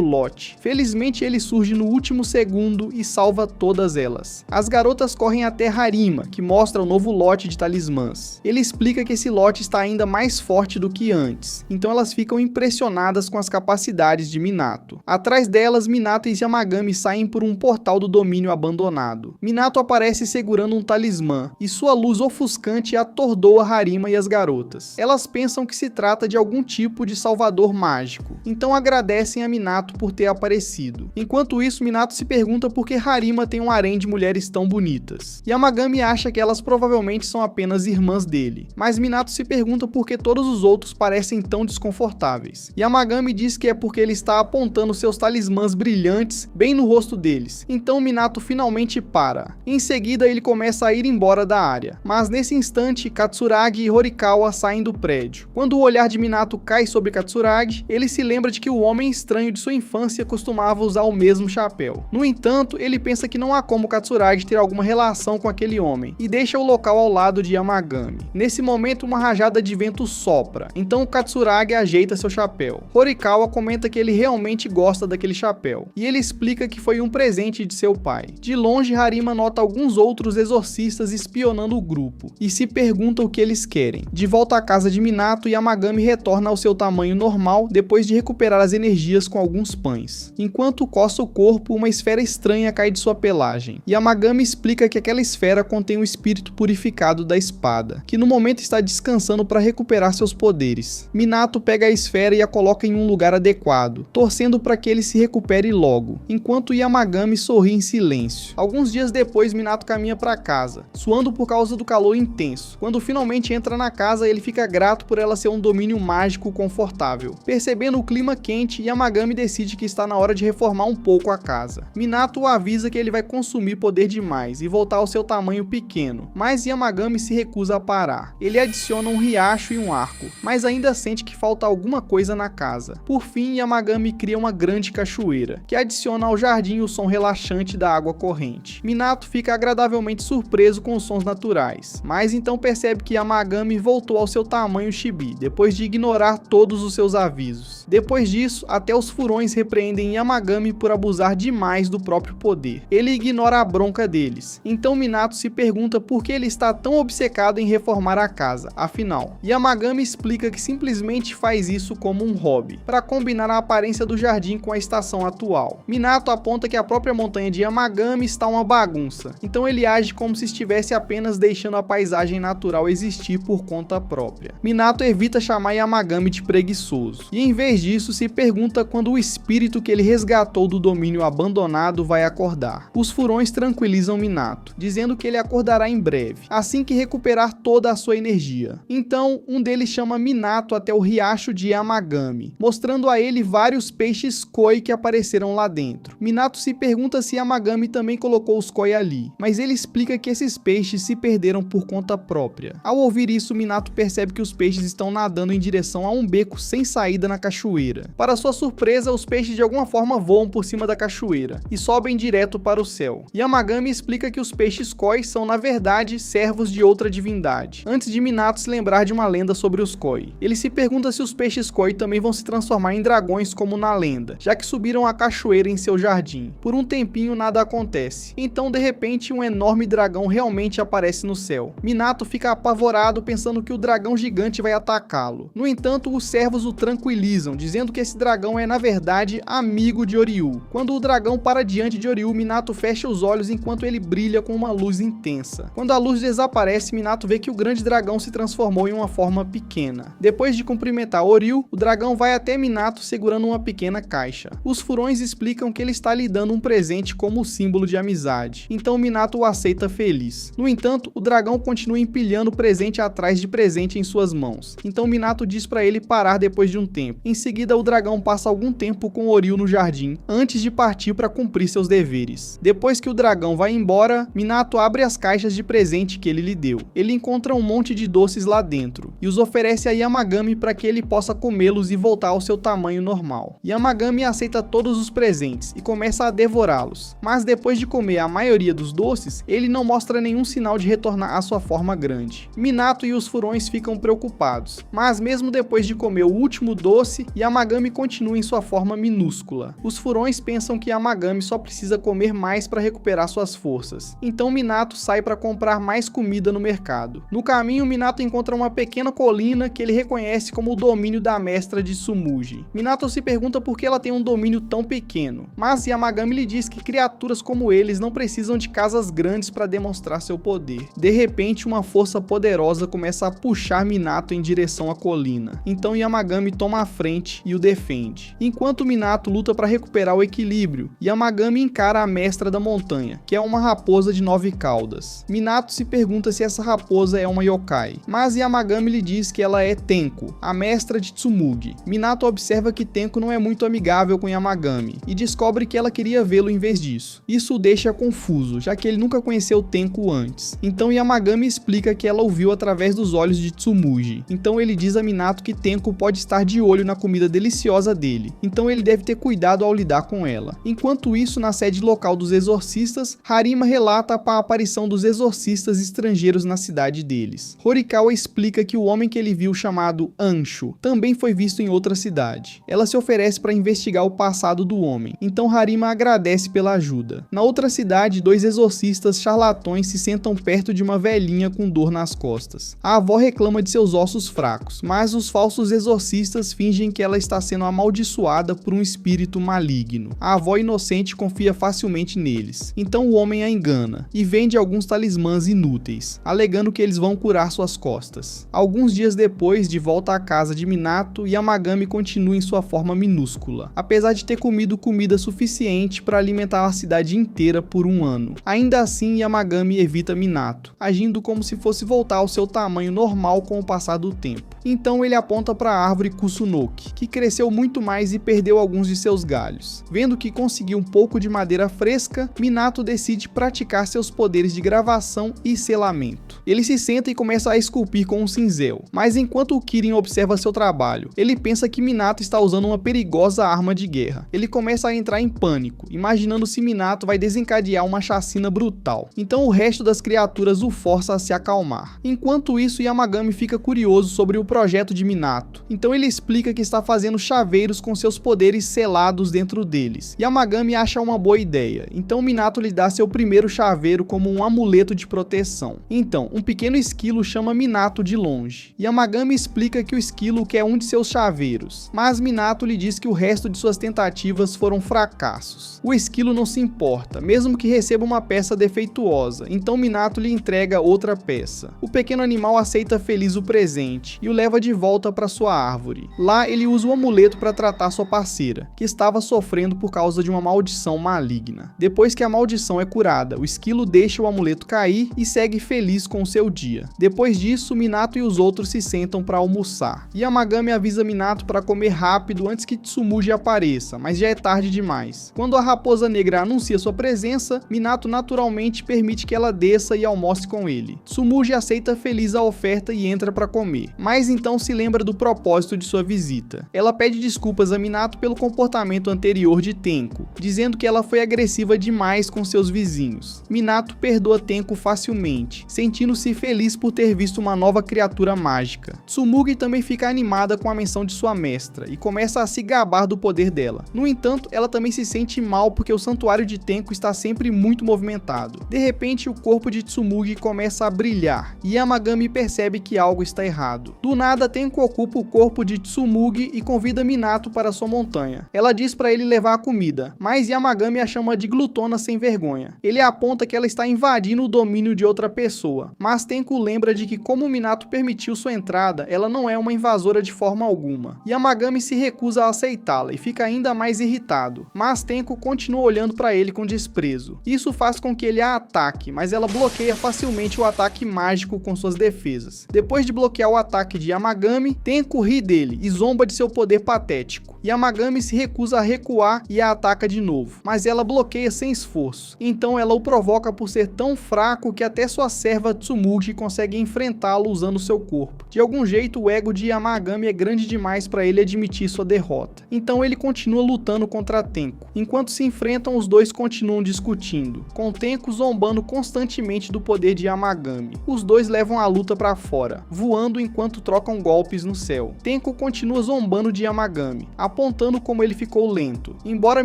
lote. Felizmente, ele surge no último segundo e salva todas elas. As garotas correm até Harima, que mostra o novo lote de talismãs. Ele explica que esse lote está ainda mais forte do que antes, então elas ficam impressionadas com as capacidades de Minato. Atrás delas, Minato e Yamagami saem por um portal do domínio abandonado. Minato aparece segurando um talismã, e sua luz ofuscante atordoa Harima e as garotas. Elas pensam que se trata de algum tipo de salvador mágico, então agradecem a Minato por ter aparecido. Enquanto isso, Minato se pergunta por que Harima tem um harém de mulheres tão bonitas. Yamagami acha que elas provavelmente são apenas irmãs dele, mas Minato se pergunta por que todos os outros parecem tão desconfortáveis. Yamagami diz que é porque ele está apontando seus talismãs brilhantes bem no rosto deles, então Minato finalmente para. para. Em seguida, ele começa a ir embora da área. Mas nesse instante, Katsuragi e Horikawa saem do prédio. Quando o olhar de Minato cai sobre Katsuragi, ele se lembra de que o homem estranho de sua infância costumava usar o mesmo chapéu. No entanto, ele pensa que não há como Katsuragi ter alguma relação com aquele homem, e deixa o local ao lado de Yamagami. Nesse momento, uma rajada de vento sopra, então o Katsuragi ajeita seu chapéu. Horikawa comenta que ele realmente gosta daquele chapéu, e ele explica que foi um presente de seu pai. De longe, Harima nota alguns outros exorcistas espionando o grupo, e se pergunta o que eles querem. De volta à casa de Minato, Yamagami retorna ao seu tamanho normal depois de recuperar as energias com alguns pães. Enquanto coça o corpo, uma esfera estranha cai de sua pelagem. Yamagami explica que aquela esfera contém o espírito purificado da espada, que no momento está descansando para recuperar seus poderes. Minato pega a esfera e a coloca em um lugar adequado, torcendo para que ele se recupere logo, enquanto Yamagami sorri em silêncio. Alguns dias depois, Minato caminha para casa, suando por causa do calor intenso. Quando finalmente entra na casa, ele fica grato por ela ser um domínio mágico confortável. Percebendo o clima quente, Yamagami decide que está na hora de reformar um pouco a casa. Minato o avisa que ele vai consumir poder demais e voltar ao seu tamanho pequeno, mas Yamagami se recusa a parar. Ele adiciona um riacho e um arco, mas ainda sente que falta alguma coisa na casa. Por fim, Yamagami cria uma grande cachoeira, que adiciona ao jardim o som relaxante da água corrente. Minato fica agradavelmente surpreso com os sons naturais, mas então percebe que Yamagami voltou ao seu tamanho chibi, depois de ignorar todos os seus avisos. Depois disso, até os furões repreendem Yamagami por abusar demais do próprio poder. Ele ignora a bronca deles. Então Minato se pergunta por que ele está tão obcecado em reformar a casa. Afinal, Yamagami explica que simplesmente faz isso como um hobby, para combinar a aparência do jardim com a estação atual. Minato aponta que a própria montanha de Yamagami está uma bagunça, então ele age como se estivesse apenas deixando a paisagem natural existir por conta própria. Minato evita chamar Yamagami de preguiçoso, e em vez disso se pergunta quando o espírito que ele resgatou do domínio abandonado vai acordar. Os furões tranquilizam Minato, dizendo que ele acordará em breve, assim que recuperar toda a sua energia. Então, um deles chama Minato até o riacho de Yamagami, mostrando a ele vários peixes koi que apareceram lá dentro. Minato se pergunta se Yamagami também colocou os koi ali, mas ele explica que esses peixes se perderam por conta própria. Ao ouvir isso, Minato percebe que os peixes estão nadando em direção a um beco sem saída na cachoeira. Para sua surpresa, os peixes de alguma forma voam por cima da cachoeira e sobem direto para o céu. Yamagami explica que os peixes koi são na verdade servos de outra divindade, antes de Minato se lembrar de uma lenda sobre os koi. Ele se pergunta se os peixes koi também vão se transformar em dragões como na lenda, já que subiram a cachoeira em seu jardim. Por um tempinho nada acontece, então de repente um enorme dragão realmente aparece no céu. Minato fica apavorado pensando que o dragão gigante vai atacá-lo. No entanto, os servos o tranquilizam, dizendo que esse dragão é na verdade amigo de Oryu. Quando o dragão para diante de Oryu, Minato fecha os olhos enquanto ele brilha com uma luz intensa. Quando a luz desaparece, Minato vê que o grande dragão se transformou em uma forma pequena. Depois de cumprimentar Oryu, o dragão vai até Minato segurando uma pequena caixa. Os furões explicam que ele está lhe dando um presente como símbolo de amizade, então Minato o aceita feliz. No entanto, o dragão continua empilhando presente atrás de presente em suas mãos, então Minato diz para ele parar depois de um tempo. Em seguida, o dragão passa algum tempo com Oryu no jardim, antes de partir para cumprir seus deveres. Depois que o dragão vai embora, Minato abre as caixas de presente que ele lhe deu. Ele encontra um monte de doces lá dentro, e os oferece a Yamagami para que ele possa comê-los e voltar ao seu tamanho normal. Yamagami aceita todos os presentes e começa a devorá-los, mas depois de comer a maioria dos doces, ele não mostra nenhum sinal de retornar à sua forma grande. Minato e os furões ficam preocupados, mas mesmo depois de comer o último doce, Yamagami continua em sua forma minúscula. Os furões pensam que Yamagami só precisa comer mais para recuperar suas forças, então Minato sai para comprar mais comida no mercado. No caminho, Minato encontra uma pequena colina que ele reconhece como o domínio da mestra de Tsumugi. Minato se pergunta por que ela tem um domínio tão pequeno, mas Yamagami lhe diz que criaturas como eles não precisam de casas grandes para demonstrar seu poder. De repente, uma força poderosa começa a puxar Minato em direção à colina, então Yamagami toma a frente e o defende. Enquanto Minato luta para recuperar o equilíbrio, Yamagami encara a mestra da montanha, que é uma raposa de 9 caudas. Minato se pergunta se essa raposa é uma yokai, mas Yamagami lhe diz que ela é Tenko, a mestra de Tsumugi. Minato observa que Tenko não é muito amigável com Yamagami e descobre que ela queria vê-lo em vez disso. Isso o deixa confuso confuso, já que ele nunca conheceu Tenko antes. Então Yamagami explica que ela o viu através dos olhos de Tsumugi. Então ele diz a Minato que Tenko pode estar de olho na comida deliciosa dele, então ele deve ter cuidado ao lidar com ela. Enquanto isso, na sede local dos exorcistas, Harima relata a aparição dos exorcistas estrangeiros na cidade deles. Horikawa explica que o homem que ele viu, chamado Ansho, também foi visto em outra cidade. Ela se oferece para investigar o passado do homem, então Harima agradece pela ajuda. Na outra cidade, 2 exorcistas charlatões se sentam perto de uma velhinha com dor nas costas. A avó reclama de seus ossos fracos, mas os falsos exorcistas fingem que ela está sendo amaldiçoada por um espírito maligno. A avó inocente confia facilmente neles, então o homem a engana e vende alguns talismãs inúteis, alegando que eles vão curar suas costas. Alguns dias depois, de volta à casa de Minato, Yamagami continua em sua forma minúscula, apesar de ter comido comida suficiente para alimentar a cidade inteira por um ano. Ainda assim, Yamagami evita Minato, agindo como se fosse voltar ao seu tamanho normal com o passar do tempo. Então ele aponta para a árvore Kusunoki, que cresceu muito mais e perdeu alguns de seus galhos. Vendo que conseguiu um pouco de madeira fresca, Minato decide praticar seus poderes de gravação e selamento. Ele se senta e começa a esculpir com um cinzel, mas enquanto o Kirin observa seu trabalho, ele pensa que Minato está usando uma perigosa arma de guerra. Ele começa a entrar em pânico, imaginando se Minato vai desencadear uma chacina brutal. Então o resto das criaturas o força a se acalmar. Enquanto isso, Yamagami fica curioso sobre o projeto de Minato. Então ele explica que está fazendo chaveiros com seus poderes selados dentro deles. Yamagami acha uma boa ideia, então Minato lhe dá seu primeiro chaveiro como um amuleto de proteção. Então, um pequeno esquilo chama Minato de longe. Yamagami explica que o esquilo quer um de seus chaveiros, mas Minato lhe diz que o resto de suas tentativas foram fracassos. O esquilo não se importa, mesmo que receba uma peça defeituosa, então Minato lhe entrega outra peça. O pequeno animal aceita feliz o presente e o leva de volta para sua árvore. Lá ele usa o amuleto para tratar sua parceira, que estava sofrendo por causa de uma maldição maligna. Depois que a maldição é curada, o esquilo deixa o amuleto cair e segue feliz com o seu dia. Depois disso, Minato e os outros se sentam para almoçar. Yamagami avisa Minato para comer rápido antes que Tsumugi apareça, mas já é tarde demais. Quando a raposa negra anuncia sua presença, Minato naturalmente permite que ela desça e almoce com ele. Tsumugi aceita feliz a oferta e entra para comer, mas então se lembra do propósito de sua visita. Ela pede desculpas a Minato pelo comportamento anterior de Tenko, dizendo que ela foi agressiva demais com seus vizinhos. Minato perdoa Tenko facilmente, sentindo-se feliz por ter visto uma nova criatura mágica. Tsumugi também fica animada com a menção de sua mestra e começa a se gabar do poder dela. No entanto, ela também se sente mal porque o santuário de Tenko está sempre muito movimentado. De repente, o corpo de Tsumugi começa a brilhar e Yamagami percebe que algo está errado. Do nada, Tenko ocupa o corpo de Tsumugi e convida Minato para sua montanha. Ela diz para ele levar a comida, mas Yamagami a chama de glutona sem vergonha. Ele aponta que ela está invadindo o domínio de outra pessoa, mas Tenko lembra de que como Minato permitiu sua entrada, ela não é uma invasora de forma alguma. Yamagami se recusa a aceitá-la e fica ainda mais irritado, mas Tenko continua olhando para ele com desprezo. Isso faz com que ele a ataque, mas ela bloqueia facilmente o ataque mágico com suas defesas. Depois de bloquear o ataque de Yamagami, Tenko ri dele e zomba de seu poder patético. Yamagami se recusa a recuar e a ataca de novo, mas ela bloqueia sem esforço. Então ela o provoca por ser tão fraco que até sua serva Tsumugi consegue enfrentá-lo usando seu corpo. De algum jeito, o ego de Yamagami é grande demais para ele admitir sua derrota. Então ele continua lutando contra Tenko. Enquanto se enfrentam, os dois continuam discutindo, com Tenko zombando constantemente do poder de Yamagami. Os dois levam a luta para fora, voando enquanto trocam golpes no céu. Tenko continua zombando de Yamagami, apontando como ele ficou lento. Embora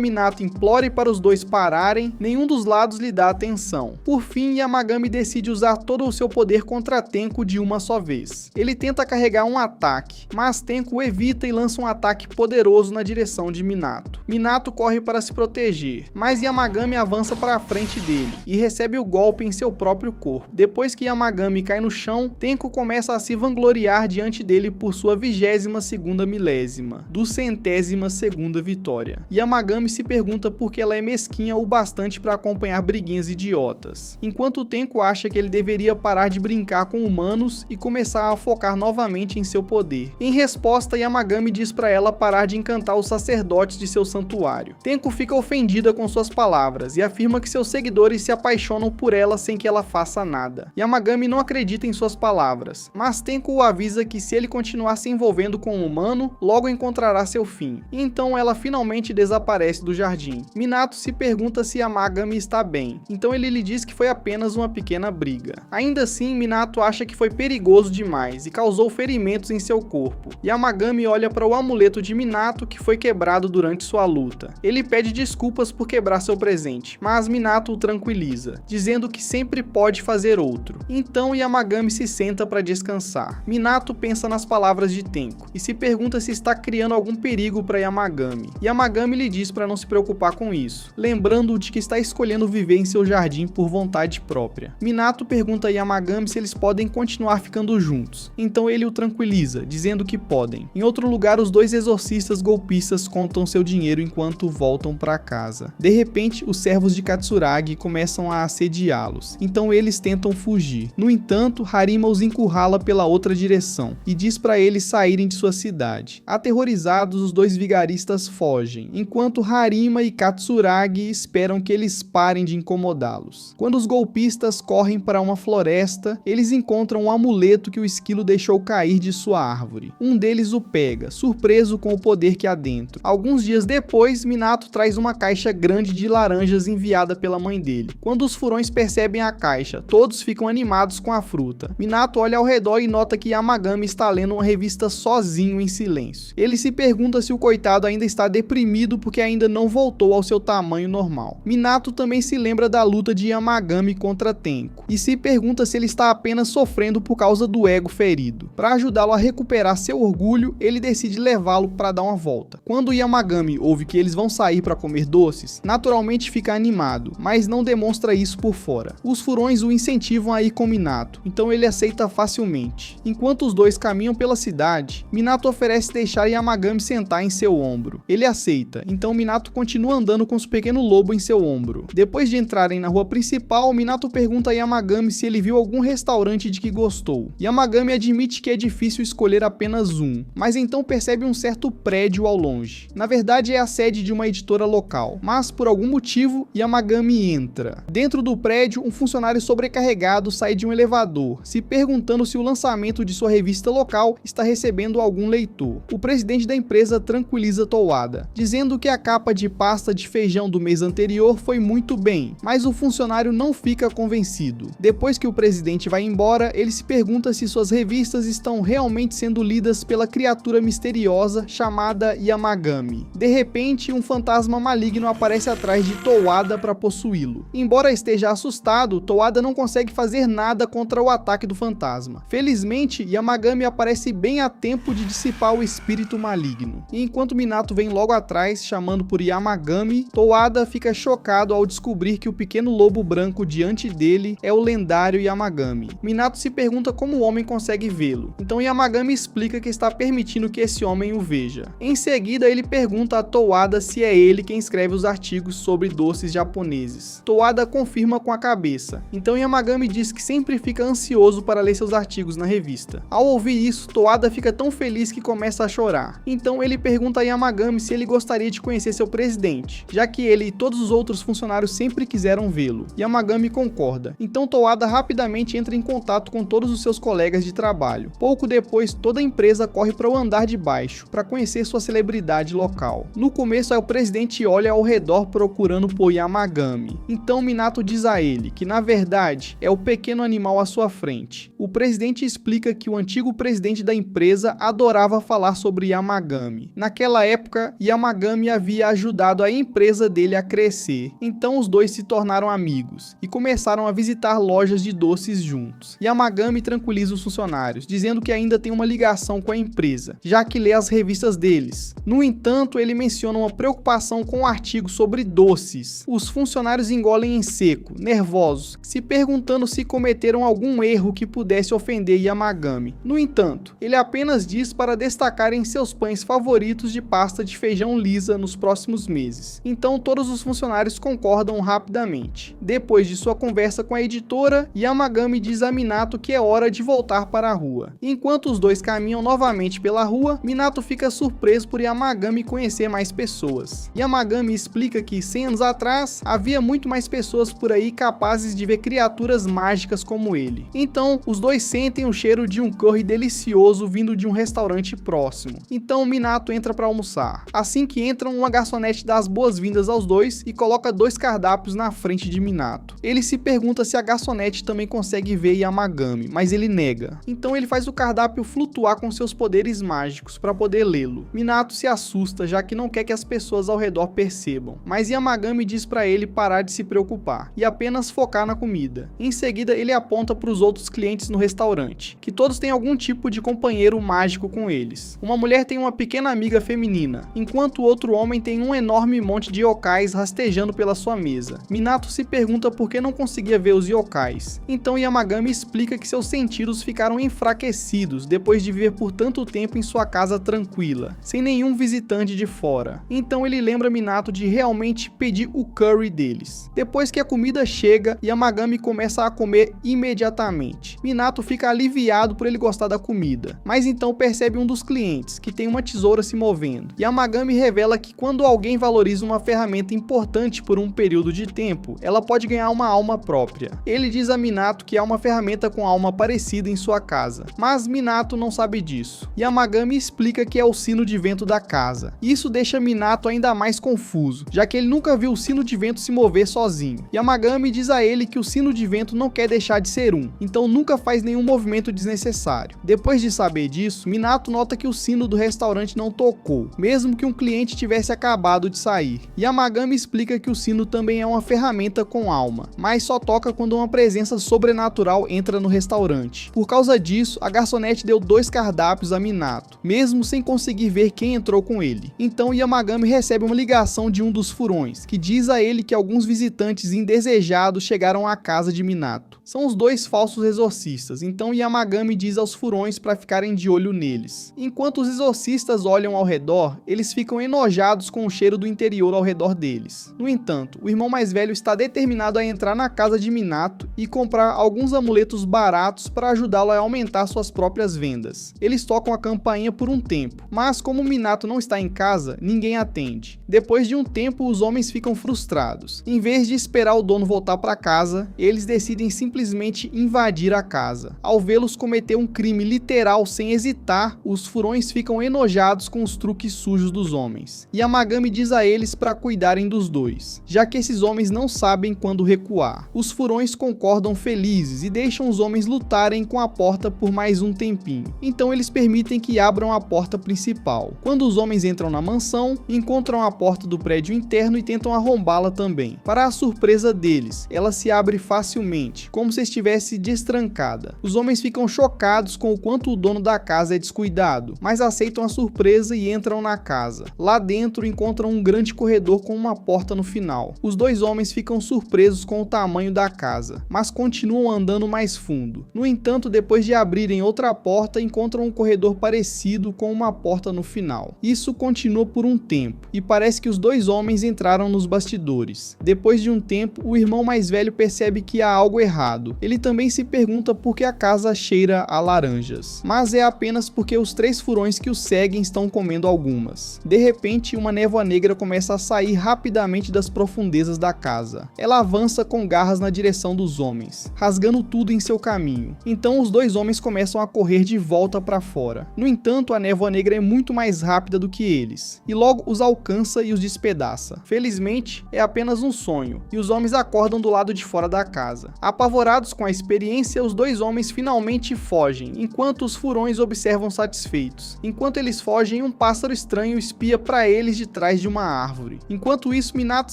Minato implore para os dois pararem, nenhum dos lados lhe dá atenção. Por fim, Yamagami decide usar todo o seu poder contra Tenko de uma só vez. Ele tenta carregar um ataque, mas Tenko evita e lança um ataque poderoso na direção de Minato. Minato corre para se proteger, mas Yamagami avança para a frente dele e recebe o golpe em seu próprio corpo. Depois que Yamagami cai no chão, Tenko começa a se vangloriar diante dele por sua 22ª milésima, do 100º 32ª vitória. Yamagami se pergunta por que ela é mesquinha o bastante para acompanhar briguinhas idiotas, enquanto Tenko acha que ele deveria parar de brincar com humanos e começar a focar novamente em seu poder. Em resposta, Yamagami diz para ela parar de encantar os sacerdotes de seu santuário. Tenko fica ofendida com suas palavras e afirma que seus seguidores se apaixonam por ela sem que ela faça nada. Yamagami não acredita em suas palavras, mas Tenko o avisa que se ele continuar se envolvendo com um humano, logo encontrará seu fim. E então ela finalmente desaparece do jardim. Minato se pergunta se Yamagami está bem, então ele lhe diz que foi apenas uma pequena briga. Ainda assim, Minato acha que foi perigoso demais e causou ferimentos em seu corpo. Yamagami olha para o amuleto de Minato que foi quebrado durante sua luta. Ele pede desculpas por quebrar seu presente, mas Minato o tranquiliza, dizendo que sempre pode fazer outro. Então Yamagami se senta para descansar. Minato pensa nas palavras de Tenko e se pergunta se está criando algum perigo para Yamagami. Yamagami lhe diz para não se preocupar com isso, lembrando-o de que está escolhendo viver em seu jardim por vontade própria. Minato pergunta a Yamagami se eles podem continuar ficando juntos, então ele o tranquiliza, dizendo que podem. Em outro lugar, os dois exorcistas golpistas contam seu dinheiro enquanto voltam para casa. De repente, os servos de Katsuragi começam a assediá-los, então eles tentam fugir. No entanto, Harima os encurrala pela outra direção e diz para eles saírem de sua cidade. Aterrorizados, os dois vigaristas fogem, enquanto Harima e Katsuragi esperam que eles parem de incomodá-los. Quando os golpistas correm para uma floresta, eles encontram um amuleto que o esquilo deixou cair de sua árvore. Um deles o pega, surpreso com o poder que há dentro. Alguns dias depois, Minato traz uma caixa grande de laranjas enviada pela mãe dele. Quando os furões percebem a caixa, todos ficam animados com a fruta. Minato olha ao redor e nota que Yamagami está lendo uma revista sozinho em silêncio. Ele se pergunta se o coitado ainda está deprimido porque ainda não voltou ao seu tamanho normal. Minato também se lembra da luta de Yamagami contra Tenko e se pergunta se ele está apenas sofrendo por causa do ego ferido. Para ajudá-lo a recuperar seu orgulho, ele decide levá-lo para dar uma volta. Quando Yamagami ouve que eles vão sair para comer doces, naturalmente fica animado, mas não demonstra isso por fora. Os furões o incentivam a ir com Minato, então ele aceita facilmente. Enquanto os dois caminham pela cidade, Minato oferece deixar Yamagami sentar em seu ombro. Ele aceita, então Minato continua andando com seu pequeno lobo em seu ombro. Depois de entrarem na rua principal, Minato pergunta a Yamagami se ele viu algum restaurante de que gostou. Yamagami admite que é difícil escolher apenas um, mas então percebe um certo prédio ao longe. Na verdade, é a sede de uma editora local, mas por algum motivo, Yamagami entra. Dentro do prédio, um funcionário sobrecarregado sai de um elevador, se perguntando se o lançamento de sua revista local está recebendo algum leitor. O presidente da empresa tranquiliza Towada, dizendo que a capa de pasta de feijão do mês anterior foi muito bem, mas o funcionário não fica convencido. Depois que o presidente vai embora, ele se pergunta se suas revistas estão realmente sendo lidas pela criatura misteriosa chamada Yamagami. De repente, um fantasma maligno aparece atrás de Towada para possuí-lo. Embora esteja assustado, Towada não consegue fazer nada contra o ataque do fantasma. Felizmente, Yamagami aparece bem a tempo de dissipar o espírito maligno. E enquanto Minato vem logo atrás, chamando por Yamagami, Towada fica chocado ao descobrir que o pequeno lobo branco diante dele é o lendário Yamagami. Minato se pergunta como o homem consegue vê-lo, então Yamagami explica que está permitindo que esse homem o veja. Em seguida, ele pergunta a Towada se é ele quem escreve os artigos sobre doces japoneses. Towada confirma com a cabeça, então Yamagami diz que sempre fica ansioso para ler seus artigos na revista. Ao ouvir isso, Towada fica tão feliz que começa a chorar. Então ele pergunta a Yamagami se ele gostaria de conhecer seu presidente, já que ele e todos os outros funcionários sempre quiseram vê-lo. Yamagami concorda, então Towada rapidamente entra em contato com todos os seus colegas de trabalho. Pouco depois, toda a empresa corre para o andar de baixo, para conhecer sua celebridade local. No começo, o presidente olha ao redor procurando por Yamagami. Então Minato diz a ele que, na verdade, é o pequeno animal à sua frente. O presidente explica que o antigo presidente da empresa adorava falar sobre Yamagami. Naquela época, Yamagami havia ajudado a empresa dele a crescer. Então os dois se tornaram amigos e começaram a visitar lojas de doces juntos. Yamagami tranquiliza os funcionários, dizendo que ainda tem uma ligação com a empresa, já que lê as revistas deles. No entanto, ele menciona uma preocupação com o artigo sobre doces. Os funcionários engolem em seco, nervosos, se perguntando se cometeram algum erro que pudesse ofender Yamagami. No entanto, ele apenas diz para destacarem seus pães favoritos litros de pasta de feijão lisa nos próximos meses. Então todos os funcionários concordam rapidamente. Depois de sua conversa com a editora, Yamagami diz a Minato que é hora de voltar para a rua. Enquanto os dois caminham novamente pela rua, Minato fica surpreso por Yamagami conhecer mais pessoas. Yamagami explica que 100 anos atrás havia muito mais pessoas por aí capazes de ver criaturas mágicas como ele. Então os dois sentem o cheiro de um curry delicioso vindo de um restaurante próximo. Então Minato entra para almoçar. Assim que entram, uma garçonete dá as boas-vindas aos dois e coloca 2 cardápios na frente de Minato. Ele se pergunta se a garçonete também consegue ver Yamagami, mas ele nega. Então ele faz o cardápio flutuar com seus poderes mágicos para poder lê-lo. Minato se assusta, já que não quer que as pessoas ao redor percebam, mas Yamagami diz para ele parar de se preocupar e apenas focar na comida. Em seguida ele aponta para os outros clientes no restaurante, que todos têm algum tipo de companheiro mágico com eles. Uma mulher tem uma pequena amiga feminina, enquanto o outro homem tem um enorme monte de yokais rastejando pela sua mesa. Minato se pergunta por que não conseguia ver os yokais. Então Yamagami explica que seus sentidos ficaram enfraquecidos depois de viver por tanto tempo em sua casa tranquila, sem nenhum visitante de fora. Então ele lembra Minato de realmente pedir o curry deles. Depois que a comida chega, Yamagami começa a comer imediatamente. Minato fica aliviado por ele gostar da comida, mas então percebe um dos clientes, que tem uma tesoura se movendo. Yamagami revela que quando alguém valoriza uma ferramenta importante por um período de tempo, ela pode ganhar uma alma própria. Ele diz a Minato que há uma ferramenta com alma parecida em sua casa, mas Minato não sabe disso. Yamagami explica que é o sino de vento da casa. Isso deixa Minato ainda mais confuso, já que ele nunca viu o sino de vento se mover sozinho. Yamagami diz a ele que o sino de vento não quer deixar de ser um, então nunca faz nenhum movimento desnecessário. Depois de saber disso, Minato nota que o sino do restaurante não tocou, mesmo que um cliente tivesse acabado de sair. Yamagami explica que o sino também é uma ferramenta com alma, mas só toca quando uma presença sobrenatural entra no restaurante. Por causa disso, a garçonete deu 2 cardápios a Minato, mesmo sem conseguir ver quem entrou com ele. Então Yamagami recebe uma ligação de um dos furões, que diz a ele que alguns visitantes indesejados chegaram à casa de Minato. São os 2 falsos exorcistas, então Yamagami diz aos furões para ficarem de olho neles. Enquanto os exorcistas olham ao redor, eles ficam enojados com o cheiro do interior ao redor deles. No entanto, o irmão mais velho está determinado a entrar na casa de Minato e comprar alguns amuletos baratos para ajudá-lo a aumentar suas próprias vendas. Eles tocam a campainha por um tempo, mas como Minato não está em casa, ninguém atende. Depois de um tempo, os homens ficam frustrados. Em vez de esperar o dono voltar para casa, eles decidem simplesmente invadir a casa. Ao vê-los cometer um crime literal sem hesitar, os furões ficam enojados com os truques sujos dos homens. Yamagami diz a eles para cuidarem dos dois, já que esses homens não sabem quando recuar. Os furões concordam felizes e deixam os homens lutarem com a porta por mais um tempinho. Então eles permitem que abram a porta principal. Quando os homens entram na mansão, encontram a porta do prédio interno e tentam arrombá-la também. Para a surpresa deles, ela se abre facilmente, como se estivesse destrancada. Os homens ficam chocados com o quanto o dono da casa é descuidado, mas aceitam a surpresa e entram na casa. Lá dentro encontram um grande corredor com uma porta no final. Os 2 homens ficam surpresos com o tamanho da casa, mas continuam andando mais fundo. No entanto, depois de abrirem outra porta, encontram um corredor parecido com uma porta no final. Isso continua por um tempo, e parece que os 2 homens entraram nos bastidores. Depois de um tempo, o irmão mais velho percebe que há algo errado. Ele também se pergunta por que a casa cheira a laranjas, mas é apenas porque os 3 furões que o seguem estão comendo algumas. De repente, uma névoa negra começa a sair rapidamente das profundezas da casa. Ela avança com garras na direção dos homens, rasgando tudo em seu caminho. Então os 2 homens começam a correr de volta para fora. No entanto, a névoa negra é muito mais rápida do que eles, e logo os alcança e os despedaça. Felizmente, é apenas um sonho, e os homens acordam do lado de fora da casa. Apavorados com a experiência, os 2 homens finalmente fogem, enquanto os furões observam satisfeitos. Enquanto eles fogem, um pássaro estranho espia para eles de trás de uma árvore. Enquanto isso, Minato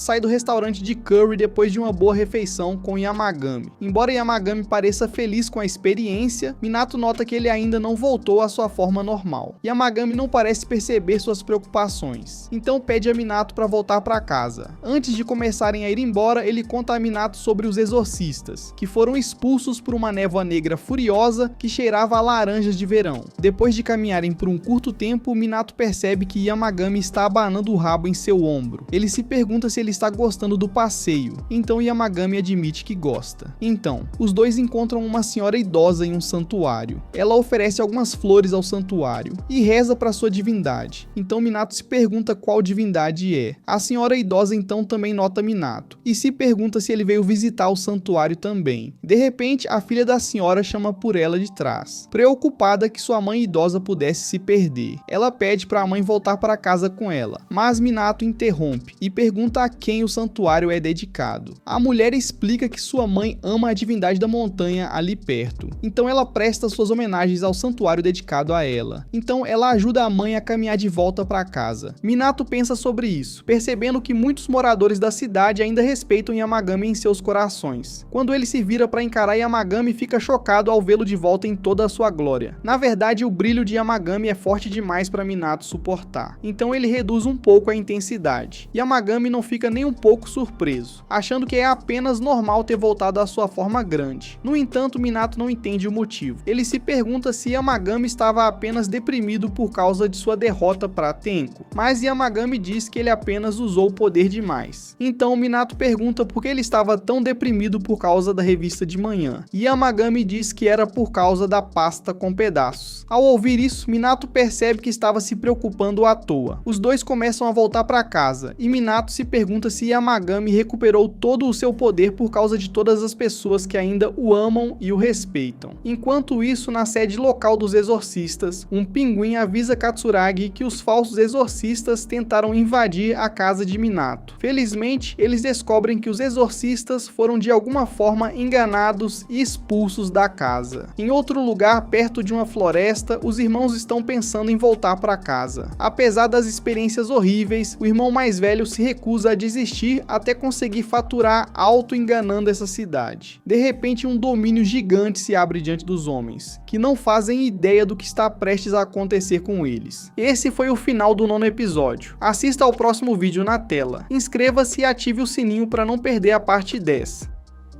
sai do restaurante de curry depois de uma boa refeição com Yamagami. Embora Yamagami pareça feliz com a experiência, Minato nota que ele ainda não voltou à sua forma normal. Yamagami não parece perceber suas preocupações, então pede a Minato para voltar para casa. Antes de começarem a ir embora, ele conta a Minato sobre os exorcistas, que foram expulsos por uma névoa negra furiosa que cheirava a laranjas de verão. Depois de caminharem por um curto tempo, Minato Minato percebe que Yamagami está abanando o rabo em seu ombro. Ele se pergunta se ele está gostando do passeio, então Yamagami admite que gosta. Então, os dois encontram uma senhora idosa em um santuário. Ela oferece algumas flores ao santuário e reza para sua divindade. Então Minato se pergunta qual divindade é. A senhora idosa então também nota Minato e se pergunta se ele veio visitar o santuário também. De repente, a filha da senhora chama por ela de trás, preocupada que sua mãe idosa pudesse se perder. Ela pede para a mãe voltar para casa com ela, mas Minato interrompe e pergunta a quem o santuário é dedicado. A mulher explica que sua mãe ama a divindade da montanha ali perto, então ela presta suas homenagens ao santuário dedicado a ela. Então ela ajuda a mãe a caminhar de volta para casa. Minato pensa sobre isso, percebendo que muitos moradores da cidade ainda respeitam Yamagami em seus corações. Quando ele se vira para encarar Yamagami, fica chocado ao vê-lo de volta em toda a sua glória. Na verdade, o brilho de Yamagami é forte demais para Minato suportar, então ele reduz um pouco a intensidade. Yamagami não fica nem um pouco surpreso, achando que é apenas normal ter voltado à sua forma grande. No entanto, Minato não entende o motivo. Ele se pergunta se Yamagami estava apenas deprimido por causa de sua derrota para Tenko, mas Yamagami diz que ele apenas usou o poder demais. Então Minato pergunta por que ele estava tão deprimido por causa da revista de manhã, e Yamagami diz que era por causa da pasta com pedaços. Ao ouvir isso, Minato percebe que estava se preocupando à toa. Os dois começam a voltar para casa, e Minato se pergunta se Yamagami recuperou todo o seu poder por causa de todas as pessoas que ainda o amam e o respeitam. Enquanto isso, na sede local dos exorcistas, um pinguim avisa Katsuragi que os falsos exorcistas tentaram invadir a casa de Minato. Felizmente, eles descobrem que os exorcistas foram de alguma forma enganados e expulsos da casa. Em outro lugar, perto de uma floresta, os irmãos estão pensando em voltar para casa. Apesar das experiências horríveis, o irmão mais velho se recusa a desistir até conseguir faturar alto enganando essa cidade. De repente, um domínio gigante se abre diante dos homens, que não fazem ideia do que está prestes a acontecer com eles. Esse foi o final do 9º episódio. Assista ao próximo vídeo na tela. Inscreva-se e ative o sininho para não perder a parte 10.